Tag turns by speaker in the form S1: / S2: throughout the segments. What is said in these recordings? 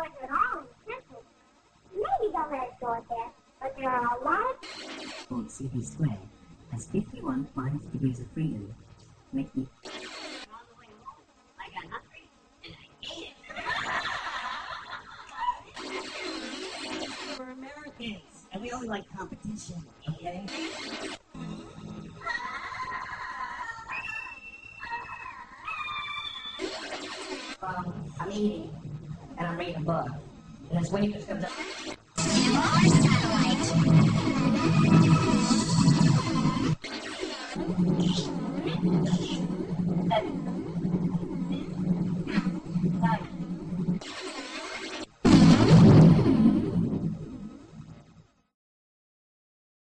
S1: boards at all in simple. Maybe don't let it go at that, but there are a lot of...
S2: Old CB squared has 51 minus degrees of freedom, making...
S1: On the way home, I got hungry, and I ate it.
S2: We're Americans, and we only like competition, okay? I'm eating, and I'm reading a book, and this waitress comes up.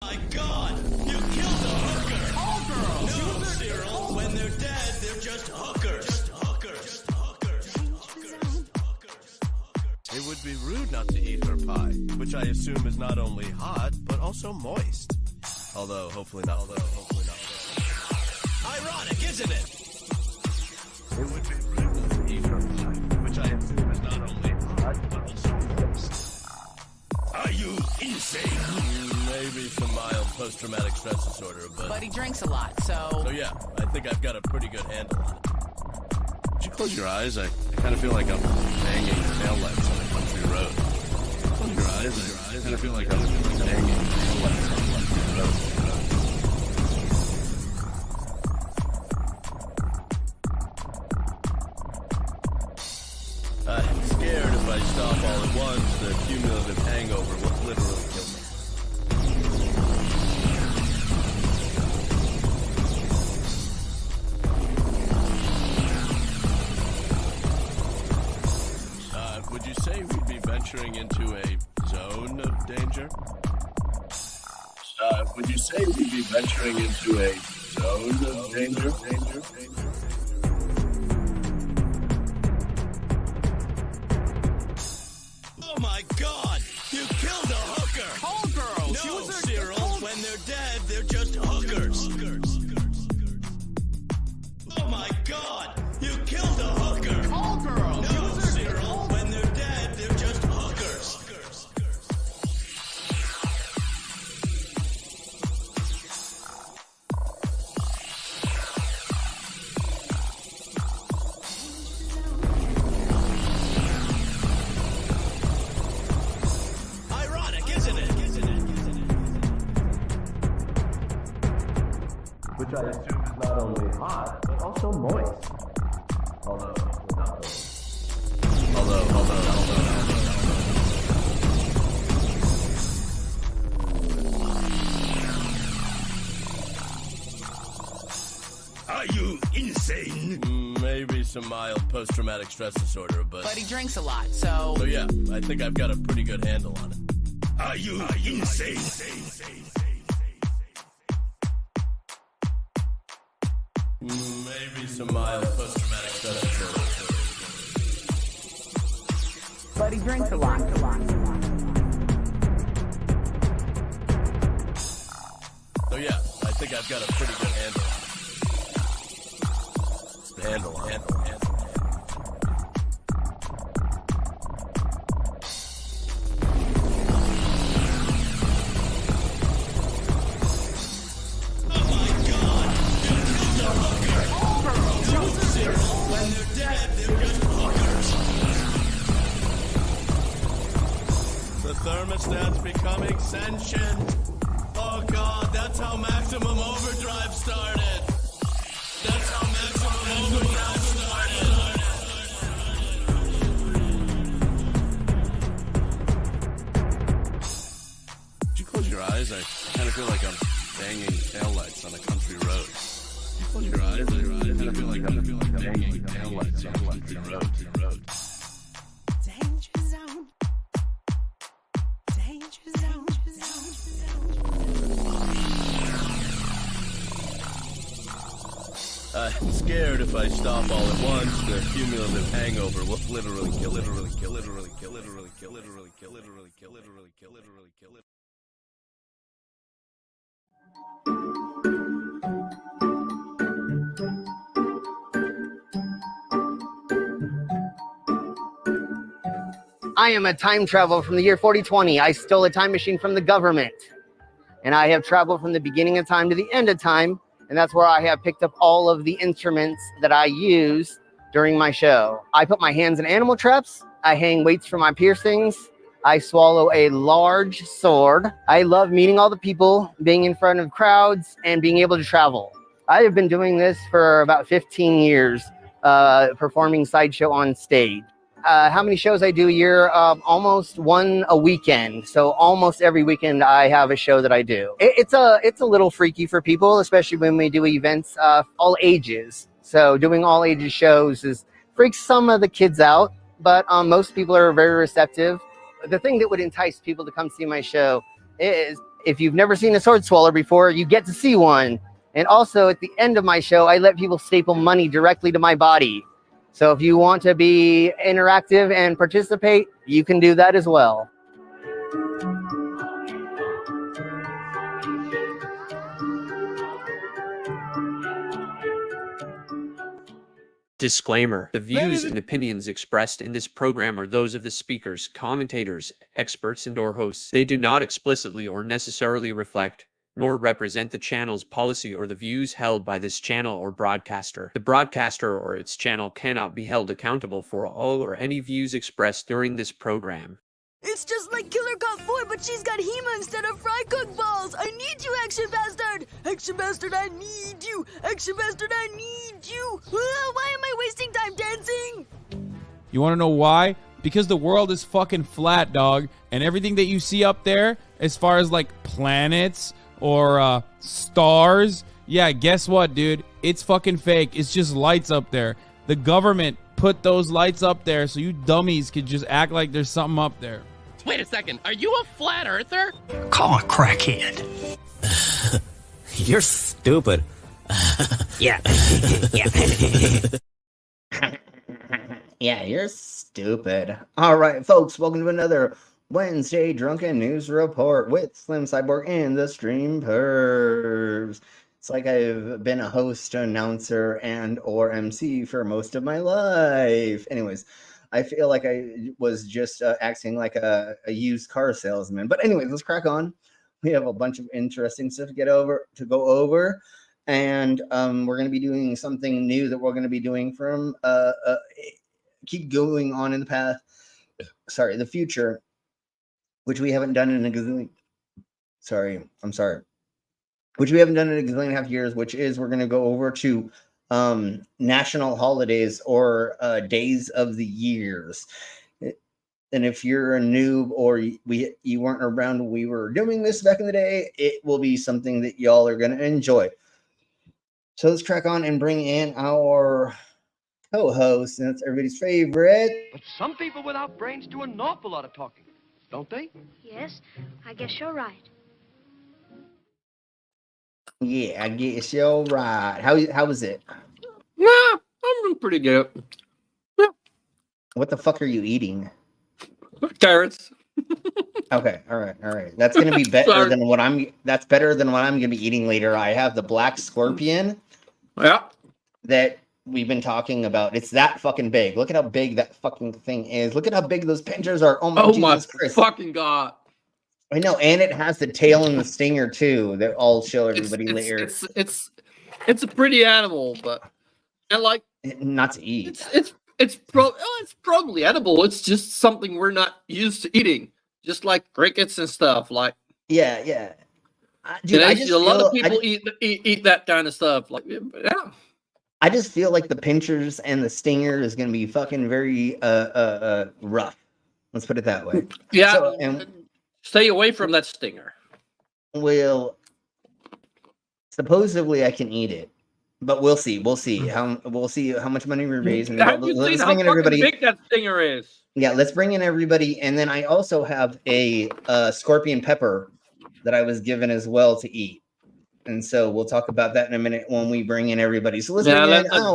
S3: My God! You killed a hooker! All girls! No, Cyril. When they're dead, they're just hookers. Just hookers. Just hookers. Hookers. Hookers.
S4: It would be rude not to eat her pie, which I assume is not only hot, but also moist. Although, hopefully not.
S3: Ironic, isn't it?
S4: It would be rude not to eat her pie, which I assume is not only hot, but also moist.
S3: Are you insane?
S4: Maybe some mild post-traumatic stress disorder,
S5: But he drinks a lot, so...
S4: So yeah, I think I've got a pretty good handle on it. Would you close your eyes? I kind of feel like I'm banging taillights on a country road. Close your eyes. I kind of feel like I'm banging taillights on a country road. I'm scared if I stop all at once, the cumulative hangover will literally kill me. Would you say we'd be venturing into a zone of danger? Would you say we'd be venturing into a zone of danger?
S3: Oh my God! You killed a hooker!
S5: Call girls!
S3: No, Cyril. When they're dead, they're just hookers. Oh my God! You killed a hooker!
S5: Call girls!
S3: No, Cyril. When they're dead, they're just hookers. Ironic, isn't it?
S4: Which I assume is not only hot, but also moist. Although.
S3: Are you insane?
S4: Maybe some mild post-traumatic stress disorder,
S5: But he drinks a lot, so...
S4: So yeah, I think I've got a pretty good handle on it.
S3: Are you insane?
S4: Maybe some mild post-traumatic stress disorder.
S5: But he drinks a lot.
S4: So yeah, I think I've got a pretty good handle on it. Handle.
S3: When they're dead, they're just hookers.
S4: The thermostat's becoming sentient. Oh God, that's how maximum overdrive started. That's how maximum overdrive started. Would you close your eyes? I kind of feel like I'm banging taillights on a country road. Would you close your eyes? I kind of feel like I'm banging taillights on a country road.
S5: Danger zone. Danger zone.
S4: I'm scared if I stop all at once, the cumulative hangover will literally kill.
S6: I am a time traveler from the year 4020. I stole a time machine from the government. And I have traveled from the beginning of time to the end of time. And that's where I have picked up all of the instruments that I use during my show. I put my hands in animal traps. I hang weights for my piercings. I swallow a large sword. I love meeting all the people, being in front of crowds, and being able to travel. I have been doing this for about 15 years, performing sideshow on stage. How many shows I do a year? Almost one a weekend. So almost every weekend I have a show that I do. It's a little freaky for people, especially when we do events all ages. So doing all ages shows freaks some of the kids out, but most people are very receptive. The thing that would entice people to come see my show is if you've never seen a sword swallower before, you get to see one. And also at the end of my show, I let people staple money directly to my body. So if you want to be interactive and participate, you can do that as well.
S7: Disclaimer: the views and opinions expressed in this program are those of the speakers, commentators, experts, and/or hosts. They do not explicitly or necessarily reflect nor represent the channel's policy or the views held by this channel or broadcaster. The broadcaster or its channel cannot be held accountable for all or any views expressed during this program.
S8: It's just like Killer Cop 4, but she's got Hema instead of fry cook balls. I need you, Action Bastard! Action Bastard, I need you! Action Bastard, I need you! Why am I wasting time dancing?
S9: You want to know why? Because the world is fucking flat, dog. And everything that you see up there, as far as like planets or stars, yeah, guess what, dude? It's fucking fake. It's just lights up there. The government put those lights up there so you dummies could just act like there's something up there.
S10: Wait a second, are you a flat earther?
S11: Call a crackhead. You're stupid. Yeah.
S6: Yeah, you're stupid. All right, folks, welcome to another Wednesday Drunken News Report with Slim, Cyborg, and the Stream Pervs. It's like I've been a host, announcer, and or MC for most of my life. Anyways, I feel like I was just acting like a used car salesman. But anyways, let's crack on. We have a bunch of interesting stuff to go over. And we're going to be doing something new that we're going to be doing from keep going on in the path. Sorry, the future, which we haven't done in a gazillion. Which we haven't done in a gazillion and a half years, which is we're going to go over to national holidays or days of the years. And if you're a noob or you weren't around when we were doing this back in the day, it will be something that y'all are going to enjoy. So let's crack on and bring in our co-host, and it's everybody's favorite.
S12: But some people without brains do an awful lot of talking, don't they?
S1: Yes, I guess you're right.
S6: Yeah, I guess you're right. How was it?
S10: Nah, I'm doing pretty good. Yeah.
S6: What the fuck are you eating?
S10: Carrots.
S6: Okay, all right. That's gonna be better than what I'm. That's better than what I'm gonna be eating later. I have the black scorpion.
S10: Yeah.
S6: That we've been talking about. It's that fucking big. Look at how big that fucking thing is. Look at how big those pinchers are. Oh my Jesus Christ.
S10: Fucking God.
S6: I know, and it has the tail and the stinger too. That I'll show everybody later.
S10: It's a pretty animal, but and like
S6: not to eat.
S10: It's probably edible. It's just something we're not used to eating, just like crickets and stuff. Like
S6: yeah. Dude,
S10: a lot of people eat that kind of stuff. Like yeah.
S6: I just feel like the pinchers and the stinger is going to be fucking very rough. Let's put it that way.
S10: Yeah. So, and stay away from that stinger.
S6: Well, supposedly I can eat it, but we'll see. We'll see how much money we raise. And
S10: have you seen how fucking big that stinger is?
S6: Yeah, let's bring in everybody, and then I also have a scorpion pepper that I was given as well to eat. And so we'll talk about that in a minute when we bring in everybody. So let's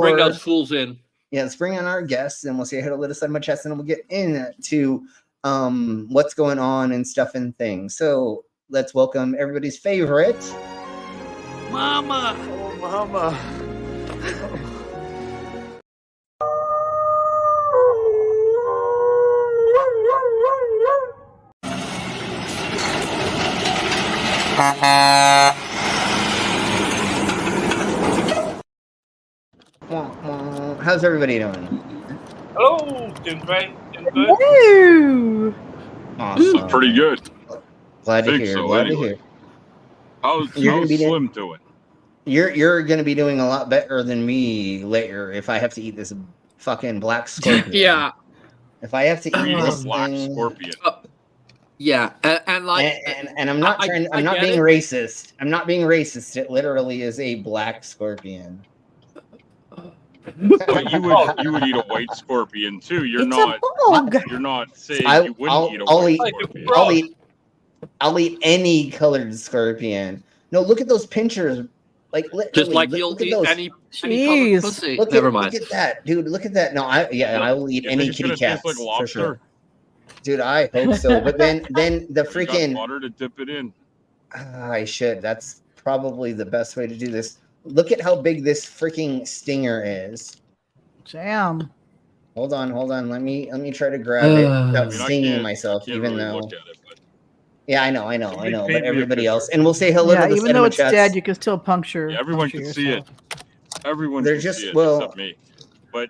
S10: bring those fools in.
S6: Yeah, let's bring in our guests, and we'll say hello to side my chest, and we'll get into what's going on and stuff and things. So let's welcome everybody's favorite,
S10: Mama.
S4: Oh, Mama.
S6: How's everybody doing?
S13: Hello, doing great, doing good.
S8: Woo!
S6: Awesome.
S14: Pretty good.
S6: Glad to
S14: Think
S6: hear.
S14: so,
S6: Glad to
S14: anyway.
S6: hear.
S14: How's
S6: You're gonna be
S14: Slim doing?
S6: You're gonna be doing a lot better than me later if I have to eat this fucking black scorpion.
S10: Yeah.
S6: If I have to eat
S14: Eat
S6: this
S14: a black
S6: thing,
S14: scorpion.
S10: Yeah, and like,
S6: and I'm not trying. I'm not
S10: get
S6: being
S10: it.
S6: racist. I'm not being racist. It literally is a black scorpion.
S14: But you would eat a white scorpion too. You're not saying you wouldn't eat a white scorpion.
S6: I'll eat any colored scorpion. No, look at those pinchers. Like literally,
S10: Just like
S6: look
S10: you'll
S6: at
S10: eat
S6: those.
S10: any colored pussy. Never mind.
S6: Look at that, dude. Look at that. No, I will eat
S14: You
S6: any
S14: think it's
S6: kitty
S14: gonna
S6: cats
S14: taste like
S6: for
S14: lobster?
S6: sure. Dude, I hope so. But then the
S14: You got
S6: freaking
S14: water to dip it in.
S6: I should. That's probably the best way to do this. Look at how big this freaking stinger is.
S15: Damn.
S6: Hold on. Let me try to grab it without stinging myself,
S14: Can't
S6: even
S14: really
S6: though.
S14: look at it, but
S6: Yeah, I know.
S14: Somebody
S6: But
S14: paint me a
S6: everybody
S14: picture.
S6: else, and we'll say hello
S15: Yeah,
S6: to the
S15: even though it's
S6: cinema
S15: dead,
S6: chats.
S15: you can still puncture.
S14: yeah, everyone
S15: puncture
S14: can see it.
S15: yourself.
S14: Everyone
S6: They're
S14: can
S6: just-
S14: see it
S6: well-
S14: except me. But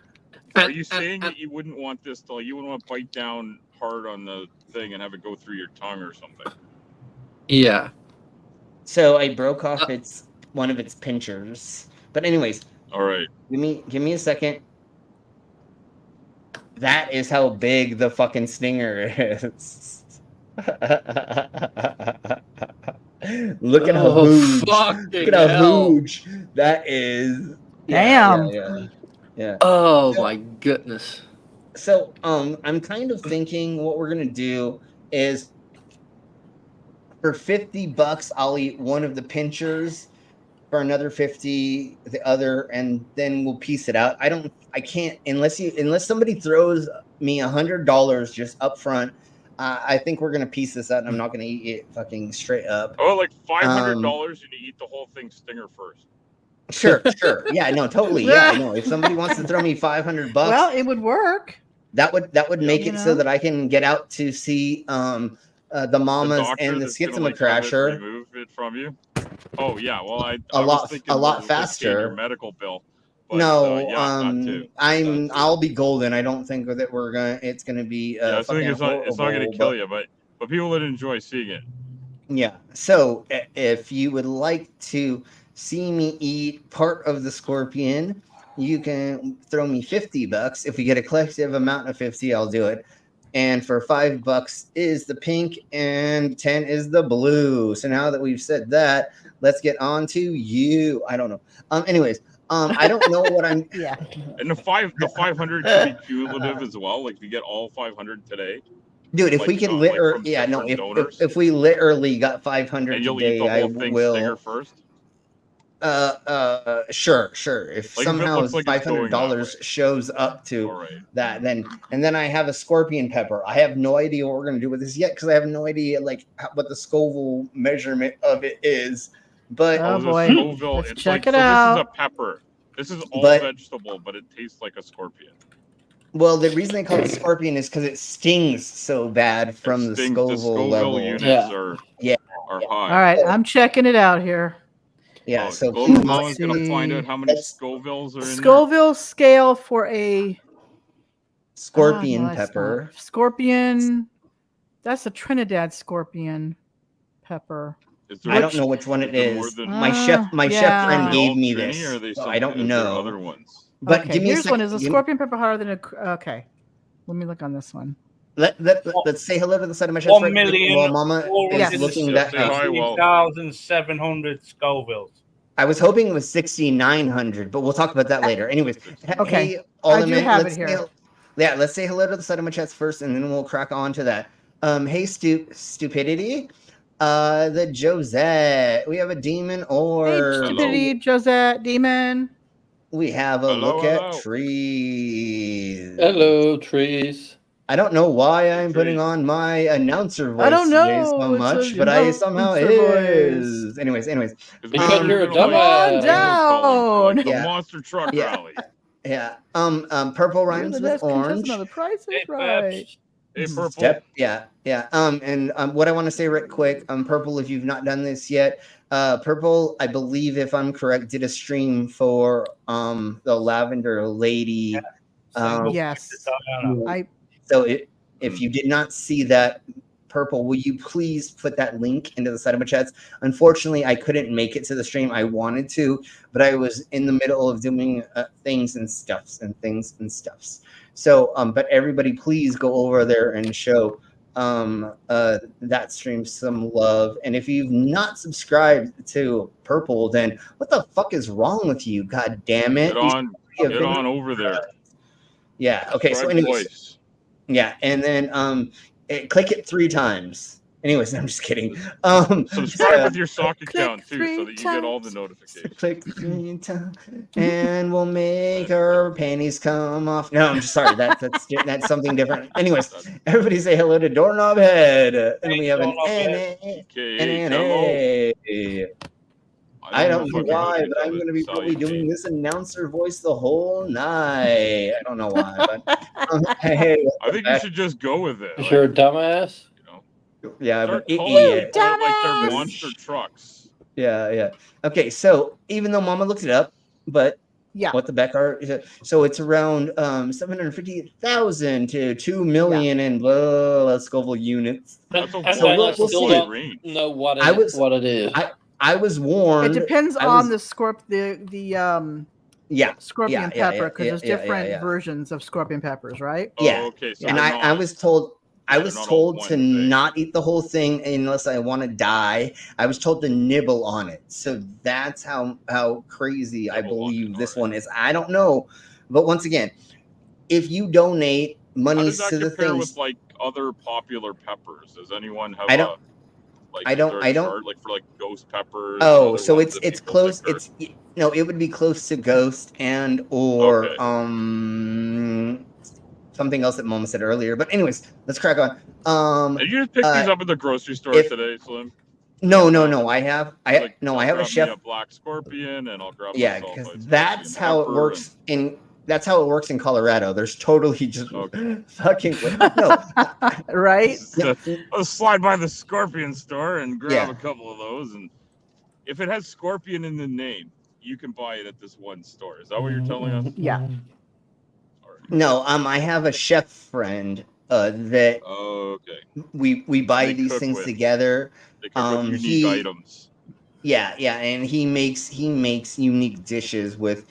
S14: are you saying that you wouldn't want this to? You wouldn't want to bite down hard on the thing and have it go through your tongue or something?
S10: Yeah.
S6: So I broke off one of its pinchers. But anyways,
S14: All right.
S6: give me a second. That is how big the fucking stinger is. Look at how huge. Look at how huge that is.
S15: Damn.
S6: Yeah.
S10: Oh my goodness.
S6: So I'm kind of thinking what we're gonna do is for $50 I'll eat one of the pinchers, for another 50 the other, and then we'll piece it out. I can't unless somebody throws me $100 just up front. I think we're gonna piece this out, and I'm not gonna eat it fucking straight up.
S14: Oh, like $500 and you eat the whole thing stinger first.
S6: Sure. Yeah, no, totally. Yeah, I know. If somebody wants to throw me $500,
S15: Well, it would work.
S6: that would make
S15: You
S6: it
S15: know?
S6: so that I can get out to see the mamas
S14: doctor
S6: and the
S14: that's gonna,
S6: Schizma
S14: like, have it
S6: Crasher
S14: remove it from you. Oh yeah, well I
S6: a
S14: was
S6: lot
S14: thinking more
S6: lot
S14: of, like, paying
S6: faster.
S14: your medical bill. But,
S6: No,
S14: yeah, that too.
S6: I'll be golden. I don't think that it's gonna be
S14: Yeah, I was thinking it's not gonna
S6: horrible,
S14: kill
S6: but-
S14: you, but people would enjoy seeing it.
S6: Yeah. So if you would like to see me eat part of the scorpion, you can throw me $50. If we get a collective amount of 50, I'll do it. And for $5 is the pink and 10 is the blue. So now that we've said that, let's get on to you. I don't know. Anyways, I don't know what I'm.
S15: Yeah.
S14: And the 500 can be cumulative as well. Like if you get all 500 today,
S6: Dude, if
S14: like,
S6: we could
S14: like
S6: literally,
S14: from
S6: yeah, no,
S14: different donors,
S6: if we literally got 500
S14: and you'll
S6: today,
S14: eat the
S6: I
S14: whole thing
S6: will.
S14: stinger first.
S6: Sure. If
S14: Like, if it
S6: somehow
S14: looks like it's going
S6: $500 shows up to
S14: All right.
S6: that, then I have a scorpion pepper. I have no idea what we're gonna do with this yet because I have no idea like what the Scoville measurement of it is. But
S15: Oh,
S14: There's a
S15: boy.
S14: Scoville.
S15: Let's
S14: It's
S15: check
S14: like,
S15: it
S14: so
S15: out.
S14: This is a pepper. This is all
S6: But-
S14: vegetable, but it tastes like a scorpion.
S6: well, the reason they call it scorpion is because it stings so bad from the
S14: Stings-
S6: Scoville
S14: Scoville
S6: level.
S14: units
S10: Yeah.
S14: are
S6: Yeah.
S14: high.
S15: All right, I'm checking it out here.
S6: Yeah, so
S14: Global
S6: please-
S14: Mom is going to
S15: see.
S14: find out how many Scovilles are in
S15: Scoville scale for a
S6: scorpion
S15: no, that's
S6: pepper.
S15: not. Scorpion. That's a Trinidad scorpion pepper.
S14: there. Is there
S6: I don't know which one it
S14: there more
S6: is.
S14: than-
S6: My chef
S15: yeah.
S6: friend gave me
S14: Trini,
S6: this.
S14: or are they
S6: So
S14: some-
S6: I don't
S14: is there
S6: know.
S14: other ones.
S6: But
S15: Okay,
S6: give me a
S15: here's
S6: second.
S15: one. Is a scorpion pepper harder than a? Okay, let me look on this one.
S6: Let's say hello to the side of my chest.
S13: 1,000,000
S6: While Mama is looking that up.
S13: 416,700 Scovilles.
S6: I was hoping it was 6,900, but we'll talk about that later. Anyways,
S15: Okay.
S6: hey, all
S15: I
S6: in
S15: do
S6: it,
S15: have
S6: let's
S15: it here.
S6: yeah, let's say hello to the side of my chest first, and then we'll crack on to that. Hey, stupidity. The Josette. We have a demon
S15: Hey,
S6: or
S15: stupidity, Josette, demon.
S6: we have a
S14: Hello,
S6: look
S14: hello.
S6: at trees.
S10: Hello, trees.
S6: I don't know why I'm putting on my announcer voice
S15: I don't
S6: today so
S15: know, it's
S6: much,
S15: a
S6: but I somehow
S15: announcer
S6: is. Anyways.
S10: Because you're a
S15: Come on down.
S14: The
S6: Yeah.
S14: monster truck
S6: Yeah.
S14: rally.
S6: Yeah. Purple rhymes
S15: You're the
S6: with
S15: best contestant
S6: orange.
S15: on The Price is
S13: Hey,
S15: Right.
S13: Pervs.
S14: Hey, Purple.
S6: Yep. Yeah. Yeah. And what I want to say right quick, Purple, if you've not done this yet, Purple, I believe if I'm correct, did a stream for the Lavender Lady.
S15: Yes.
S6: So if you did not see that, Purple, will you please put that link into the side of my chats? Unfortunately, I couldn't make it to the stream. I wanted to, but I was in the middle of doing things and stuffs. So, but everybody, please go over there and show that stream some love. And if you've not subscribed to Purple, then what the fuck is wrong with you? God damn it!
S14: Get on over there.
S6: Yeah. Okay. So,
S14: Subscribe
S6: anyways,
S14: twice.
S6: yeah, and then click it 3 times. Anyways, I'm just kidding.
S14: Subscribe with your sock account too, so that you get all the notifications.
S6: Click 3 times, and we'll make our panties come off. No, I'm just sorry. That's something different. Anyways, everybody say hello to Doorknob Head, and we have an NA. I don't know why, but I'm going to be probably doing this announcer voice the whole night. I don't know why, but hey,
S14: I think you should just go with it.
S16: You're a dumbass.
S6: Yeah, but
S14: Like they're monster trucks.
S6: Yeah. Okay, so even though Mama looked it up, but what the Beck are, so it's around 750,000 to 2 million in Scoville units.
S16: So
S6: we'll
S16: still
S6: see.
S16: don't know what it is.
S6: I was warned.
S15: It depends on the scorpion
S6: Scorpion
S15: pepper, because there's different versions of scorpion peppers, right?
S6: Yeah.
S14: Okay, so
S6: and I was told to not eat the whole thing unless I want to die. I was told to nibble on it. So that's how crazy I believe this one is. I don't know, but once again, if you donate money to the things
S14: with like other popular peppers, does anyone have
S6: I don't
S14: like for like ghost peppers?
S6: Oh, so it's close. It's it would be close to ghost and or something else that Mama said earlier. But anyways, let's crack on.
S14: Did you just pick these up at the grocery store today, Slim?
S6: No. I have a chef.
S14: Me a black scorpion, and I'll grab.
S6: Yeah, because that's how it works That's how it works in Colorado. There's totally just fucking
S15: right.
S14: I'll slide by the scorpion store and grab a couple of those, and if it has scorpion in the name, you can buy it at this one store. Is that what you're telling us?
S15: Yeah.
S6: No, I have a chef friend that we buy these things together.
S14: They come with unique items.
S6: Yeah, and he makes unique dishes with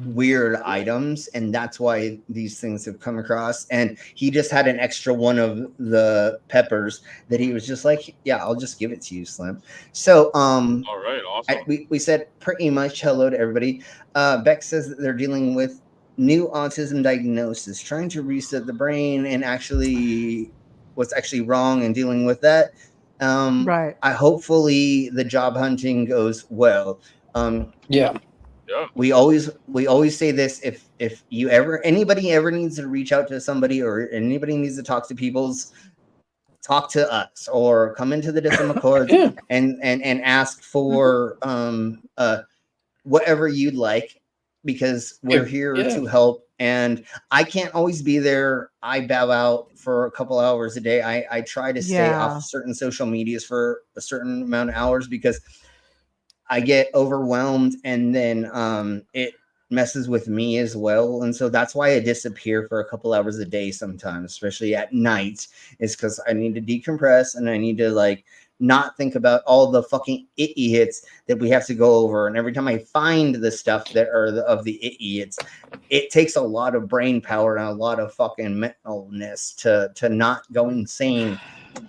S6: weird items, and that's why these things have come across. And he just had an extra one of the peppers that he was just like, yeah, I'll just give it to you, Slim. So
S14: all right, awesome.
S6: We said pretty much hello to everybody. Beck says that they're dealing with new autism diagnosis, trying to reset the brain and actually what's actually wrong and dealing with that.
S15: Right.
S6: Hopefully the job hunting goes well. We always say this: if anybody ever needs to reach out to somebody or anybody needs to talk to people's, talk to us or come into the Distant Accords and ask for whatever you'd like, because we're here to help. And I can't always be there. I bow out for a couple hours a day. I try to stay off certain social medias for a certain amount of hours because I get overwhelmed, and then it messes with me as well. And so that's why I disappear for a couple hours a day sometimes, especially at night, is because I need to decompress and I need to not think about all the fucking idiots that we have to go over. And every time I find the stuff that are of the idiots, it takes a lot of brain power and a lot of fucking mentalness to not go insane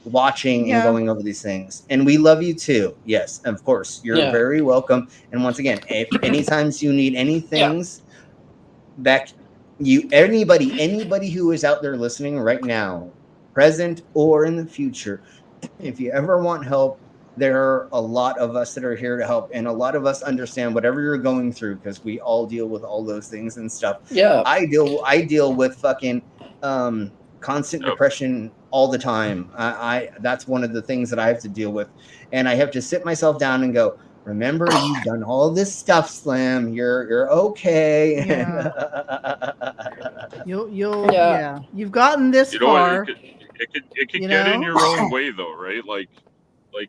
S6: watching and going over these things. And we love you too. Yes, of course, you're very welcome. And once again, if anytime you need anything, Beck, anybody who is out there listening right now, present or in the future, if you ever want help, there are a lot of us that are here to help, and a lot of us understand whatever you're going through, because we all deal with all those things and stuff. I deal with fucking constant depression all the time. I that's one of the things that I have to deal with, and I have to sit myself down and go, remember, you've done all this stuff, Slim. You're okay.
S15: You've gotten this far.
S14: It could
S15: You
S14: get in
S15: know?
S14: your own way though, right? Like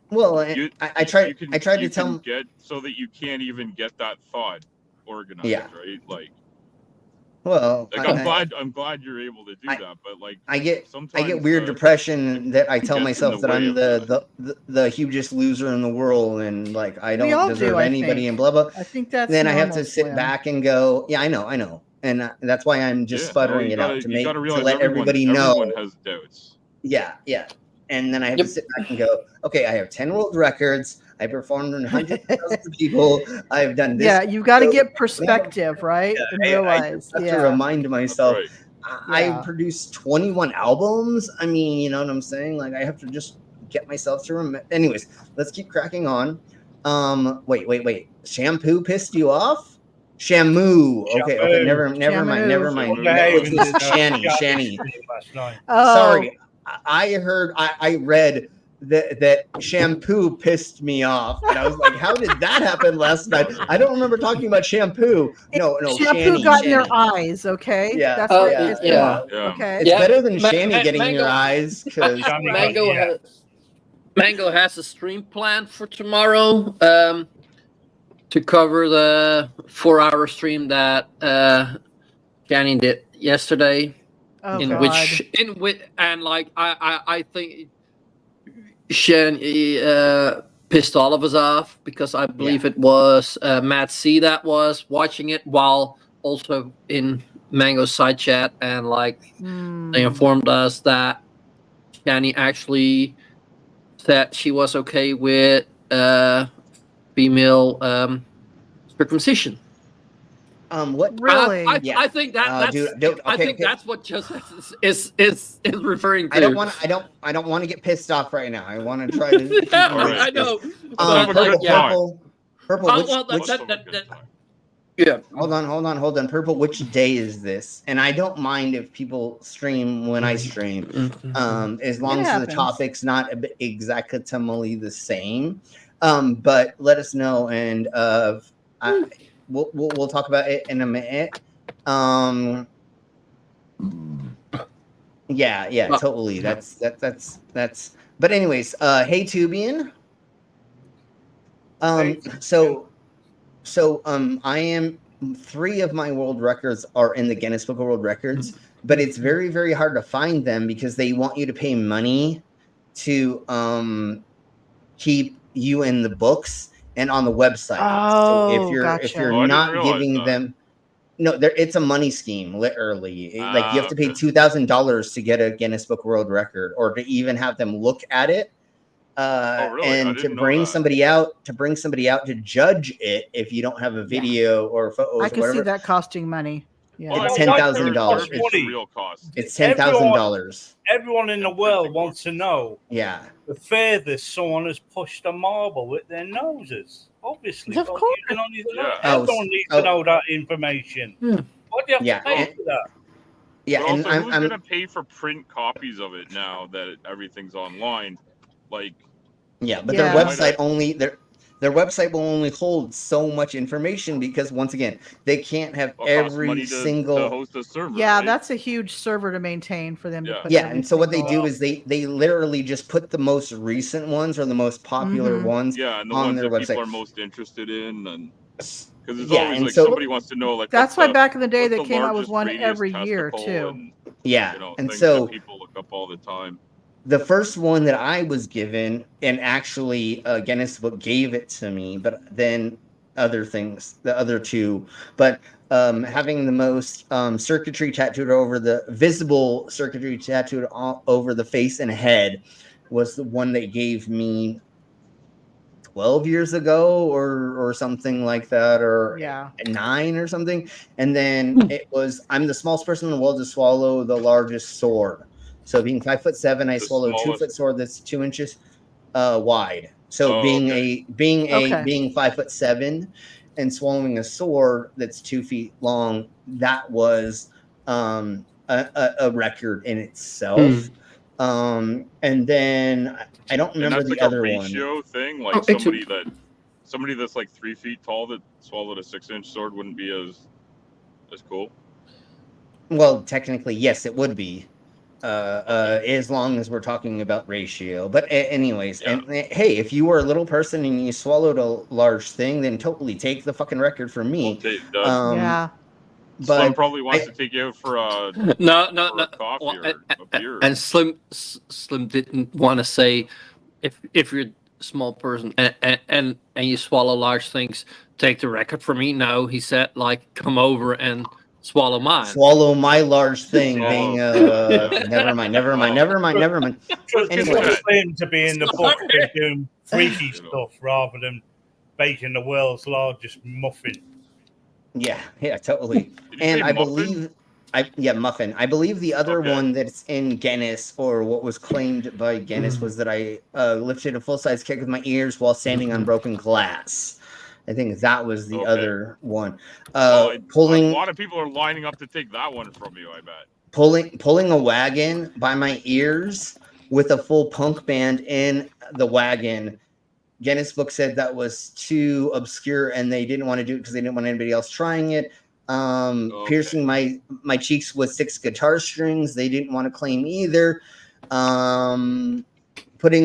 S6: Well, I tried.
S14: you can,
S6: I tried to
S14: you
S6: tell.
S14: can get so that you can't even get that thought organized,
S6: Yeah.
S14: right? Like
S6: Well,
S14: I'm glad you're able to do that, but like
S6: I get
S14: sometimes
S6: weird depression that I tell
S14: gets in
S6: myself
S14: the
S6: that
S14: way
S6: I'm
S14: of
S6: the hugest loser in the world and like I
S15: We
S6: don't
S15: all
S6: deserve
S15: do, I
S6: anybody
S15: think.
S6: and blah blah.
S15: I think that's
S6: then I have
S15: normal,
S6: to sit
S15: Slim.
S6: back and go, yeah, I know, and that's why I'm just sputtering
S14: you
S6: it
S14: gotta,
S6: out to
S14: you gotta
S6: to
S14: realize
S6: let everybody know.
S14: everyone has doubts.
S6: Yeah. And then I have to sit back and go, okay, I have 10 world records. I performed in hundreds of thousands of people. I've done this.
S15: Yeah, you've got to
S6: So,
S15: get perspective, right? And
S6: I
S15: realize.
S6: just have
S15: Yeah.
S6: to remind myself. I
S15: Yeah.
S6: produced 21 albums. I mean, you know what I'm saying? Like, I have to just get myself to remember. Anyways, let's keep cracking on. Wait. Shampoo pissed you off? Shamu. Okay. Never mind. It was Shani.
S15: Oh.
S6: Sorry, I read that shampoo pissed me off, and I was like, how did that happen last night? I don't remember talking about shampoo. No,
S15: Shampoo got in your eyes, okay?
S6: Yeah,
S15: That's what it is. Okay.
S6: It's better than Shani getting in your eyes because
S10: Mango has a stream planned for tomorrow to cover the 4-hour stream that Janny did yesterday.
S15: Oh,
S10: in
S15: God.
S10: which and like I think Shani pissed all of us off because I believe it was Matt C that was watching it while also in Mango's side chat, and like they informed us that Shani actually said she was okay with female circumcision.
S6: What
S15: really?
S10: I think that's I think that's what Joseph is referring to.
S6: I don't want to get pissed off right now. I want to try to.
S10: I know.
S6: Purple.
S10: Yeah.
S6: Hold on. Purple. Which day is this? And I don't mind if people stream when I stream, as long as the topic's not exactly the same. But let us know, and we'll talk about it in a minute. Yeah, totally. That's. But anyways, hey Tubian. I am 3 of my world records are in the Guinness Book of World Records, but it's very, very hard to find them because they want you to pay money to keep you in the books and on the website. So if you're not giving them, it's a money scheme, literally. Like you have to pay $2,000 to get a Guinness Book of World Record, or to even have them look at it. And to bring somebody out to judge it if you don't have a video or photos.
S15: I can see that costing money. Yeah.
S6: It's $10,000. It's $10,000.
S13: Everyone in the world wants to know.
S6: Yeah.
S13: The furthest someone has pushed a marble with their noses. Obviously,
S15: of course.
S13: Everyone needs to know that information. What do you have to pay for that?
S6: Yeah,
S14: but
S6: and
S14: also,
S6: I'm
S14: going to pay for print copies of it now that everything's online? Like,
S6: their website only their website will only hold so much information because once again they can't have every single
S14: to host a server.
S15: Yeah,
S14: right?
S15: that's a huge server to maintain for them to put.
S6: And so what they do is they literally just put the most recent ones or the most popular ones
S14: and the
S6: on
S14: ones
S6: their
S14: that
S6: website.
S14: people are most interested in, and because it's always
S6: and
S14: like
S6: so
S14: somebody wants to know like
S15: that's why back in the day
S14: what's
S15: they
S14: the
S15: came out with
S14: largest
S15: one
S14: radius
S15: every year
S14: testicle
S15: too.
S14: and,
S6: And
S14: things
S6: so
S14: that people look up all the time.
S6: the first one that I was given, and actually Guinness Book gave it to me, but then the other 2, but having the most circuitry tattooed over the visible circuitry tattooed all over the face and head was the one they gave me 12 years ago or something like that, or 9 or something. And then it was, I'm the smallest person in the world to swallow the largest sword. So being 5'7", I swallow a 2-foot sword that's 2 inches wide. So being 5'7" and swallowing a sword that's 2 feet long, that was a record in itself. And then I don't remember the other one.
S14: Ratio thing, like somebody that's like 3 feet tall that swallowed a 6-inch sword wouldn't be as cool.
S6: Well, technically, yes, it would be. as long as we're talking about ratio. But anyways, and hey, if you were a little person and you swallowed a large thing, then totally take the fucking record from me.
S15: Yeah.
S6: But
S14: Slim probably wants to take you out for a
S10: No,
S14: coffee or a beer.
S10: And Slim didn't want to say if you're a small person and you swallow large things, take the record from me. No, he said like come over and swallow mine.
S6: Swallow my large thing, being never mind.
S13: Just
S6: Anyway.
S13: claim to be in the book and doing freaky stuff rather than baking the world's largest muffin.
S6: Yeah, totally. And I believe, muffin. I believe the other one that's in Guinness, or what was claimed by Guinness, was that I lifted a full-size cake with my ears while standing on broken glass. I think that was the other one. Pulling.
S14: A lot of people are lining up to take that one from you, I bet.
S6: Pulling a wagon by my ears with a full punk band in the wagon. Guinness book said that was too obscure and they didn't want to do it because they didn't want anybody else trying it. Piercing my cheeks with 6 guitar strings, they didn't want to claim either. Putting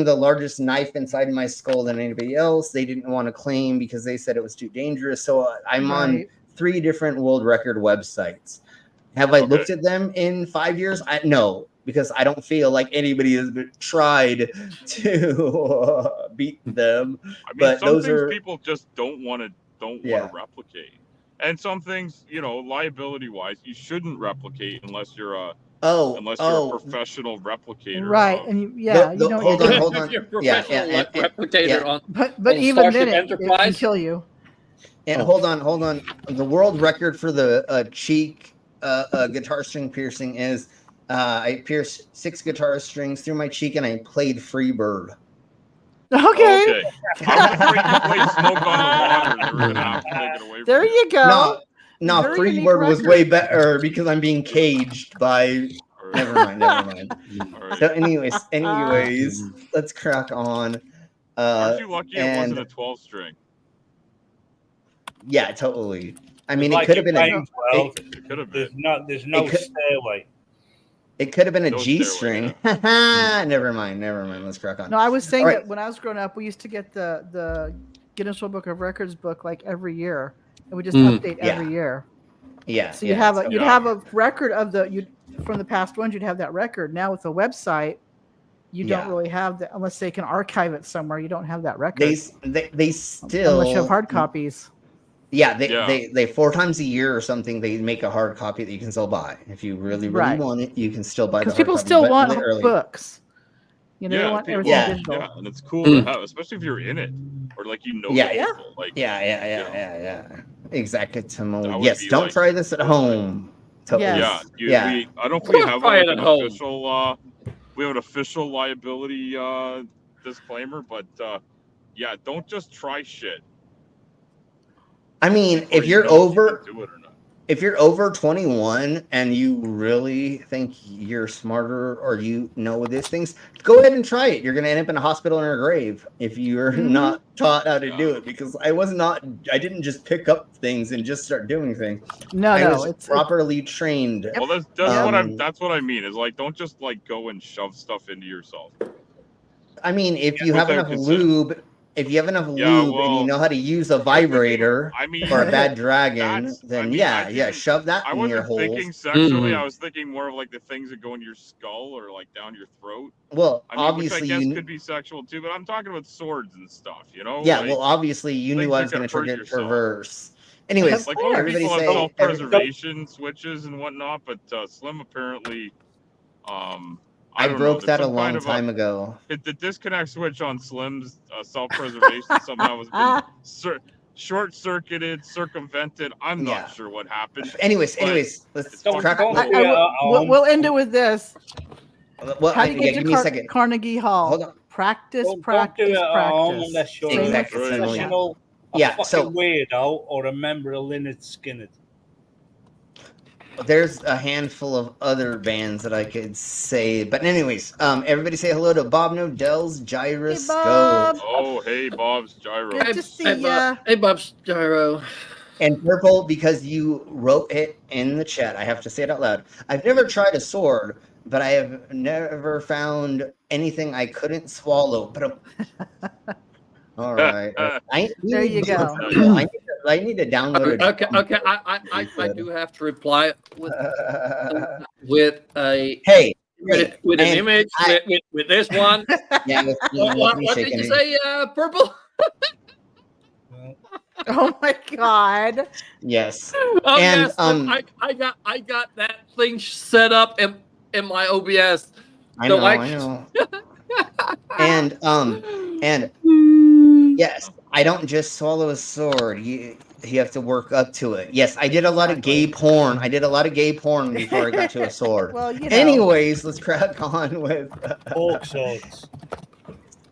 S6: the largest knife inside my skull than anybody else, they didn't want to claim because they said it was too dangerous. So I'm on 3 different world record websites. Have I looked at them in 5 years? No, because I don't feel like anybody has tried to beat them.
S14: I mean,
S6: but
S14: some
S6: those
S14: things
S6: are
S14: people just don't want to replicate, and some things, liability wise, you shouldn't replicate unless you're a professional replicator.
S15: Right, and you know,
S6: hold on.
S10: Replicator on.
S15: But even then, it can kill you.
S6: And hold on. The world record for the cheek guitar string piercing is I pierced 6 guitar strings through my cheek and I played Freebird.
S15: Okay. There you go.
S6: No, Freebird was way better because I'm being caged by. Never mind. So, anyways, let's crack on.
S14: Aren't you lucky it wasn't a 12 string?
S6: Yeah, totally. I mean, it could have been
S13: There's no stairway.
S6: It could have been a G string. Never mind. Let's crack on.
S15: No, I was saying that when I was growing up, we used to get the Guinness World Book of Records book like every year, and we just update every year.
S6: Yeah.
S15: So you'd have a record of from the past ones. You'd have that record. Now with the website, you don't really have that unless they can archive it somewhere. You don't have that record.
S6: They still
S15: unless you have hard copies.
S6: Yeah, they 4 times a year or something. They make a hard copy that you can still buy. If you really want it, you can still buy.
S15: Because people still want books. They want everything digital.
S14: Yeah, and it's cool to have, especially if you're in it or people. Like,
S6: Exactly. Yes, don't try this at home.
S14: Totally. I don't think we have an official. We have an official liability disclaimer, but don't just try shit.
S6: I mean, if you're over 21 and you really think you're smarter or you know these things, go ahead and try it. You're going to end up in a hospital or a grave if you're not taught how to do it. Because I didn't just pick up things and just start doing things. I was properly trained.
S14: Well, that's what I mean. Is don't just go and shove stuff into yourself.
S6: I mean, if you have enough lube. If you have enough lube and you know how to use a vibrator or a bad dragon, then shove that in your hole.
S14: I wasn't thinking sexually. I was thinking more of the things that go in your skull or down your throat.
S6: Well,
S14: obviously, which I guess could be sexual too, but I'm talking about swords and stuff.
S6: Yeah, well, obviously, you knew I was going to trigger perverse. Anyways,
S14: everybody say self-preservation switches and whatnot, but Slim apparently.
S6: I broke that a long time ago.
S14: The disconnect switch on Slim's self-preservation somehow has been short-circuited, circumvented. I'm not sure what happened.
S6: Anyways, let's crack on.
S15: We'll end it with this.
S6: Well,
S15: how do you get
S6: give me a second.
S15: Carnegie Hall?
S6: Hold on.
S15: Practice.
S13: Exactly.
S6: So
S13: weirdo or a member of Lynyrd Skynyrd.
S6: There's a handful of other bands that I could say, but anyways, everybody say hello to Bob Nodell's Gyroscope.
S14: Oh, hey, Bob's Gyro.
S15: Good to see ya.
S10: Hey, Bob's Gyro.
S6: And Purple, because you wrote it in the chat, I have to say it out loud. I've never tried a sword, but I have never found anything I couldn't swallow. But all right,
S15: There you go.
S6: I need to download it.
S10: Okay. I do have to reply with a with an image with this one.
S6: Yeah.
S10: What did you say, Purple?
S15: Oh my God.
S6: Yes.
S10: Oh,
S6: And,
S10: yes, I got that thing set up in my OBS.
S6: I
S10: So
S6: know. And yes, I don't just swallow a sword. You have to work up to it. Yes, I did a lot of gay porn. Before I got to a sword.
S15: Well, you know.
S6: Anyways, let's crack on with
S13: Fork swords.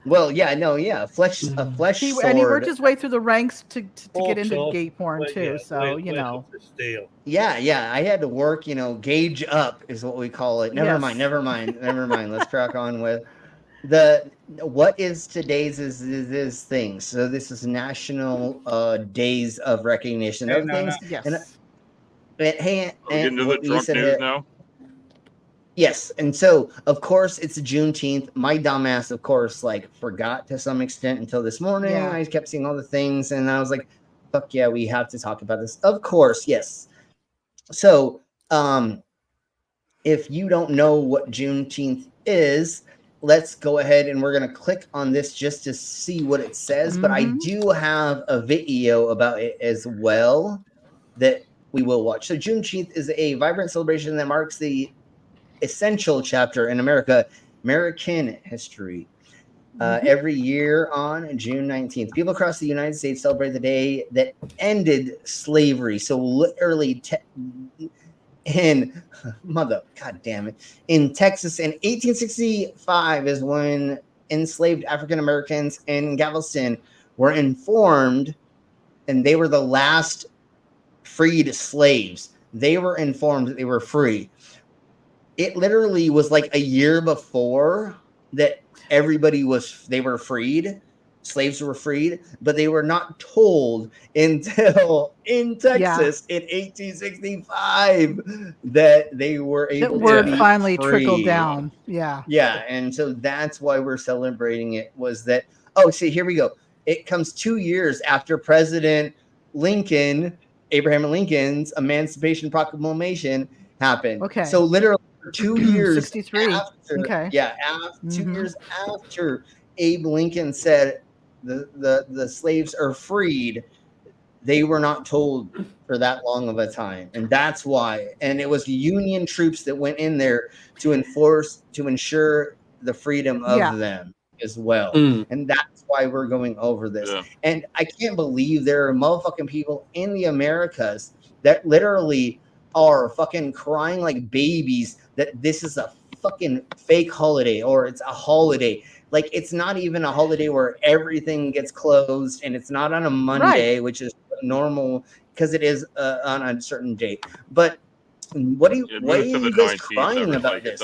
S6: Well, a flesh sword.
S15: And he worked his way through the ranks to get into
S13: sword.
S15: gay porn too. So you know.
S6: Yeah, I had to work, gauge up is what we call it. Never mind. Let's crack on with what is today's is things. So this is National Days of Recognition of things.
S15: Yes.
S6: And
S14: Are we getting to the drunk news now?
S6: Yes, and so of course it's Juneteenth. My dumbass, of course, forgot to some extent until this morning.
S15: Yeah.
S6: I kept seeing all the things, and I was like, "Fuck yeah, we have to talk about this." Of course, yes. So, if you don't know what Juneteenth is, let's go ahead and we're gonna click on this just to see what it says. But I do have a video about it as well that we will watch. So Juneteenth is a vibrant celebration that marks the essential chapter in American history. Every year on June 19th, people across the United States celebrate the day that ended slavery. So literally in Texas in 1865 is when enslaved African Americans in Galveston were informed, and they were the last freed slaves. They were informed that they were free. It literally was like a year before that they were freed. Slaves were freed, but they were not told until in Texas in 1865 that they were able
S15: that word
S6: to be
S15: finally
S6: free.
S15: trickled down. Yeah.
S6: Yeah, and so that's why we're celebrating it. Was that? See, here we go. It comes 2 years after President Abraham Lincoln's Emancipation Proclamation happened.
S15: Okay.
S6: So literally 2 years
S15: 63.
S6: after,
S15: Okay.
S6: yeah, 2 years after Abe Lincoln said the slaves are freed, they were not told for that long of a time, and that's why. And it was Union troops that went in there to ensure the freedom of them as well. And that's why we're going over this. And I can't believe there are motherfucking people in the Americas that literally are fucking crying like babies that this is a fucking fake holiday, or it's a holiday. Like, it's not even a holiday where everything gets closed, and it's not on a Monday, which is normal because it is on a certain date. But why are you guys crying about this?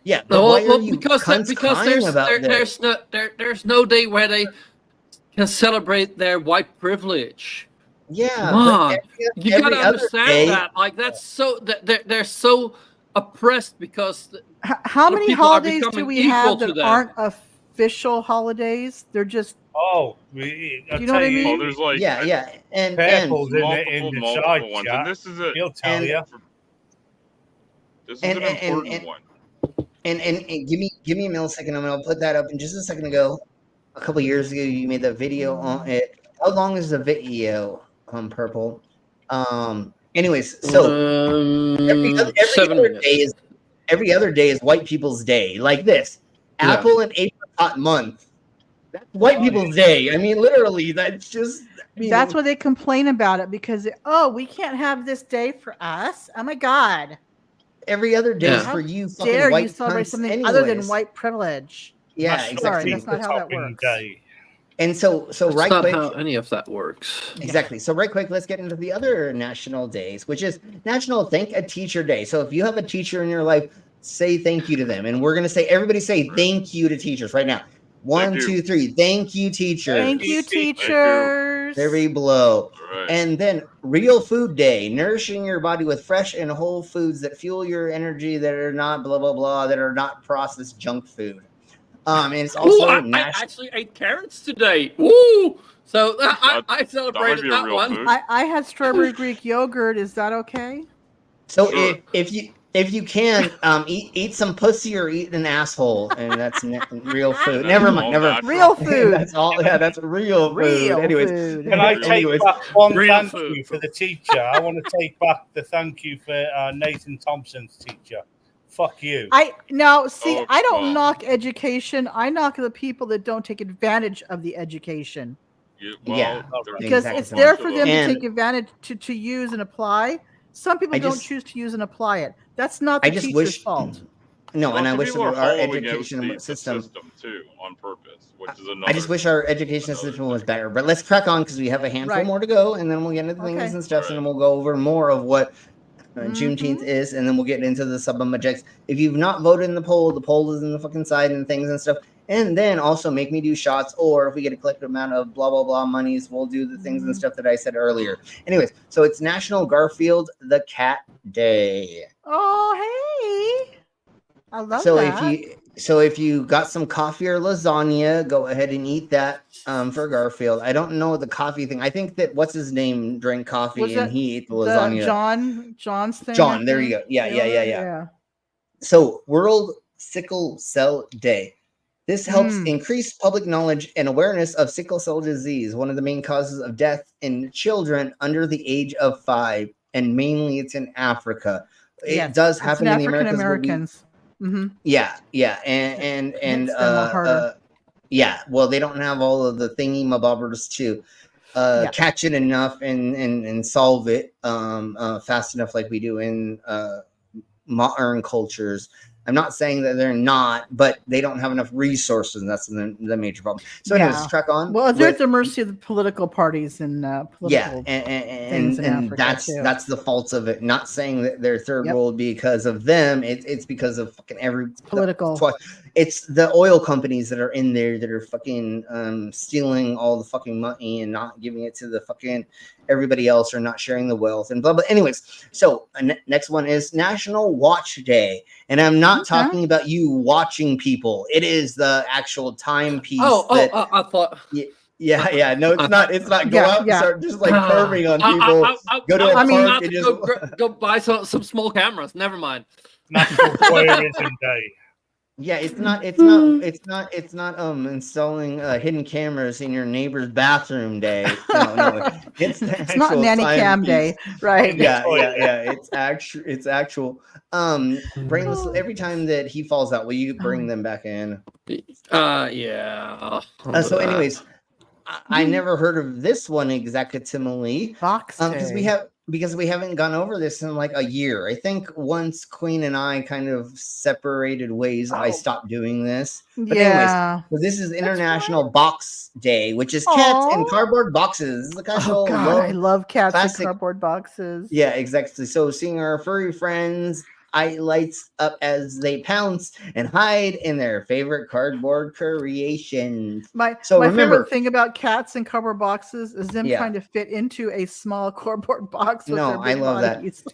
S6: Yeah, but why are you
S10: because there's no day where they can celebrate their white privilege.
S6: Yeah,
S10: Mom, you gotta understand that. Like, that's so they're so oppressed because
S15: how many holidays do we have that aren't official holidays? They're just
S13: you know what I mean?
S14: Oh, there's like
S6: and
S13: Purple's in
S14: multiple
S13: the side
S14: ones,
S13: chat.
S14: and this is
S13: He'll tell you.
S14: This is an important one.
S6: And give me a millisecond. I'm gonna put that up in just a second ago. A couple years ago, you made that video on it. How long is the video on Purple? Anyways, so every other day is White People's Day. Like this, Apple and Apricot Month. That's White People's Day. I mean, literally, that's just.
S15: That's why they complain about it, because we can't have this day for us. Oh my God.
S6: Every other day is for you.
S15: How dare
S6: white
S15: you celebrate something
S6: anyways.
S15: other than white privilege?
S6: Yeah,
S15: Sorry,
S6: exactly.
S15: that's not how that works.
S6: And so
S10: that's
S6: right
S10: not
S6: quick,
S10: how any of that works.
S6: Exactly. So right quick, let's get into the other national days, which is National Thank a Teacher Day. So if you have a teacher in your life, say thank you to them. And we're going to say, everybody say thank you to teachers right now. 1, 2, 3. Thank you, teachers.
S15: Thank you, teachers. Cheers.
S6: There we blow.
S14: Right.
S6: And then Real Food Day, nourishing your body with fresh and whole foods that fuel your energy, that are not blah blah blah, that are not processed junk food. And it's also
S10: I actually ate carrots today. Woo! So I celebrated
S14: be a
S10: that
S14: real
S10: one.
S14: food.
S15: I had strawberry Greek yogurt. Is that okay?
S6: So
S14: Sure.
S6: if you can eat some pussy or eat an asshole, and that's real food.
S14: That's
S6: Never
S14: all
S6: mind. Never.
S14: natural.
S15: Real food.
S6: That's all. Yeah, that's real food.
S15: Real
S6: Anyways,
S15: food.
S13: Can I take
S6: anyways,
S13: back one
S10: Real
S13: thank
S10: food.
S13: you for the teacher? I want to take back the thank you for Nathan Thompson's teacher. Fuck you.
S15: I see.
S14: Oh,
S15: I don't
S14: well.
S15: knock education. I knock the people that don't take advantage of the education
S6: Yeah.
S14: there's
S15: because
S6: Exactly.
S15: it's there for
S14: bunch of
S15: them to
S6: And-
S15: take advantage to use and apply. Some people
S6: I
S15: don't
S6: just-
S15: choose to use and apply it. That's not the
S6: I just
S15: teacher's
S6: wish.
S15: fault.
S6: No,
S14: Well,
S6: and I
S14: some
S6: wish
S14: people are
S6: our
S14: hollowing out
S6: education
S14: the
S6: system.
S14: too on purpose, which is another.
S6: I just wish our education system was better. But let's crack on because we have a handful
S15: Right.
S6: more to go, and then we'll get into things
S15: Okay.
S6: and stuff, and then we'll go over more of what
S15: Mm-hmm.
S6: Juneteenth is, and then we'll get into the sub-objects. If you've not voted in the poll is in the fucking side and things and stuff. And then also make me do shots, or if we get a collective amount of blah blah blah monies, we'll do the things and stuff that I said earlier. Anyways, so it's National Garfield the Cat Day.
S15: Oh, hey. I love
S6: So
S15: that.
S6: if you got some coffee or lasagna, go ahead and eat that for Garfield. I don't know the coffee thing. I think that what's his name drank coffee
S15: Was
S6: and
S15: that
S6: he ate the lasagna.
S15: John's thing.
S6: John,
S15: I
S6: there you
S15: think?
S6: go. Yeah. So World Sickle Cell Day. This helps increase public knowledge and awareness of sickle cell disease, one of the main causes of death in children under the age of 5, and mainly it's in Africa. It does happen in the
S15: African
S6: Americas.
S15: Americans.
S6: Yeah, and
S15: Hits them harder.
S6: yeah. Well, they don't have all of the thingy mabobbers to catch it enough and solve it fast enough like we do in modern cultures. I'm not saying that they're not, but they don't have enough resources, and that's the major problem. So, anyways, let's track on.
S15: Well, they're at the mercy of the political parties and political things in
S6: and
S15: Africa, too.
S6: that's the fault of it. Not saying that they're third world because of them. It's because of fucking
S15: political.
S6: It's the oil companies that are in there that are fucking stealing all the fucking money and not giving it to the fucking everybody else, or not sharing the wealth and blah blah. Anyways, so next one is National Watch Day, and I'm not talking about you watching people. It is the actual timepiece.
S10: I thought.
S6: Yeah. No, it's not. It's not. Go out and start just like curving on people. Go to a park and just
S10: go buy some small cameras. Never mind.
S13: National Voyeurism Day.
S6: Yeah, it's not installing hidden cameras in your neighbor's bathroom day. No. It's
S15: not nanny cam day, right?
S6: Yeah. It's actual. Brainless. Every time that he falls out, will you bring them back in?
S10: Yeah.
S6: So, anyways, I never heard of this one exactly.
S15: Box
S6: because we haven't gone over this in like a year. I think once Queen and I kind of separated ways, I stopped doing this. But anyways, so this is International Box Day, which is cats in cardboard boxes. This is a casual
S15: I love cats
S6: classic.
S15: in cardboard boxes.
S6: Yeah, exactly. So seeing our furry friends, eye lights up as they pounce and hide in their favorite cardboard creations.
S15: My favorite thing about cats in cardboard boxes is them trying to fit into a small cardboard box with their big bodies.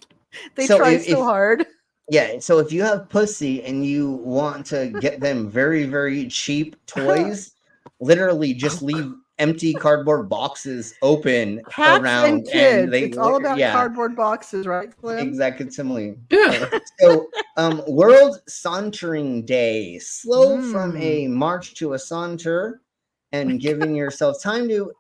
S15: They try so hard.
S6: Yeah, so if you have pussy and you want to get them very, very cheap toys, literally just leave empty cardboard boxes open
S15: Cats
S6: around.
S15: and kids.
S6: And
S15: it's all about cardboard boxes, right, Slim?
S6: Exactly, similarly. Yeah. So, World Sauntering Day. Slow from a march to a saunter and giving yourself time to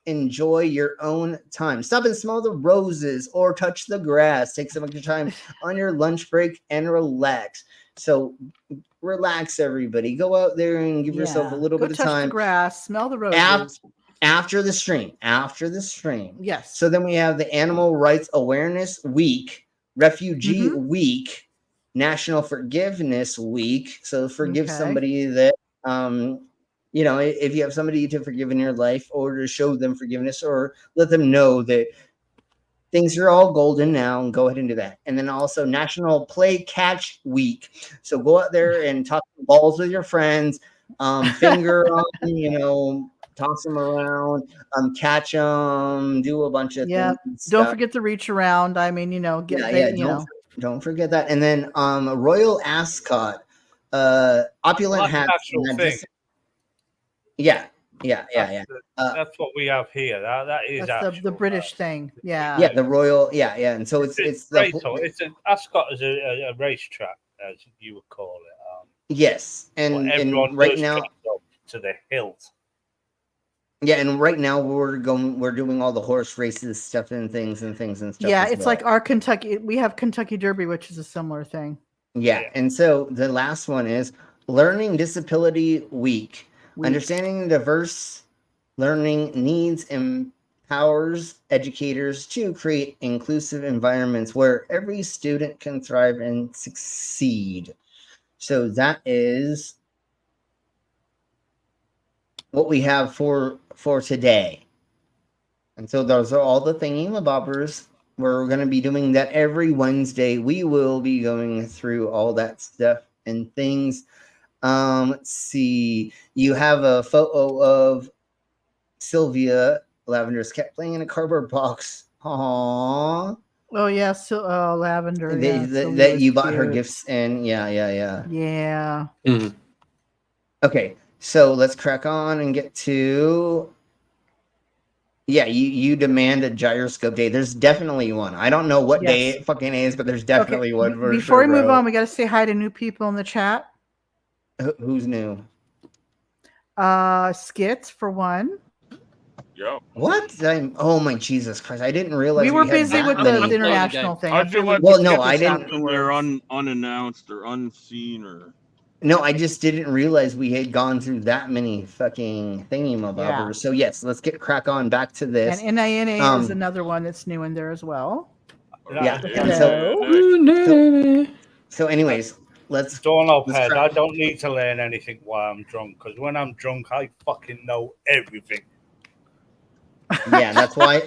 S6: enjoy your own time. Stop and smell the roses or touch the grass. Take some extra time on your lunch break and relax. So relax, everybody. Go out there and give yourself a little bit of
S15: touch
S6: time.
S15: The grass, smell the roses.
S6: After the stream.
S15: Yes.
S6: So then we have the Animal Rights Awareness Week, Refugee Week, National Forgiveness Week. So forgive somebody that if you have somebody to forgive in your life, or to show them forgiveness, or let them know that things are all golden now, and go ahead and do that. And then also National Play Catch Week. So go out there and toss balls with your friends, finger on, toss them around, catch them, do a bunch of
S15: Yeah.
S6: things. and
S15: Don't
S6: stuff.
S15: forget the reach around. I mean, get
S6: Yeah,
S15: they,
S6: yeah. Don't forget that. And then Royal Ascot, opulent
S13: That's an
S6: hats.
S13: actual
S6: and
S13: thing.
S6: Yeah.
S13: That's what we have here. That is
S15: that's
S13: actual.
S15: the British thing. Yeah.
S6: Yeah, the Royal. Yeah. And so it's the
S13: It's an Ascot is a racetrack, as you would call it.
S6: yes, and
S13: everyone
S6: right
S13: does
S6: now.
S13: dress up to the hilt.
S6: Yeah, and right now we're doing all the horse races stuff and things and stuff.
S15: Yeah,
S6: as
S15: it's
S6: well.
S15: like our Kentucky. We have Kentucky Derby, which is a similar thing.
S6: Yeah, and so the last one is Learning Disability Week. Understanding diverse learning needs empowers educators to create inclusive environments where every student can thrive and succeed. So that is what we have for today. And so those are all the thingamabobbers. We're going to be doing that every Wednesday. We will be going through all that stuff and things. Let's see. You have a photo of Sylvia Lavender's cat playing in a cardboard box. Aww.
S15: Oh yeah, so Lavender.
S6: That you bought her gifts in. Yeah.
S15: Yeah.
S6: Okay, so let's crack on and get to. Yeah, you demand a gyroscope day. There's definitely one. I don't know what day it fucking is, but there's definitely one. For
S15: Before
S6: sure,
S15: we move
S6: bro.
S15: on, we got to say hi to new people in the chat.
S6: Who's new?
S15: Skits for one.
S14: Yeah.
S6: What? Oh my Jesus Christ! I didn't realize
S15: We were
S6: had
S15: busy
S6: that
S15: with
S6: many.
S15: the international thing.
S14: I feel like
S6: well, no, I didn't.
S14: They're unannounced or unseen or.
S6: No, I just didn't realize we had gone through that many fucking thingamabobbers.
S15: Yeah.
S6: So yes, let's get crack on back to this.
S15: And NINA is another one that's new in there as well.
S6: Yeah.
S15: Hello.
S6: So anyways, let's.
S13: Head. I don't need to learn anything while I'm drunk, because when I'm drunk, I fucking know everything.
S6: Yeah, that's why.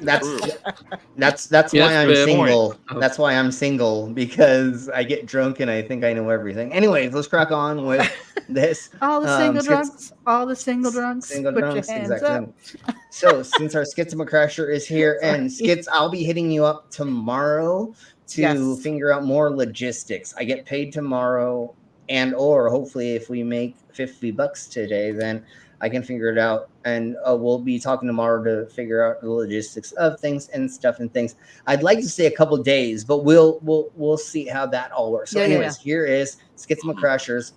S6: That's why I'm single. That's why I'm single, because I get drunk and I think I know everything. Anyways, let's crack on with this.
S15: All the single drunks. All the single drunks.
S6: Single
S15: put
S6: drunks,
S15: your hands
S6: exactly.
S15: up.
S6: So since our Skitsmacrasher is here, and Skits, I'll be hitting you up tomorrow to figure out more logistics. I get paid tomorrow, and or hopefully if we make $50 today, then I can figure it out, and we'll be talking tomorrow to figure out the logistics of things and stuff and things. I'd like to say a couple days, but we'll see how that all works. So, anyways, here is Skitsmacrasher's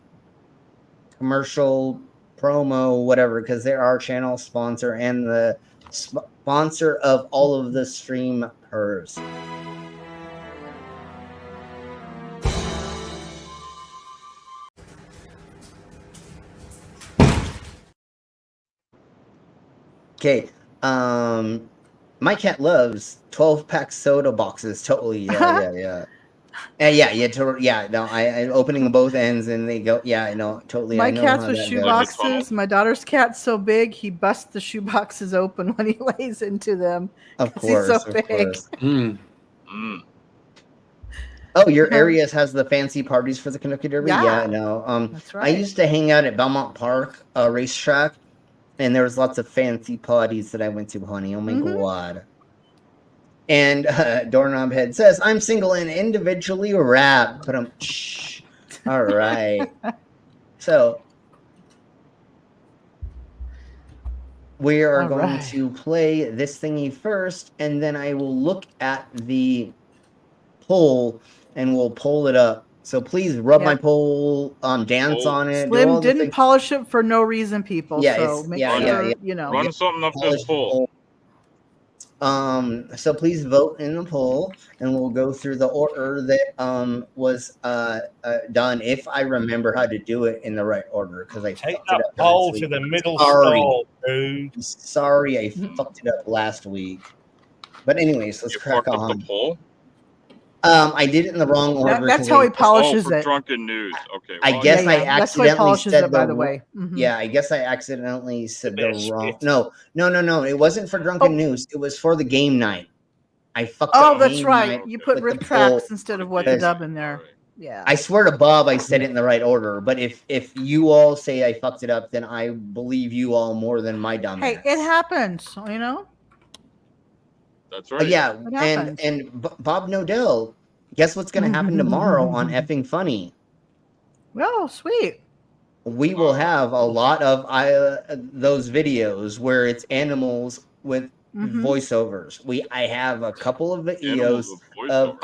S6: commercial promo, whatever, because they're our channel sponsor and the sponsor of all of the stream Pervs. Okay, my cat loves 12-pack soda boxes. Totally, yeah. No, I'm opening both ends and they go. Yeah, I know, totally.
S15: My
S6: I know
S15: cat's
S6: how
S15: with
S6: that
S15: shoe
S6: goes.
S15: boxes. My daughter's cat's so big, he busts the shoe boxes open when he lays into them.
S6: Of
S15: 'cause
S6: course,
S15: he's so big.
S6: course. Oh, your area has the fancy parties for the Kentucky Derby?
S15: Yeah.
S6: I know.
S15: That's
S6: I
S15: right.
S6: used to hang out at Belmont Park racetrack, and there was lots of fancy parties that I went to, honey. Oh my God. And Doorknob Head says, I'm single and individually wrapped. But all right. So we are going to play this thingy first, and then I will look at the poll and we'll pull it up. So please rub my poll, dance on it. do all
S15: Slim
S6: the
S15: didn't
S6: things.
S15: polish it for no reason, people.
S6: Yeah,
S15: so
S6: it's-
S15: make
S6: yeah,
S15: sure,
S6: yeah.
S15: you know.
S14: Run something up this poll.
S6: So please vote in the poll, and we'll go through the order that was done, if I remember how to do it in the right order, because I
S13: Take
S6: fucked it
S13: that
S6: up
S13: poll
S6: last
S13: to
S6: week.
S13: the middle
S6: Sorry.
S13: stall, dude.
S6: Sorry, I fucked it up last week. But anyways, let's crack
S14: fucked up
S6: on.
S14: the poll?
S6: I did it in the wrong order.
S15: That's how he polishes
S14: for
S15: it.
S14: Drunken News. Okay.
S6: I
S14: well,
S6: guess I
S15: That's how he
S6: accidentally
S15: polishes
S6: said
S15: it, by the
S6: wrong-
S15: way. Mhm.
S6: Yeah, I guess I accidentally said the
S13: Bit of
S6: wrong.
S13: spit.
S6: No. It wasn't for Drunken News. It was for the game night. I fucked
S15: Oh,
S6: up
S15: that's
S6: game
S15: right.
S6: night
S15: You put
S6: with
S15: rip
S6: the poll.
S15: tracks instead of what the
S6: Yes.
S15: dub in there. Yeah.
S6: I swear to Bob, I said it in the right order. But if you all say I fucked it up, then I believe you all more than my dumb
S15: Hey,
S6: ass.
S15: it happens. You know.
S14: That's right.
S6: Yeah,
S15: It happens.
S6: and Bob Nodell, guess what's going to happen tomorrow on Effing Funny?
S15: Oh, sweet.
S6: We will have a lot of those videos where it's animals with voiceovers. I have a couple of videos of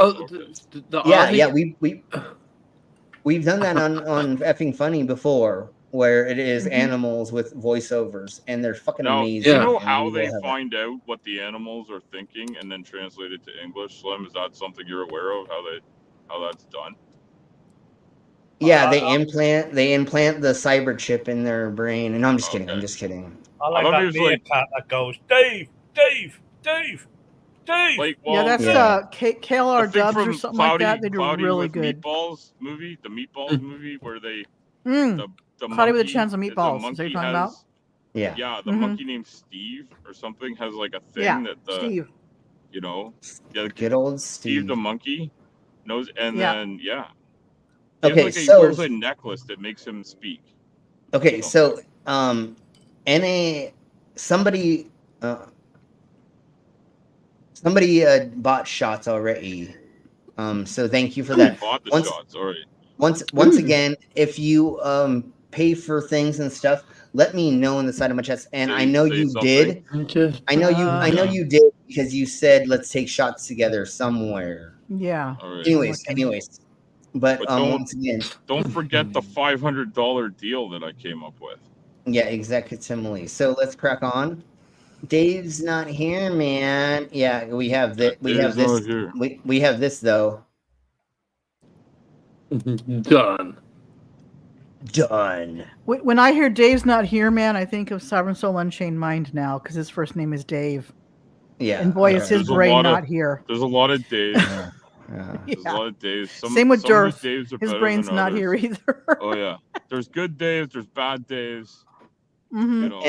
S6: we've done that on Effing Funny before, where it is animals with voiceovers, and they're fucking
S14: Now,
S6: amazing.
S14: do you know
S6: and
S14: how
S6: we
S14: they
S6: will have
S14: find out what the animals are thinking and then translate it to English? Slim, is that something you're aware of? How that's done?
S6: Yeah, they implant the cyber chip in their brain. And no, I'm just kidding. I'm just kidding.
S13: I like
S14: thought
S13: that
S14: it was like-
S13: meerkat that goes, Dave, Dave, Dave, Dave.
S14: Like,
S15: Yeah, that's KLR
S14: I think
S15: Dubs or
S14: from
S15: something like that. They do
S14: Cloudy
S15: really
S14: with
S15: good.
S14: Meatballs movie, the Meatballs movie, where they
S15: Mm.
S14: the
S15: Cloudy with a
S14: monkey-
S15: Chance of
S14: the
S15: Meatballs. Is that
S14: monkey
S15: what you're talking
S14: has-
S15: about?
S6: Yeah.
S14: Yeah, the
S15: Mhm.
S14: monkey named Steve or something has like a thing
S15: Yeah,
S14: that the
S15: Steve.
S14: you know, yeah,
S6: Good old
S14: Steve the monkey knows, and
S15: Yeah.
S14: then He
S6: Okay,
S14: has, like,
S6: so-
S14: he wears a necklace that makes him speak.
S6: Okay, so somebody bought shots already. So thank you for that.
S14: Bought the shots, all right.
S6: Once again, if you pay for things and stuff, let me know in the side of my chest. And I know you did. I know you did, because you said let's take shots together somewhere.
S15: Yeah.
S6: Anyways. But once again,
S14: don't forget the $500 deal that I came up with.
S6: yeah, exactly. So let's crack on. Dave's not here, man. Yeah, we have that. We have
S14: Dave's
S6: this.
S14: not here.
S6: We have this though.
S10: Done.
S15: When I hear Dave's not here, man, I think of Sovereign Soul Unchained Mind now, because his first name is Dave.
S6: Yeah.
S15: And boy, is his
S14: There's a
S15: brain
S14: lot of-
S15: not here.
S14: There's a lot of Daves. There's a
S15: Yeah.
S14: lot of Daves.
S15: Same with
S14: some
S15: Dirth.
S14: of Daves are
S15: His
S14: better
S15: brain's
S14: than
S15: not
S14: others.
S15: here either.
S14: Oh yeah, there's good Daves. There's bad Daves.
S15: Mhm.
S14: You know.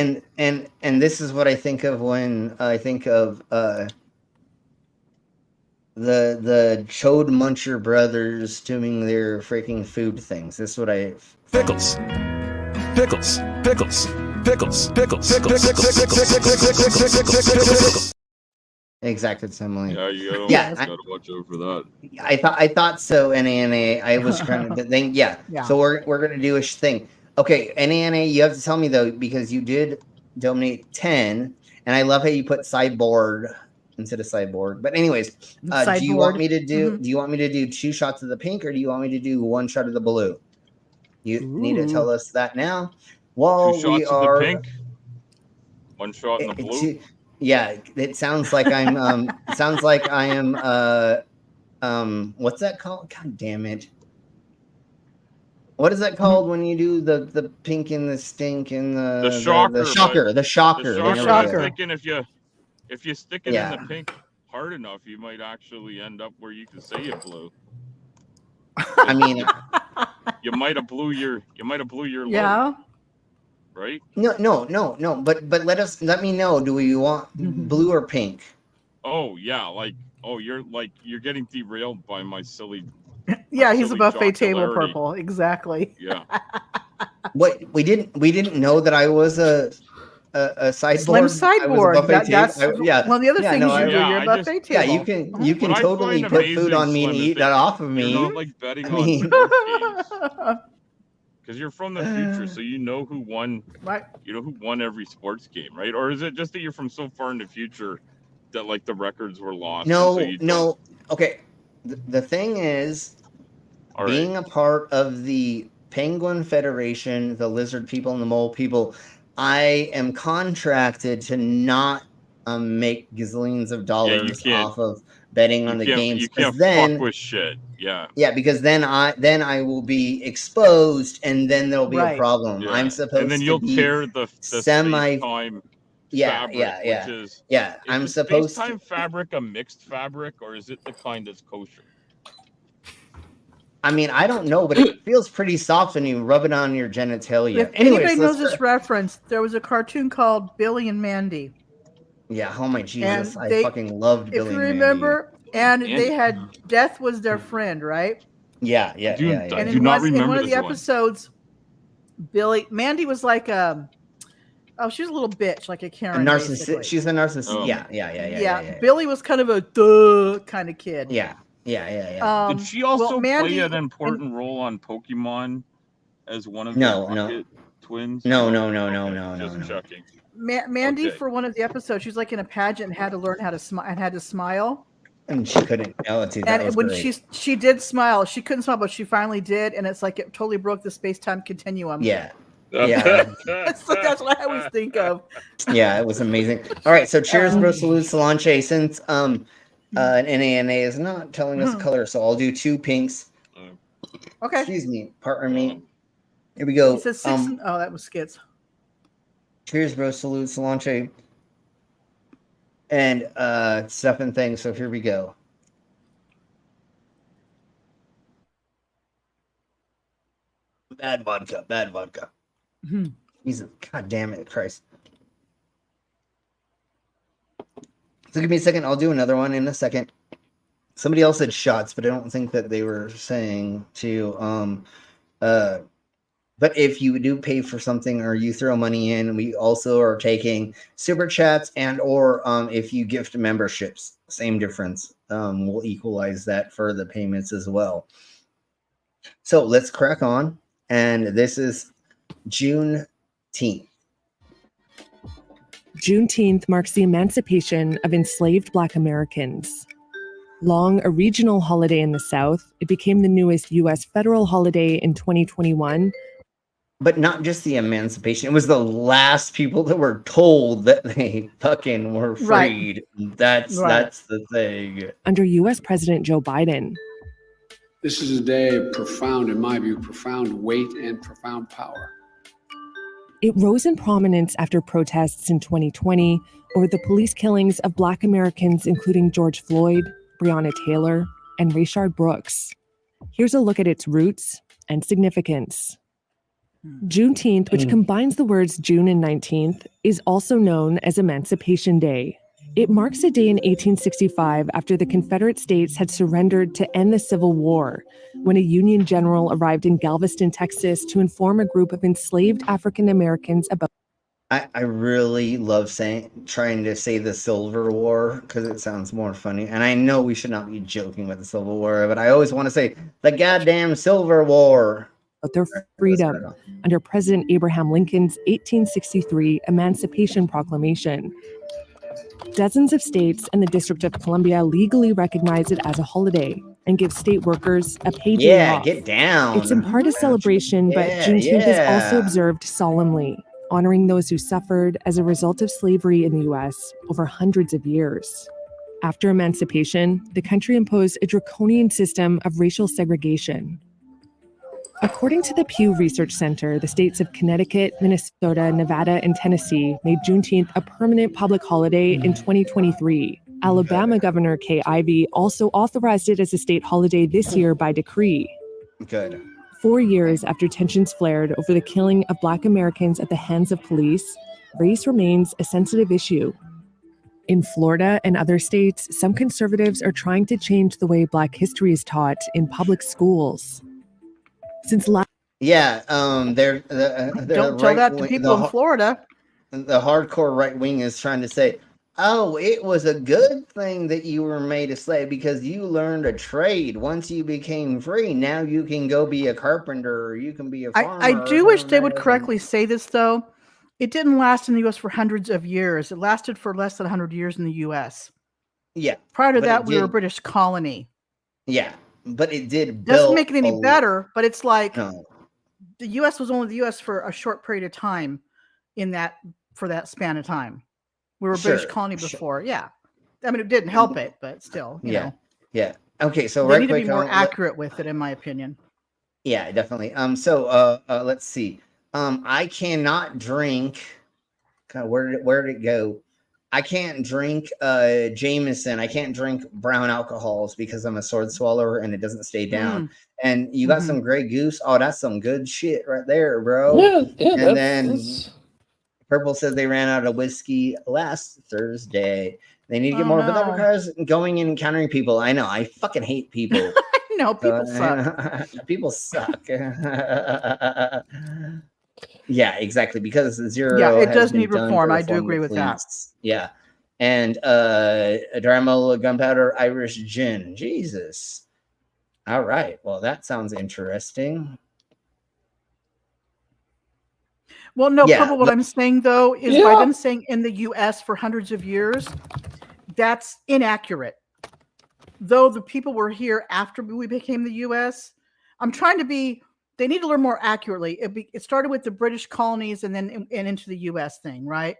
S6: And this is what I think of when I think of the Chode Muncher brothers doing their freaking food things. This is what I
S3: Pickles. Pickles. Pickles. Pickles. Pickles. Pickles.
S6: Exactly.
S14: Yeah, you gotta,
S6: Yeah,
S14: gotta watch out for that.
S6: I thought so. NANA. I was trying to think. Yeah.
S15: Yeah.
S6: So we're gonna do a thing. Okay, NANA. You have to tell me though, because you did donate 10, and I love how you put Cyborg instead of Cyborg. But anyways, do you want me to do? Do you want me to do 2 shots of the pink, or do you want me to do 1 shot of the blue? You need to tell us that now. Well,
S14: 2 shots
S6: we
S14: of
S6: are.
S14: the pink. 1 shot in the blue.
S6: Yeah, it sounds like I'm. Sounds like I am. What's that called? God damn it! What is that called when you do the pink and the stink and the
S14: shocker?
S6: The shocker.
S14: The
S6: There we
S14: shocker.
S6: go.
S14: I was thinking if you stick it
S6: Yeah.
S14: in the pink hard enough, you might actually end up where you can say it blew.
S6: I mean,
S14: You might have blew your load,
S15: Yeah.
S14: right?
S6: no. But let me know. Do we want blue or pink?
S14: Oh yeah, you're getting derailed by my silly.
S15: Yeah, he's a
S14: silly
S15: buffet table
S14: jocularity.
S15: purple. Exactly.
S14: Yeah.
S6: What we didn't know that I was a sideboard.
S15: Slim
S6: I was a
S15: sideboard.
S6: buffet
S15: That's
S6: table. Yeah.
S15: one of the other things
S6: no,
S15: you do.
S14: Yeah,
S15: You're a
S14: I
S15: buffet
S14: just-
S15: table.
S6: Yeah, you can
S14: What I
S6: totally
S14: find
S6: put food
S14: amazing,
S6: on me and
S14: Slim, is
S6: eat that off of me.
S14: You're not like betting
S6: I
S14: on
S6: mean-
S14: sports games because you're from the future, so you know who won.
S15: Right.
S14: You know who won every sports game, right? Or is it just that you're from so far in the future that like the records were lost? and so you
S6: No. Okay. The thing is,
S14: All right.
S6: being a part of the Penguin Federation, the lizard people and the mole people, I am contracted to not make gazillions of dollars
S14: can't-
S6: off of betting on the
S14: can't-
S6: games.
S14: You
S6: 'cause
S14: can't
S6: then,
S14: fuck with shit. Yeah.
S6: yeah, because then I will be exposed, and then there'll be a
S15: Right.
S6: problem.
S14: Yeah.
S6: I'm supposed
S14: and then
S6: to
S14: you'll
S6: be
S14: tear the
S6: semi-
S14: space-time
S6: Yeah,
S14: fabric,
S6: yeah.
S14: which is
S6: Yeah, I'm
S14: the
S6: supposed
S14: space-time
S6: to.
S14: fabric a mixed fabric, or is it the kind that's kosher?
S6: I mean, I don't know, but it feels pretty soft when you rub it on your genitalia.
S15: If
S6: Anyways,
S15: anybody knows
S6: let's-
S15: this reference, there was a cartoon called Billy and Mandy.
S6: Yeah, oh my Jesus,
S15: And
S6: I
S15: they-
S6: fucking loved
S15: If
S6: Billy
S15: you
S6: and Mandy.
S15: remember, and
S14: Mandy.
S15: they had death was their friend, right?
S6: Yeah.
S14: I do not
S15: in
S14: remember
S15: one of the
S14: this one.
S15: episodes, Mandy was like she was a little bitch, like a
S6: A
S15: Karen.
S6: narcissist.
S15: Basically.
S6: She's a narcissist.
S14: Oh.
S6: Yeah.
S15: Billy was kind of a duh kind of kid.
S6: Yeah.
S14: Did she also
S15: Mandy,
S14: play an important role on Pokemon as one of
S6: No,
S14: the
S6: no.
S14: Rocket twins?
S6: No.
S14: Just checking.
S15: Mandy,
S14: Okay.
S15: for one of the episodes, she was like in a pageant and had to learn how to smile and had to smile.
S6: And she couldn't. Oh, dude, that
S15: And
S6: was
S15: when
S6: great.
S15: she did smile, she couldn't smile, but she finally did, and it's like it totally broke the space-time continuum.
S6: Yeah.
S15: that's what I always think of.
S6: Yeah, it was amazing. All right, so cheers, bro, salute, Solange. Since an NANA is not telling us color, so I'll do 2 pinks.
S15: Okay.
S6: Excuse me, pardon me. Here we go.
S15: It says 6. Oh, that was skits.
S6: Cheers, bro, salute, Solange. And stuff and things. So here we go. Bad vodka. Jesus, God damn it, Christ. So give me a second. I'll do another one in a second. Somebody else said shots, but I don't think that they were saying to but if you do pay for something or you throw money in, we also are taking super chats and or if you gift memberships, same difference. We'll equalize that for the payments as well. So let's crack on. And this is Juneteenth.
S17: Juneteenth marks the emancipation of enslaved Black Americans. Long a regional holiday in the South, it became the newest U.S. federal holiday in 2021.
S6: But not just the emancipation. It was the last people that were told that they fucking were freed. Right. That's the thing.
S17: Under U.S. President Joe Biden.
S18: This is a day of profound, in my view, profound weight and profound power.
S17: It rose in prominence after protests in 2020 over the police killings of Black Americans, including George Floyd, Breonna Taylor, and Rayshard Brooks. Here's a look at its roots and significance. Juneteenth, which combines the words June and 19th, is also known as Emancipation Day. It marks a day in 1865 after the Confederate States had surrendered to end the Civil War, when a Union general arrived in Galveston, Texas, to inform a group of enslaved African Americans about.
S6: I really love trying to say the Silver War because it sounds more funny. And I know we should not be joking with the Civil War, but I always want to say the goddamn Silver War.
S17: Their freedom under President Abraham Lincoln's 1863 Emancipation Proclamation. Dozens of states and the District of Columbia legally recognize it as a holiday and give state workers a paid day off.
S6: Get down.
S17: It's in part a celebration, but Juneteenth is also observed solemnly, honoring those who suffered as a result of slavery in the U.S. over hundreds of years. After emancipation, the country imposed a draconian system of racial segregation. According to the Pew Research Center, the states of Connecticut, Minnesota, Nevada, and Tennessee made Juneteenth a permanent public holiday in 2023. Alabama Governor Kay Ivey also authorized it as a state holiday this year by decree.
S6: Good.
S17: 4 years after tensions flared over the killing of Black Americans at the hands of police, race remains a sensitive issue. In Florida and other states, some conservatives are trying to change the way Black history is taught in public schools. Since last
S6: they're
S15: don't tell that to people in Florida.
S6: The hardcore right wing is trying to say, oh, it was a good thing that you were made a slave because you learned a trade. Once you became free, now you can go be a carpenter or you can be a farmer.
S15: I do wish they would correctly say this, though. It didn't last in the U.S. for hundreds of years. It lasted for less than 100 years in the U.S.
S6: Yeah.
S15: Prior to that, we were a British colony.
S6: Yeah. But it did
S15: build. Doesn't make it any better, but it's like
S6: the
S15: U.S. was only the U.S. for a short period of time for that span of time. We were a British colony before. Yeah. I mean, it didn't help it, but still, you know.
S6: Yeah. Okay. So
S15: they need to be more accurate with it, in my opinion.
S6: Yeah, definitely. So let's see. I cannot drink. God, where did it go? I can't drink Jameson. I can't drink brown alcohols because I'm a sword swallower and it doesn't stay down. And you got some Grey Goose. Oh, that's some good shit right there, bro.
S16: Yeah.
S6: And then Purple says they ran out of whiskey last Thursday. They need to get more, but that requires going and encountering people. I know. I fucking hate people.
S15: know, people suck.
S6: People suck. Yeah, exactly. Because zero.
S15: Yeah, it
S6: has
S15: does
S6: been
S15: need
S6: done
S15: reform.
S6: to
S15: I do
S6: reform the
S15: agree with that.
S6: police. Yeah, and Dremel, gunpowder, Irish gin. Jesus. All right. Well, that sounds interesting.
S15: Well, no,
S6: Yeah,
S15: Purple, what I'm saying though is by them saying in the US for hundreds of years, that's inaccurate. Though the people were here after we became the US, they need to learn more accurately. It started with the British colonies and then into the US thing, right?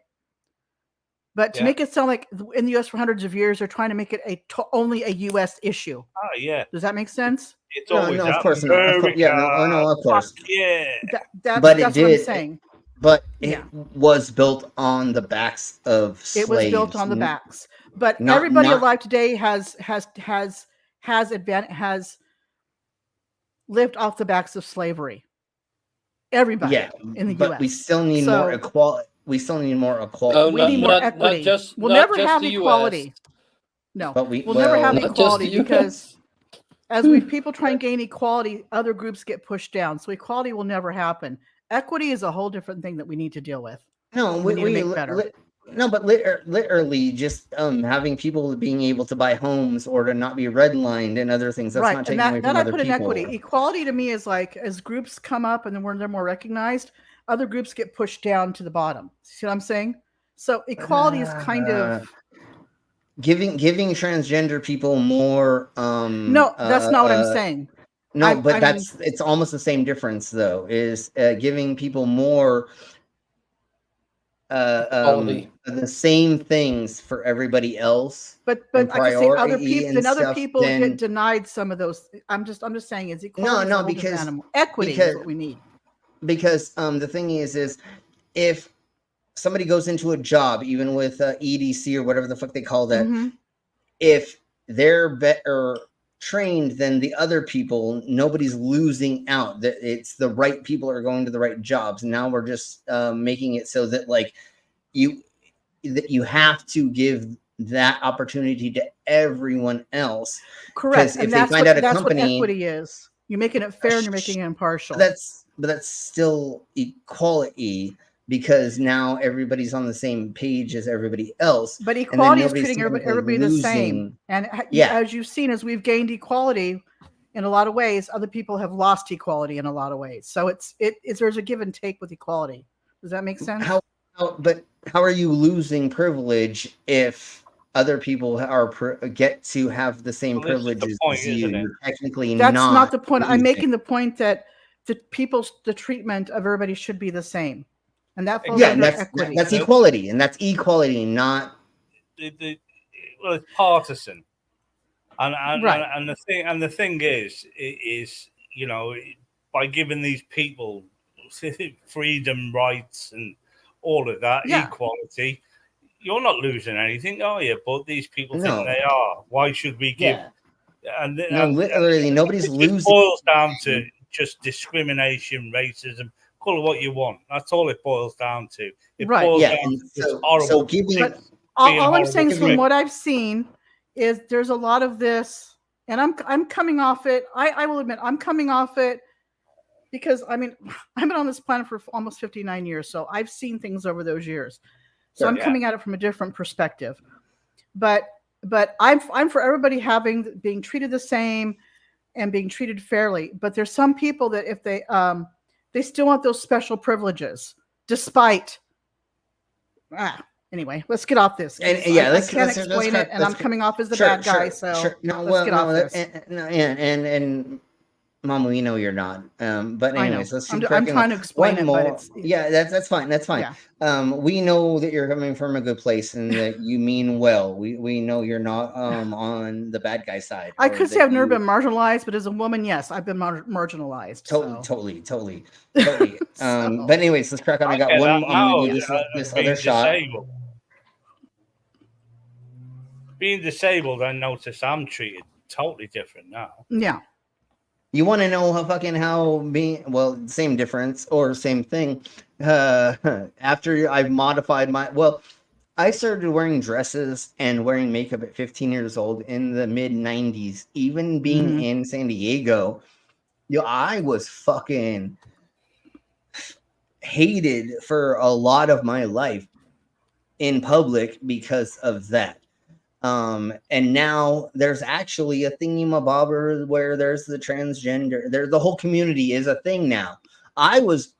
S15: But to make it sound like in the US for hundreds of years, they're trying to make it only a US issue.
S13: Oh, yeah.
S15: Does that make sense?
S13: It's always
S6: no, of course not. Of course, yeah, no, of course.
S13: Yeah.
S15: That's
S6: what
S15: I'm saying.
S6: But it was built on the backs of slaves.
S15: It was built on the backs. But everybody alive today has lived off the backs of slavery. Everybody in the US.
S6: We still need more equality. We still need more equality.
S15: Oh, we need more equity. We'll never have equality. No,
S6: but
S15: we'll never have equality because as people try and gain equality, other groups get pushed down. So equality will never happen. Equity is a whole different thing that we need to deal with.
S6: No, we need to make better. No, but literally just having people being able to buy homes or to not be redlined and other things. That's not taking away from other people.
S15: Equity. Equality to me is like as groups come up and then when they're more recognized, other groups get pushed down to the bottom. See what I'm saying? So equality is kind of
S6: giving transgender people more.
S15: No, that's not what I'm saying.
S6: No, it's almost the same difference though. Is giving people more. The same things for everybody else.
S15: But I can say other people get denied some of those. I'm just saying is equality. Because equity is what we need.
S6: Because the thing is if somebody goes into a job, even with EDC or whatever the fuck they call that, if they're better trained than the other people, nobody's losing out. That it's the right people are going to the right jobs. Now we're just making it so that like you have to give that opportunity to everyone else.
S15: Correct. If they find out a company, what equity is. You're making it fair and you're making it impartial.
S6: But that's still equality because now everybody's on the same page as everybody else.
S15: But equality is treating everybody the same. And as you've seen, as we've gained equality in a lot of ways, other people have lost equality in a lot of ways. So there's a give and take with equality. Does that make sense?
S6: But how are you losing privilege if other people get to have the same privileges as you? You're technically
S15: that's not the point. I'm making the point that the treatment of everybody should be the same. And that falls under equity.
S6: That's equality, and that's equality, not
S13: well, it's partisan. And the thing is you know, by giving these people freedom, rights, and all of that equality, you're not losing anything, are you? But these people think they are. Why should we give? And
S6: literally, nobody's losing.
S13: It boils down to just discrimination, racism. Call it what you want. That's all it boils down to. It boils down to this horrible.
S15: All I'm saying is, from what I've seen, is there's a lot of this, and I'm coming off it. I will admit I'm coming off it because I mean I've been on this planet for almost 59 years, so I've seen things over those years. So I'm coming at it from a different perspective. But I'm for everybody being treated the same and being treated fairly. But there's some people that if they still want those special privileges, despite. Anyway, let's get off this.
S6: And
S15: I can't explain it, and I'm coming off as the bad guy. So let's get off this.
S6: And Mama, we know you're not. But anyways, let's.
S15: I'm trying to explain it, but it's
S6: that's fine. That's fine. Yeah. We know that you're coming from a good place and that you mean well. We know you're not on the bad guy side.
S15: I could say I've never been marginalized, but as a woman, yes, I've been marginalized.
S6: Totally. But anyways, let's crack on. I got one. This other shot.
S13: Being disabled, I notice I'm treated totally different now.
S15: Yeah.
S6: You want to know same difference or same thing. After I've modified I started wearing dresses and wearing makeup at 15 years old in the mid 90s. Even being in San Diego, I was fucking hated for a lot of my life in public because of that. And now there's actually a thingamabobber where there's the transgender, the whole community is a thing now. I was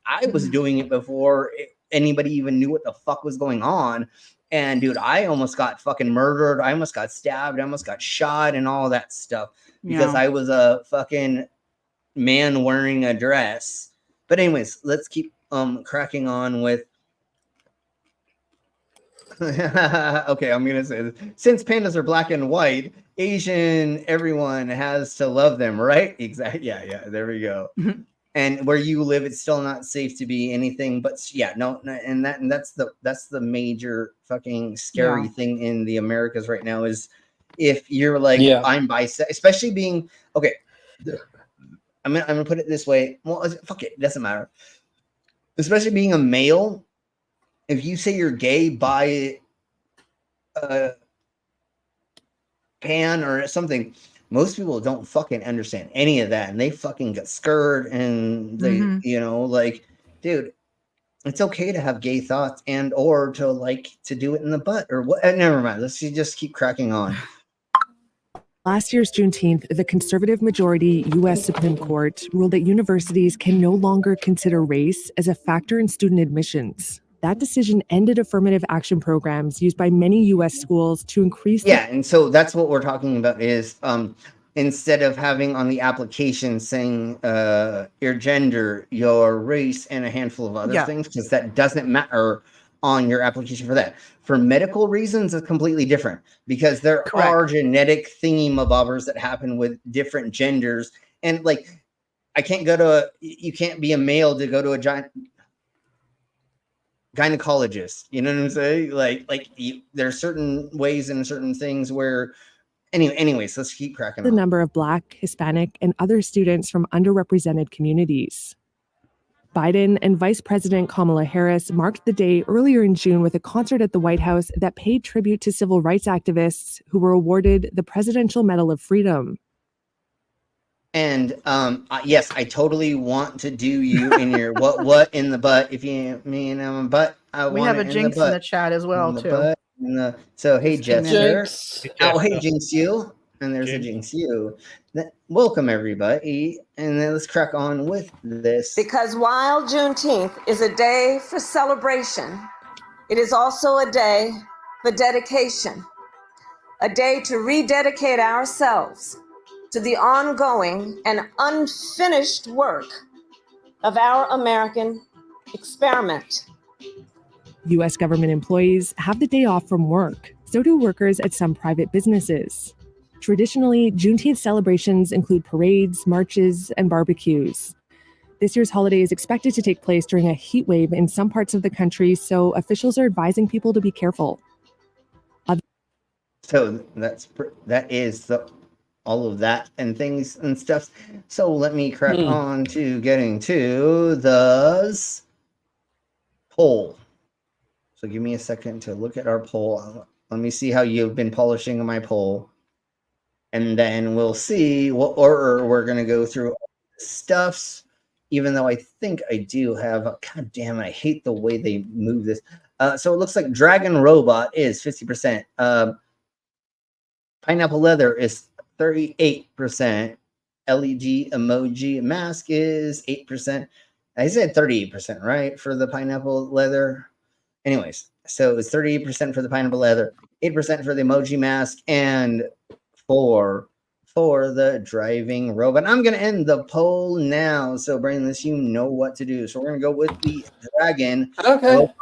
S6: doing it before anybody even knew what the fuck was going on. And dude, I almost got fucking murdered. I almost got stabbed. I almost got shot and all that stuff because I was a fucking man wearing a dress. But anyways, let's keep cracking on with. Okay, I'm gonna say this. Since pandas are black and white, Asian, everyone has to love them, right? Exactly. Yeah. There we go. And where you live, it's still not safe to be anything. But yeah, no, and that's the major fucking scary thing in the Americas right now is if you're like I'm bisexual, especially being okay. I'm gonna put it this way. Well, fuck it, doesn't matter. Especially being a male. If you say you're gay, bi, pan or something, most people don't fucking understand any of that, and they fucking get scared, and they, like, dude, it's okay to have gay thoughts and or to like to do it in the butt or what. Never mind. Let's just keep cracking on.
S17: Last year's Juneteenth, the conservative majority U.S. Supreme Court ruled that universities can no longer consider race as a factor in student admissions. That decision ended affirmative action programs used by many U.S. schools to increase.
S6: And so that's what we're talking about is instead of having on the application saying your gender, your race, and a handful of other things, because that doesn't matter on your application for that. For medical reasons, it's completely different because there are genetic thingy-mabobbers that happen with different genders. And like, you can't be a male to go to a gynecologist, you know what I'm saying? There are certain ways and certain things where anyways, let's keep cracking on.
S17: The number of Black, Hispanic, and other students from underrepresented communities. Biden and Vice President Kamala Harris marked the day earlier in June with a concert at the White House that paid tribute to civil rights activists who were awarded the Presidential Medal of Freedom.
S6: And yes, I totally want to do you in your what in the butt. If you mean I'm a butt,
S15: we have a Jinx in the chat as well too.
S6: So hey Jester, hey Jinx you, and there's a Jinx you. Welcome everybody, and then let's crack on with this.
S19: Because while Juneteenth is a day for celebration, it is also a day for dedication, a day to rededicate ourselves to the ongoing and unfinished work of our American experiment.
S17: U.S. government employees have the day off from work. So do workers at some private businesses. Traditionally, Juneteenth celebrations include parades, marches, and barbecues. This year's holiday is expected to take place during a heat wave in some parts of the country, so officials are advising people to be careful.
S6: So that is all of that and things and stuff. So let me crack on to getting to the poll. So give me a second to look at our poll. Let me see how you've been polishing my poll. And then we'll see what order we're going to go through all the stuffs, even though I think I do have, God damn it, I hate the way they move this. So it looks like Dragon Robot is 50%. Pineapple Leather is 38%. LED emoji mask is 8%. I said 38%, right? For the pineapple leather. Anyways, so it's 38% for the pineapple leather, 8% for the emoji mask, and 4 for the driving robot. I'm going to end the poll now. So, Brandon, you know what to do. So we're going to go with the dragon robot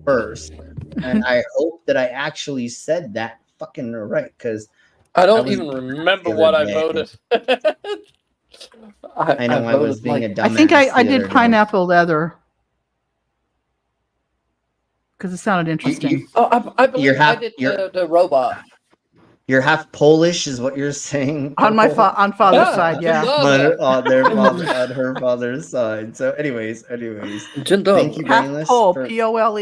S6: first. And I hope that I actually said that fucking right, because
S16: I don't even remember what I voted.
S6: I know I was being a dumbass.
S15: I think I did pineapple leather because it sounded interesting.
S16: I believe I did the robot.
S6: You're half Polish, is what you're saying.
S15: On my on father's side, yeah.
S6: On her father's side. So, anyways, thank you,
S15: Half
S6: Brainless.
S15: Pole,
S6: for-
S15: Pole.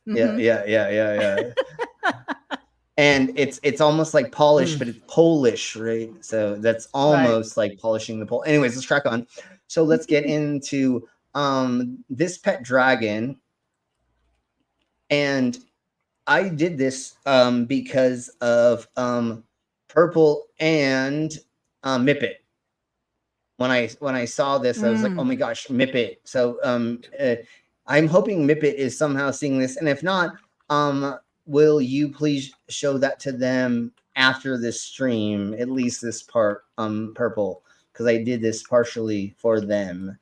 S6: Yeah. And it's almost like polish, but it's Polish, right? So that's almost like polishing the pole. Anyways, let's crack on. So let's get into this pet dragon. And I did this because of Purple and Mippet. When I saw this, I was like, oh my gosh, Mippet. So I'm hoping Mippet is somehow seeing this, and if not, will you please show that to them after this stream, at least this part, Purple, because I did this partially for them.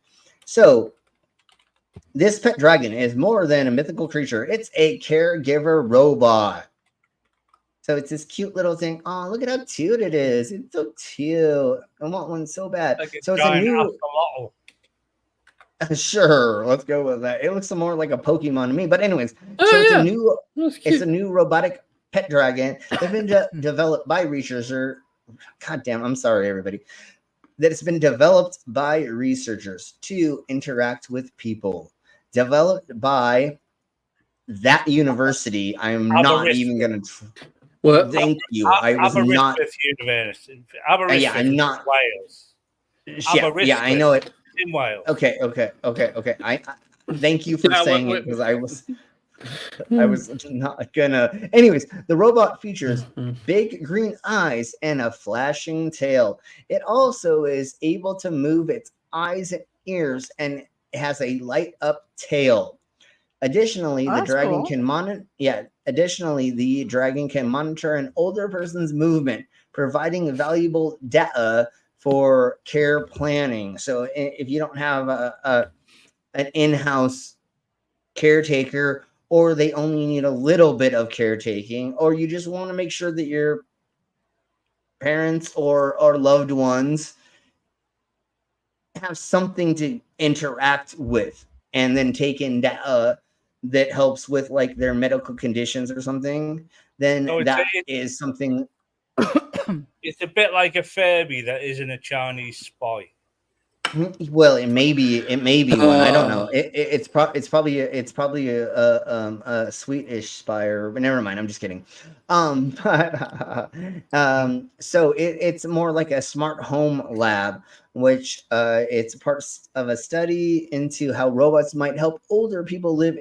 S6: So this pet dragon is more than a mythical creature. It's a caregiver robot. So it's this cute little thing. Oh, look at how cute it is. It's so cute. I want one so bad. So it's a new... Sure, let's go with that. It looks more like a Pokemon to me. But anyways, it's a new robotic pet dragon that's been developed by researchers. God damn, I'm sorry, everybody. That it's been developed by researchers to interact with people. Developed by that university. I'm not even going to...
S10: What?
S6: Thank you. I was not...
S13: University.
S6: Yeah, I'm not...
S13: Wales.
S6: Yeah, I know it.
S13: In Wales.
S6: Okay. I thank you for saying it, because I was not gonna. Anyways, the robot features big green eyes and a flashing tail. It also is able to move its eyes and ears, and it has a light up tail. Additionally, the dragon can monitor. Yeah. Additionally, the dragon can monitor an older person's movement, providing valuable data for care planning. So if you don't have an in-house caretaker, or they only need a little bit of caretaking, or you just want to make sure that your parents or loved ones have something to interact with, and then take in data that helps with like their medical conditions or something, then that is something.
S13: It's a bit like a Furby that isn't a Chinese spy.
S6: Well, it may be one. I don't know. It's probably a Swedish spy, but never mind. I'm just kidding. So it's more like a smart home lab, which it's part of a study into how robots might help older people live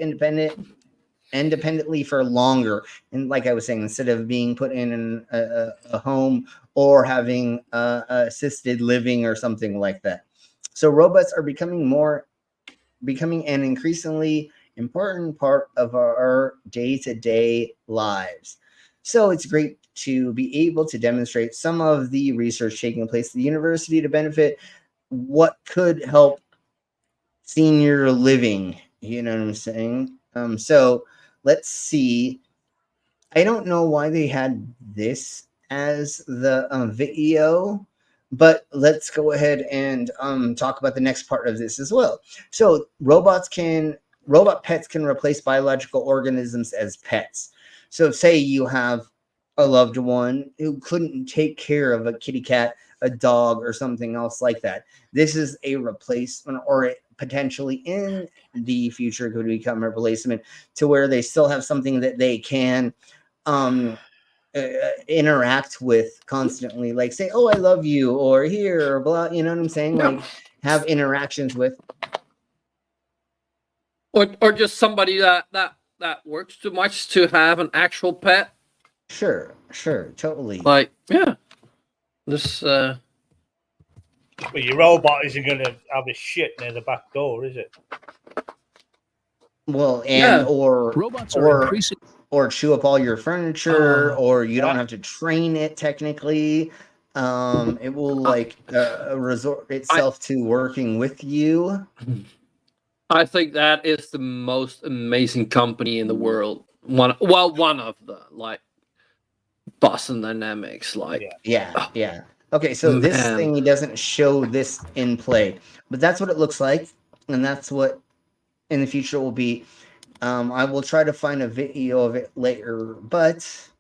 S6: independently for longer. And like I was saying, instead of being put in a home or having assisted living or something like that. So robots are becoming an increasingly important part of our day-to-day lives. So it's great to be able to demonstrate some of the research taking place at the university to benefit what could help senior living. You know what I'm saying? So let's see. I don't know why they had this as the video, but let's go ahead and talk about the next part of this as well. So robot pets can replace biological organisms as pets. So say you have a loved one who couldn't take care of a kitty cat, a dog, or something else like that. This is a replacement, or it potentially in the future could become a replacement, to where they still have something that they can interact with constantly, like say, oh, I love you, or here, or blah, you know what I'm saying? Like have interactions with,
S10: or just somebody that works too much to have an actual pet.
S6: Sure, totally.
S10: Like, yeah, this
S13: But your robot isn't going to have a shit near the back door, is it?
S6: Well, and robots are increasing, or chew up all your furniture, or you don't have to train it technically. It will like resort itself to working with you.
S10: I think that is the most amazing company in the world. One of the, like, Boston Dynamics, like
S6: yeah. Okay, so this thing doesn't show this in play, but that's what it looks like, and that's what in the future will be. I will try to find a video of it later, but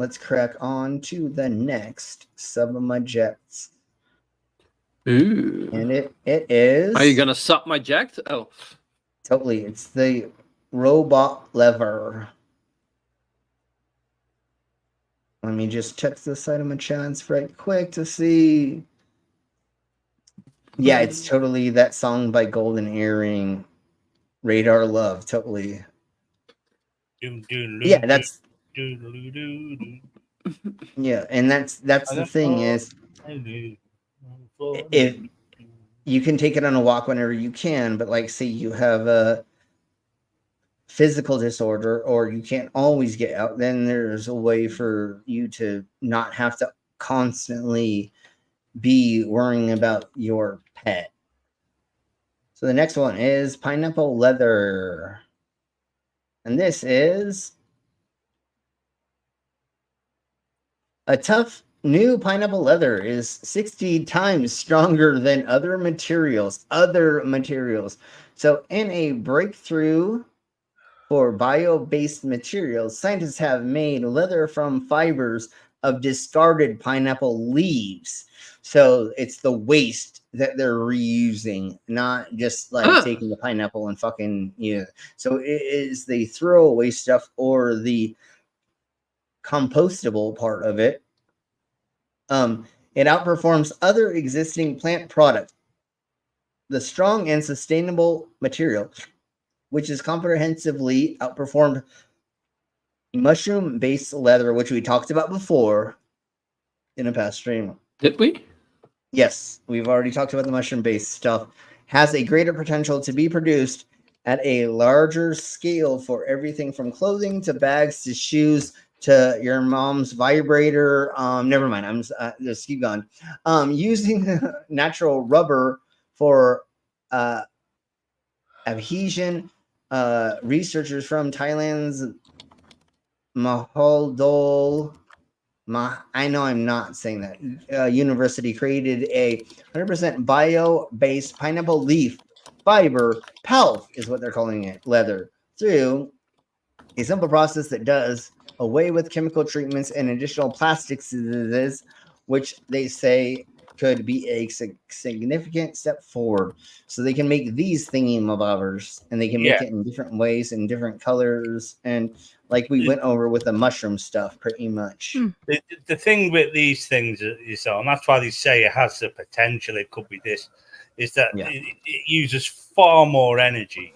S6: let's crack on to the next subject.
S10: Ooh.
S6: And it is.
S10: Are you gonna suck my jack? Oh,
S6: totally. It's the robot lever. Let me just check the side of my chance right quick to see. Yeah, it's totally that song by Golden Earring, Radar Love. Totally. Yeah, that's. Yeah, and that's the thing is, if you can take it on a walk whenever you can, but like say you have a physical disorder or you can't always get out, then there's a way for you to not have to constantly be worrying about your pet. So the next one is pineapple leather. And this is a tough new pineapple leather is 60 times stronger than other materials. So in a breakthrough for bio-based materials, scientists have made leather from fibers of discarded pineapple leaves. So it's the waste that they're reusing, not just like taking the pineapple and fucking, So it is the throwaway stuff or the compostable part of it. It outperforms other existing plant products. The strong and sustainable material, which is comprehensively outperformed mushroom-based leather, which we talked about before in a past stream.
S10: Did we?
S6: Yes, we've already talked about the mushroom-based stuff. Has a greater potential to be produced at a larger scale for everything from clothing to bags to shoes to your mom's vibrator. Never mind. I'm just keep going. Using natural rubber for adhesion. Researchers from Thailand's Maholdol, I know I'm not saying that, university created a 100% bio-based pineapple leaf fiber, PALF is what they're calling it, leather, through a simple process that does away with chemical treatments and additional plastics, which they say could be a significant step forward. So they can make these thingy-mabobbers, and they can make it in different ways and different colors, and like we went over with the mushroom stuff, pretty much.
S13: The thing with these things is, and that's why they say it has the potential, it could be this, is that it uses far more energy.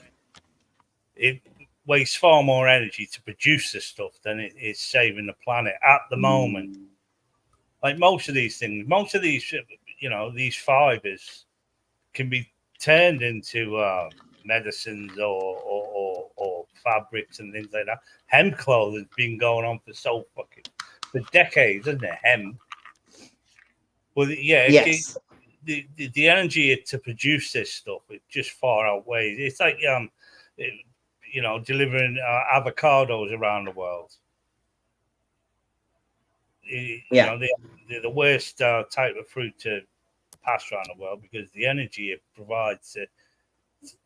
S13: It wastes far more energy to produce this stuff than it is saving the planet at the moment. Like most of these things, these fibers can be turned into medicines or fabrics and things like that. Hemp clothing's been going on for decades, isn't it? Hemp. Well,
S6: yes.
S13: The energy to produce this stuff, it just far outweighs. It's like delivering avocados around the world. They're the worst type of fruit to pass around the world because the energy it provides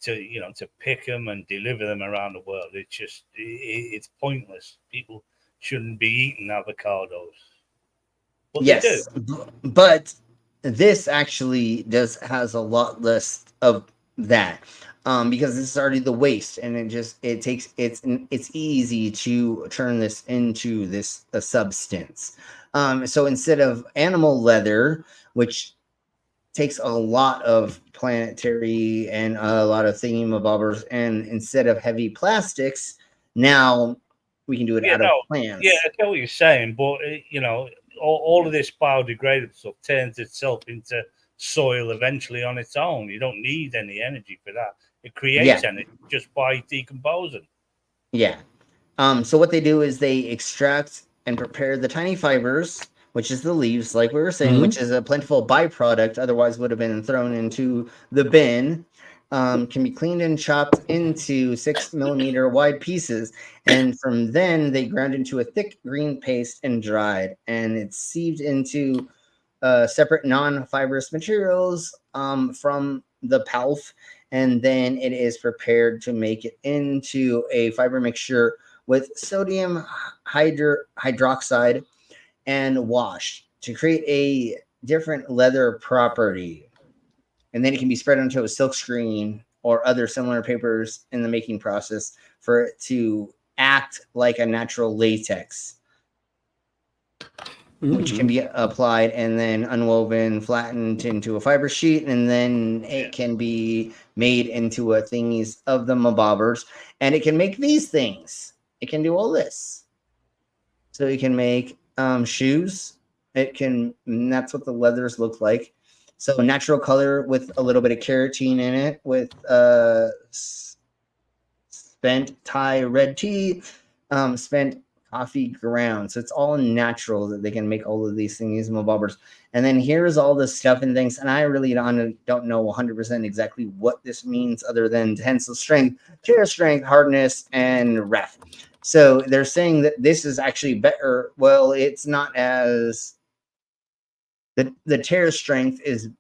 S13: to pick them and deliver them around the world, it's pointless. People shouldn't be eating avocados. But
S6: yes, but this actually has a lot less of that. Because this is already the waste, and it's easy to turn this into a substance. So instead of animal leather, which takes a lot of planetary and a lot of thingamabobbers, and instead of heavy plastics, now we can do it out of plants.
S13: Yeah, I get what you're saying, but all of this biodegradable stuff turns itself into soil eventually on its own. You don't need any energy for that. It creates energy just by decomposing.
S6: Yeah. So what they do is they extract and prepare the tiny fibers, which is the leaves, like we were saying, which is a plentiful byproduct, otherwise would have been thrown into the bin. Can be cleaned and chopped into 6 millimeter wide pieces. And from then they ground into a thick green paste and dried. And it's sieved into separate non-fibrous materials from the PALF, and then it is prepared to make it into a fiber mixture with sodium hydroxide and washed to create a different leather property. And then it can be spread onto a silk screen or other similar papers in the making process for it to act like a natural latex, which can be applied and then unwoven, flattened into a fiber sheet, and then it can be made into a thingies of the mabobbers, and it can make these things. It can do all this. So it can make shoes. It can, and that's what the leathers look like. So natural color with a little bit of keratin in it, with spent Thai red tea, spent coffee ground. So it's all natural that they can make all of these things, mabobbers. And then here's all the stuff and things. And I really don't know 100% exactly what this means other than tensile strength, tear strength, hardness, and ref. So they're saying that this is actually better. Well, it's not as... The tear strength is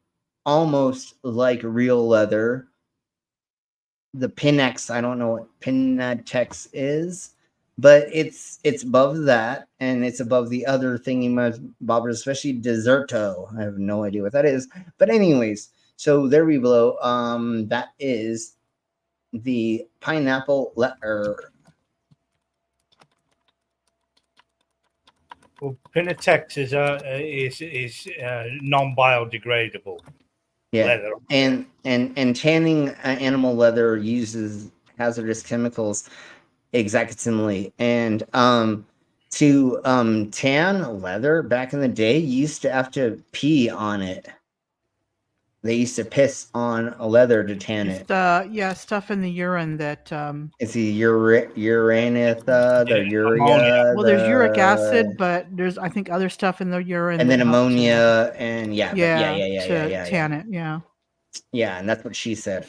S6: almost like real leather. The Pinex, I don't know what Pinatex is, but it's above that, and it's above the other thingy bobbers, especially Deserto. I have no idea what that is. But anyways, so there we blow. That is the pineapple letter.
S13: Well, Pinatex is non-biodegradable leather.
S6: And tanning animal leather uses hazardous chemicals exactly. And to tan leather back in the day, you used to have to pee on it. They used to piss on a leather to tan it.
S15: Stuff in the urine that
S6: It's the uraneth, the urea.
S15: Well, there's uric acid, but there's I think other stuff in the urine.
S6: And then ammonia, and yeah,
S15: tan it.
S6: Yeah, and that's what she said.